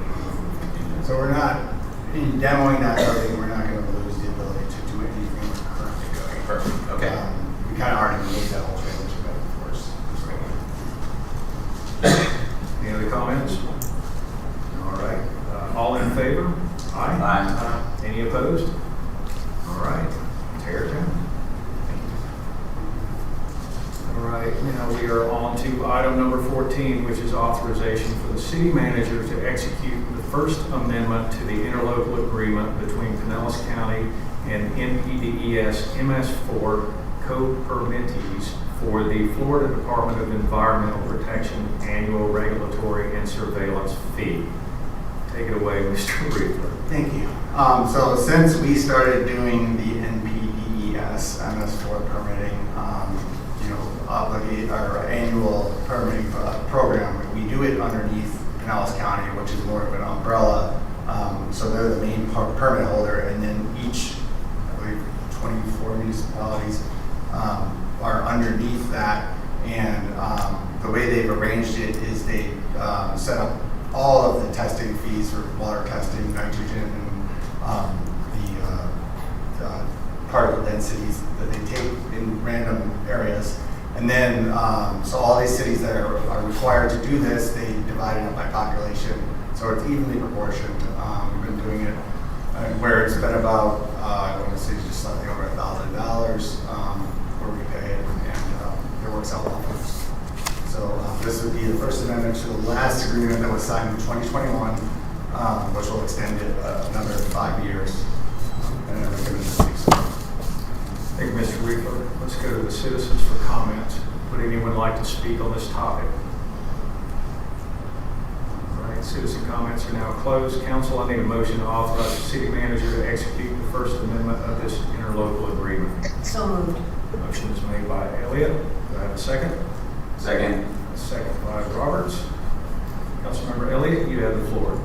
So we're not, in demoing that building, we're not going to lose the ability to do anything we're currently doing. Perfect. Okay. we are on to item number 14, which is authorization for the city manager to execute the First Amendment to the interlocal agreement between Pinellas County and NPDES MS4 co-permittees for the Florida Department of Environmental Protection annual regulatory and surveillance fee. Take it away, Mr. Riefler. Thank you. So since we started doing the NPDES MS4 permitting, obligate our annual permitting program, we do it underneath Pinellas County, which is more of an umbrella. So they're the main permit holder, and then each, I believe, 24 municipalities are underneath that. And the way they've arranged it is they set up all of the testing fees for water testing, nitrogen, and the particle densities that they take in random areas. And then, so all these cities that are required to do this, they divide it up by population. So it's evenly proportioned. We've been doing it where it's been about, I want to say just slightly over $1,000 where we pay it, and it works out well for us. So this would be the First Amendment to the last agreement that was signed in 2021, which will extend it another 5 years. And everything is Thank you, Mr. Riefler. Let's go to the citizens for comments. Would anyone like to speak on this topic? All right, citizen comments are now closed. Council, I need a motion to authorize the city manager to execute the First Amendment of this interlocal agreement. So moved. Motion is made by Elliott. Do I have a second? Second. A second by Roberts. Councilmember Elliott, you have the floor.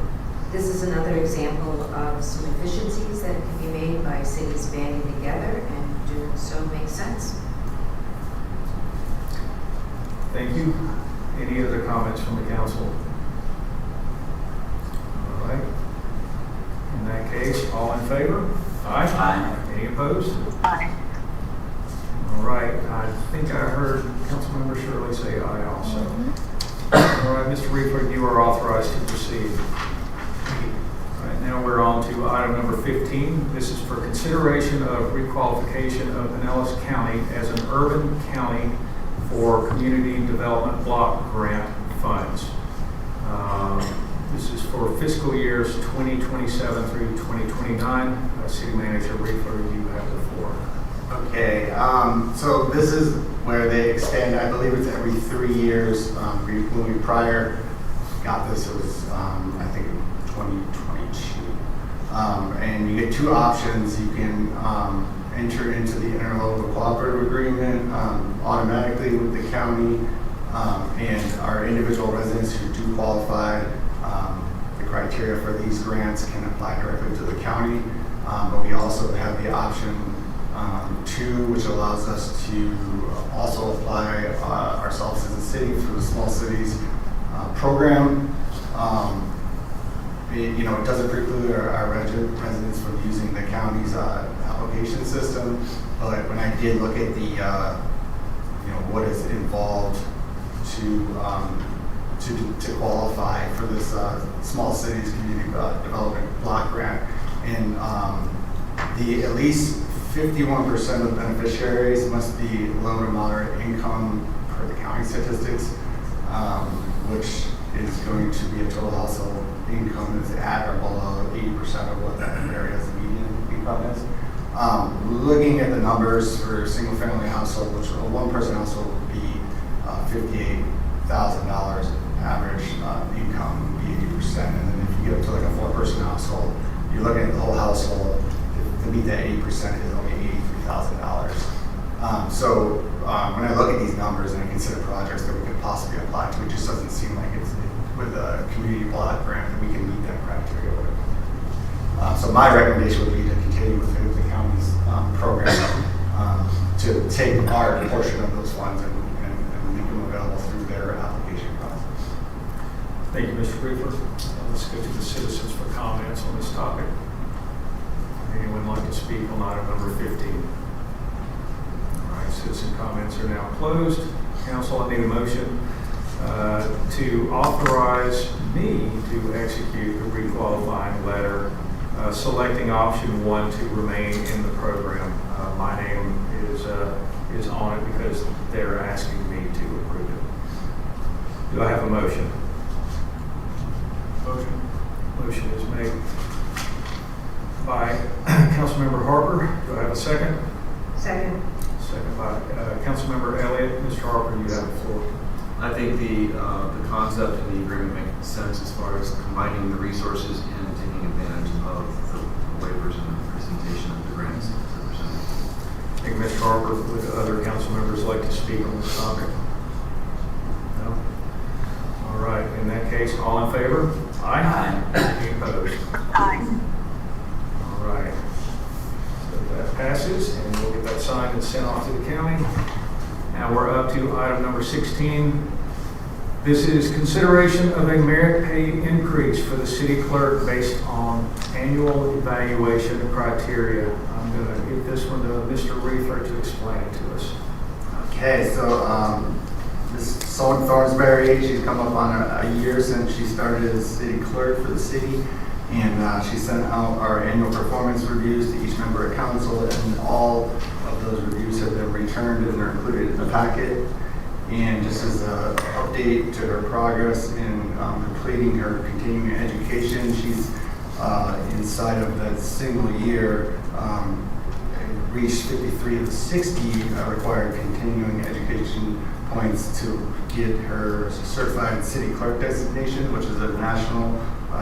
This is another example of some efficiencies that can be made by cities banding together, and doing so makes sense. Thank you. Any other comments from the council? All right. In that case, all in favor? Aye. Aye. Any opposed? Aye. All right. I think I heard Councilmember Shirley say aye also. All right, Mr. Riefler, you are authorized to proceed. All right, now we're on to item number 15. This is for consideration of requalification of Pinellas County as an urban county for community development block grant funds. This is for fiscal years 2027 through 2029. City Manager Riefler, you have the floor. Okay, so this is where they extend, I believe it's every 3 years. When we prior got this, it was, I think, 2022. And you get two options. You can enter into the interlocal cooperative agreement automatically with the county, and our individual residents who do qualify, the criteria for these grants can apply directly to the county. But we also have the option 2, which allows us to also apply ourselves as a city through the Small Cities program. It doesn't preclude our residents from using the county's application system, but when I did look at the what is involved to qualify for this Small Cities Community Development Block Grant, and the at least 51% of beneficiaries must be low to moderate income per the county statistics, which is going to be a total household income is at or below 80% of what that area's median income is. Looking at the numbers for a single family household, which a one person household would be $58,000 average income would be 80%. And then if you get up to like a 4-person household, you're looking at the whole household to meet that 80% is only $83,000. So when I look at these numbers and I consider projects that we could possibly apply to, it just doesn't seem like it's with a community block grant that we can meet that criteria with. So my recommendation would be to continue with the county's program to take our portion of those funds and make them available through their application process. Thank you, Mr. Riefler. Let's go to the citizens for comments on this topic. Anyone like to speak on item number 15? All right, citizen comments are now closed. Council, I need a motion to authorize me to execute the requalifying letter, selecting option 1 to remain in the program. My name is on it because they're asking me to approve it. Do I have a motion? Motion is made by Councilmember Harper. Do I have a second? Second. Second by Councilmember Elliott. Mr. Harper, you have the floor. I think the concept and the agreement make sense as far as combining the resources and taking advantage of the waivers and the presentation of the grants that are presented. I think Mr. Harper, would other council members like to speak on this topic? No? All right, in that case, all in favor? Aye. Any opposed? Aye. All right. So that passes, and we'll get that signed and sent off to the county. Now we're up to item number 16. This is consideration of a merit pay increase for the city clerk based on annual evaluation criteria. I'm going to give this one to Mr. Reefer to explain it to us. Okay, so Ms. Solon Thornsberry, she's come up on a year since she started as city clerk for the city, and she sent out our annual performance reviews to each member of council, and all of those reviews have been returned and are included in the packet. And just as an update to her progress in completing her continuing education, she's inside of that single year reached 53 of the 60 required continuing education points to get her certified city clerk designation, which is a national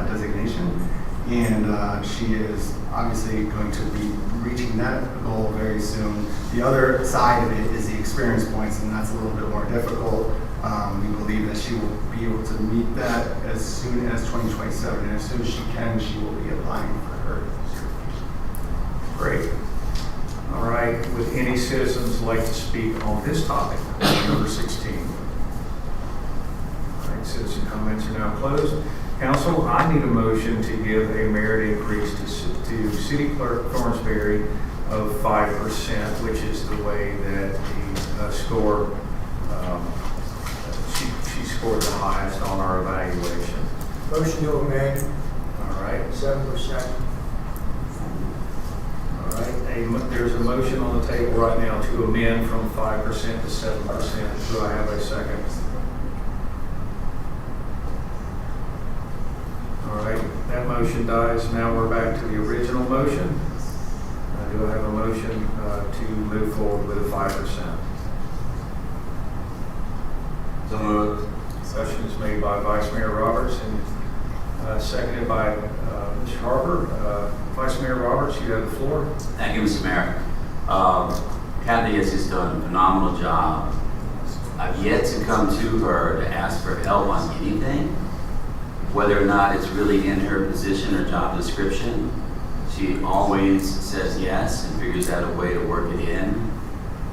designation. And she is obviously going to be reaching that goal very soon. The other side of it is the experience points, and that's a little bit more difficult. We believe that she will be able to meet that as soon as 2027, and as soon as she can, she will be applying for her certification. Great. All right, would any citizens like to speak on this topic, number 16? All right, citizen comments are now closed. Council, I need a motion to give a merit increase to City Clerk Thornsberry of 5%, which is the way that the score, she scored the highest on our evaluation. Motion to amend, All right. 7%. All right, there's a motion on the table right now to amend from 5% to 7%. Do I have a second? All right, that motion dies. Now we're back to the original motion. Do I have a motion to move forward with a 5%? So moved. Motion is made by Vice Mayor Roberts and seconded by Mr. Harper. Vice Mayor Roberts, you have the floor. Thank you, Mr. Mayor. Kathy has just done a phenomenal job. I've yet to come to her to ask for help on anything, whether or not it's really in her position or job description. She always says yes and figures out a way to work it in.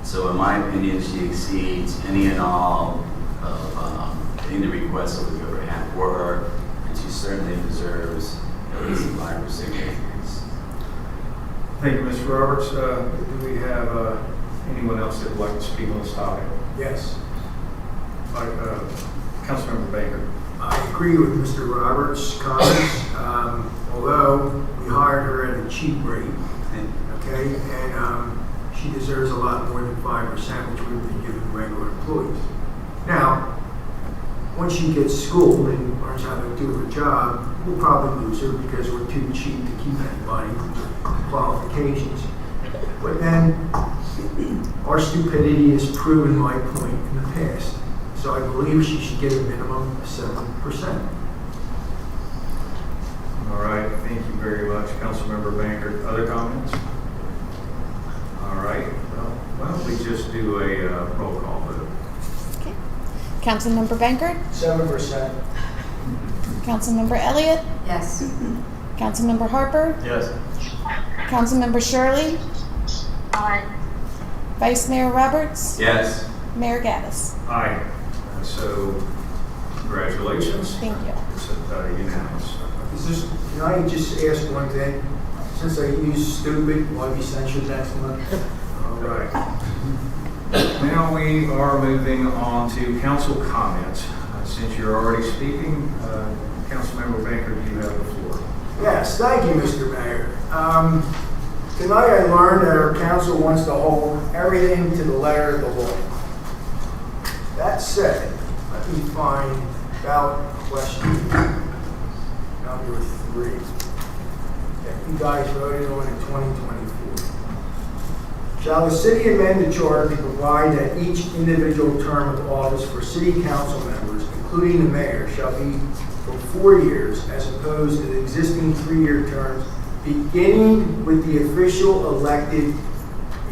So in my opinion, she exceeds any and all of any requests that we've ever had for her, and she certainly deserves at least a 5% increase. Thank you, Mr. Roberts. Do we have anyone else that would like to speak on this topic? Yes. Councilmember Baker. I agree with Mr. Roberts' comments, although we hired her at a cheap rate, okay? And she deserves a lot more than 5%, which we've been giving regular employees. Now, once she gets schooled and learns how to do her job, we'll probably lose her because we're too cheap to keep anybody with qualifications. But then, our stupidity has proven my point in the past. So I believe she should get a minimum of 7%. All right, thank you very much, Councilmember Banker. Other comments? All right, well, why don't we just do a roll call vote? Okay. Councilmember Banker? 7%. Councilmember Elliott? Yes. Councilmember Harper? Yes. Councilmember Shirley? Aye. Vice Mayor Roberts? Yes. Mayor Gaddis? Aye. So, congratulations. Thank you. It's unanimous. Can I just ask one thing? Since I use stupid, will I be censured next month? All right. Now we are moving on to council comments. Since you're already speaking, Councilmember Baker, you have the floor. Yes, thank you, Mr. Mayor. Tonight I learned that our council wants to hold everything to the letter of the law. That said, let me find ballot question number 3 that you guys voted on in 2024. Shall the city amend the charter to provide that each individual term of office for city council members, including the mayor, shall be for 4 years as opposed to the existing 3-year terms, beginning with the official elected in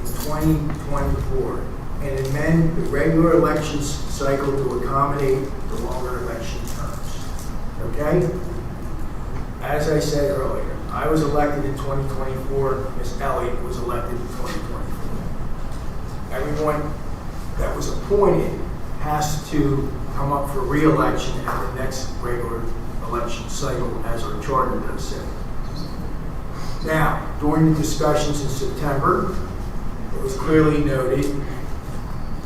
2024, and amend the regular elections cycle to accommodate the longer election terms? Okay? As I said earlier, I was elected in 2024, Ms. Elliott was elected in 2024. Everyone that was appointed has to come up for re-election at the next regular election cycle, as our charter does say. Now, during the discussions in September, it was clearly noted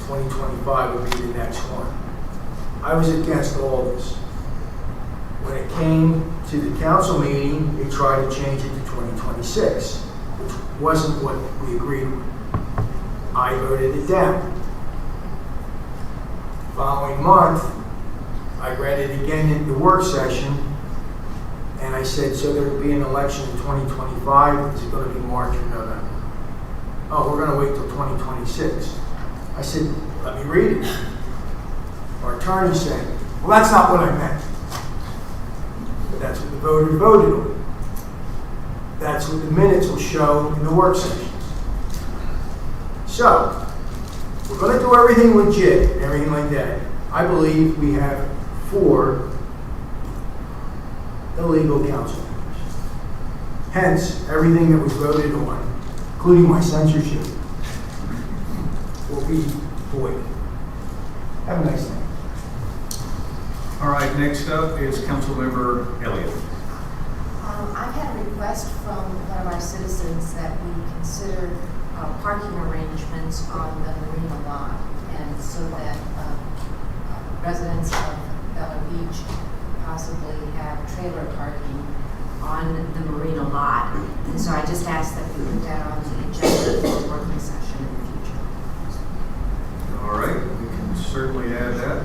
2025 would be the next one. I was against all this. When it came to the council meeting, they tried to change it to 2026, which wasn't what we agreed with. I voted it down. Following month, I read it again in the work session, and I said, so there will be an election in 2025, is it going to be March or November? Oh, we're going to wait till 2026. I said, let me read it. Our attorney said, well, that's not what I meant. But that's what the voter voted on. That's what the minutes will show in the work sessions. So, we're going to do everything legit and everything like that. I believe we have 4 illegal council members. Hence, everything that was voted on, including my censorship, will be void. Have a nice day. All right, next up is Councilmember Elliott. I've had a request from one of our citizens that we consider parking arrangements on the marina lot, and so that residents of Bella Beach possibly have trailer parking on the marina lot. And so I just asked that we put that on the agenda for a working session in the future. All right, we can certainly add that.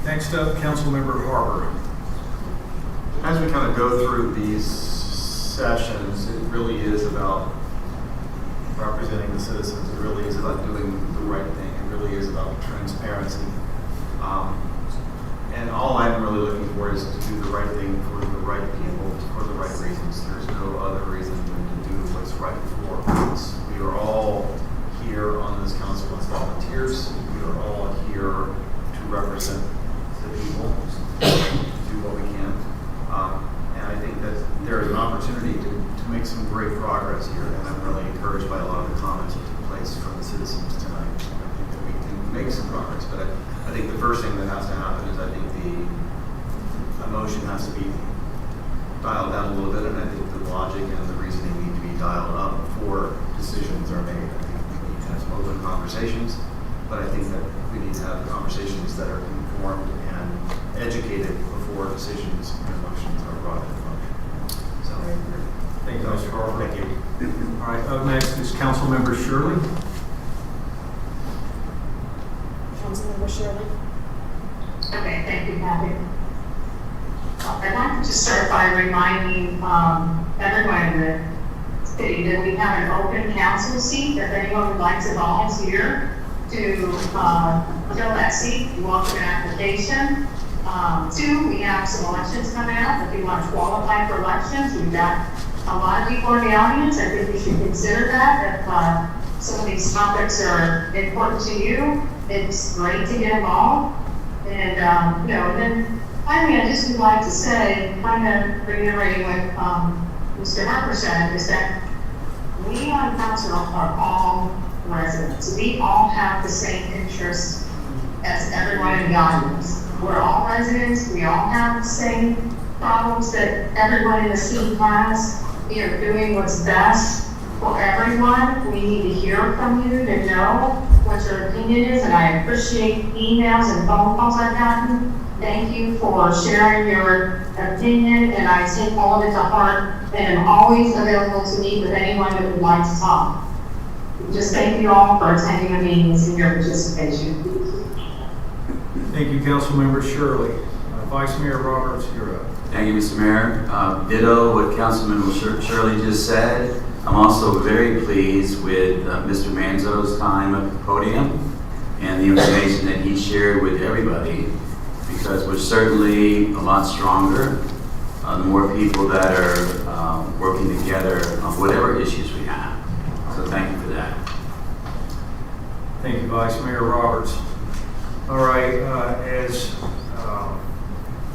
Next up, Councilmember Harbour. As we kind of go through these sessions, it really is about representing the citizens. It really is about doing the right thing. It really is about transparency. And all I'm really looking for is to do the right thing for the right people, for the right reasons. There's no other reason than to do what's right for us. We are all here on this council as volunteers. We are all here to represent the people, do what we can. And I think that there is an opportunity to make some great progress here, and I'm really encouraged by a lot of the comments that took place from the citizens tonight. I think that we can make some progress, but I think the first thing that has to happen is I think the emotion has to be dialed down a little bit, and I think the logic and the reasoning need to be dialed up before decisions are made. I think we need to have some open conversations, but I think that we need to have conversations that are informed and educated before decisions and motions are brought into motion. So, Thank you, Mr. Harbour. Thank you. All right, up next is Councilmember Shirley. Councilmember Shirley. Okay, thank you, Kathy. I'd like to start by reminding everyone in the city that we have an open council seat. If anyone would like to volunteer to fill that seat, you welcome an application. 2, we have some elections coming up. If you want to qualify for elections, we've got a lot of people in the audience. I think you should consider that. If some of these topics are important to you, it's great to get involved. And, and then finally, I just would like to say, kind of reiterating what Mr. Harper said, is that we on council are all residents. We all have the same interests as everyone in the audience. We're all residents. We all have the same problems that everyone in the city has. We are doing what's best for everyone. We need to hear from you to know what your opinion is, and I appreciate emails and phone calls I've gotten. Thank you for sharing your opinion, and I take all of it to heart, and am always available to meet with anyone that would like to talk. Just thank you all for attending the meetings and your participation. Thank you, Councilmember Shirley. Vice Mayor Roberts, you're up. Thank you, Mr. Mayor. Ditto what Councilman Shirley just said. I'm also very pleased with Mr. Manzo's time at the podium and the information that he shared with everybody, because we're certainly a lot stronger the more people that are working together on whatever issues we have. So thank you for that. Thank you, Vice Mayor Roberts. All right, as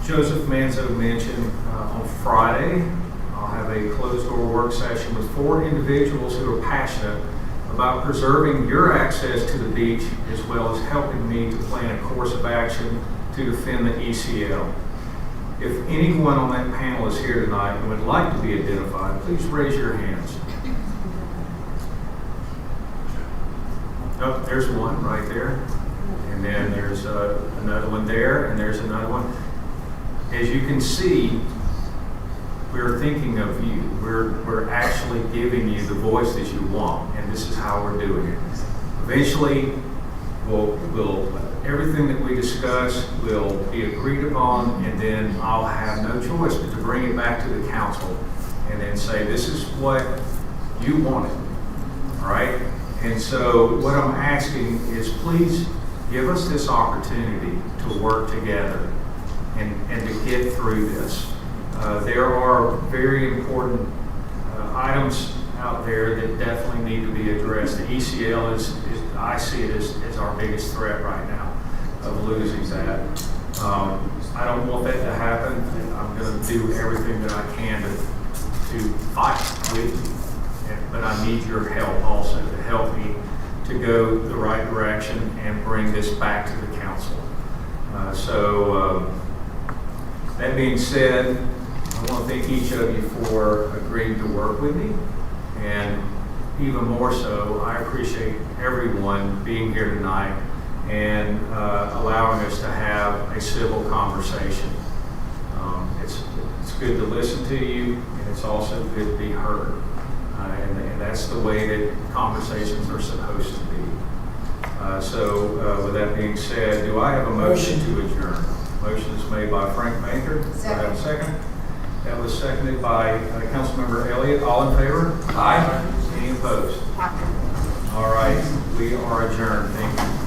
Joseph Manzo mentioned, on Friday, I'll have a closed-door work session with 4 individuals who are passionate about preserving your access to the beach, as well as helping me to plan a course of action to defend the ECL. If anyone on that panel is here tonight and would like to be identified, please raise your hands. Oh, there's one right there. And then there's another one there, and there's another one. As you can see, we're thinking of you. We're actually giving you the voice that you want, and this is how we're doing it. Eventually, everything that we discuss will be agreed upon, and then I'll have no choice but to bring it back to the council and then say, this is what you wanted, all right? And so what I'm asking is, please give us this opportunity to work together and to get through this. There are very important items out there that definitely need to be addressed. The ECL is I see it as our biggest threat right now of losing that. I don't want that to happen. I'm going to do everything that I can to fight with you, but I need your help also to help me to go the right direction and bring this back to the council. That being said, I want to thank each of you for agreeing to work with me, and even more so, I appreciate everyone being here tonight and allowing us to have a civil conversation. It's good to listen to you, and it's also good to be heard. And that's the way that conversations are supposed to be. With that being said, do I have a motion to adjourn? Motion is made by Frank Baker. Do I have a second? That was seconded by Councilmember Elliott. All in favor? Aye. Any opposed? All right, we are adjourned. Thank you.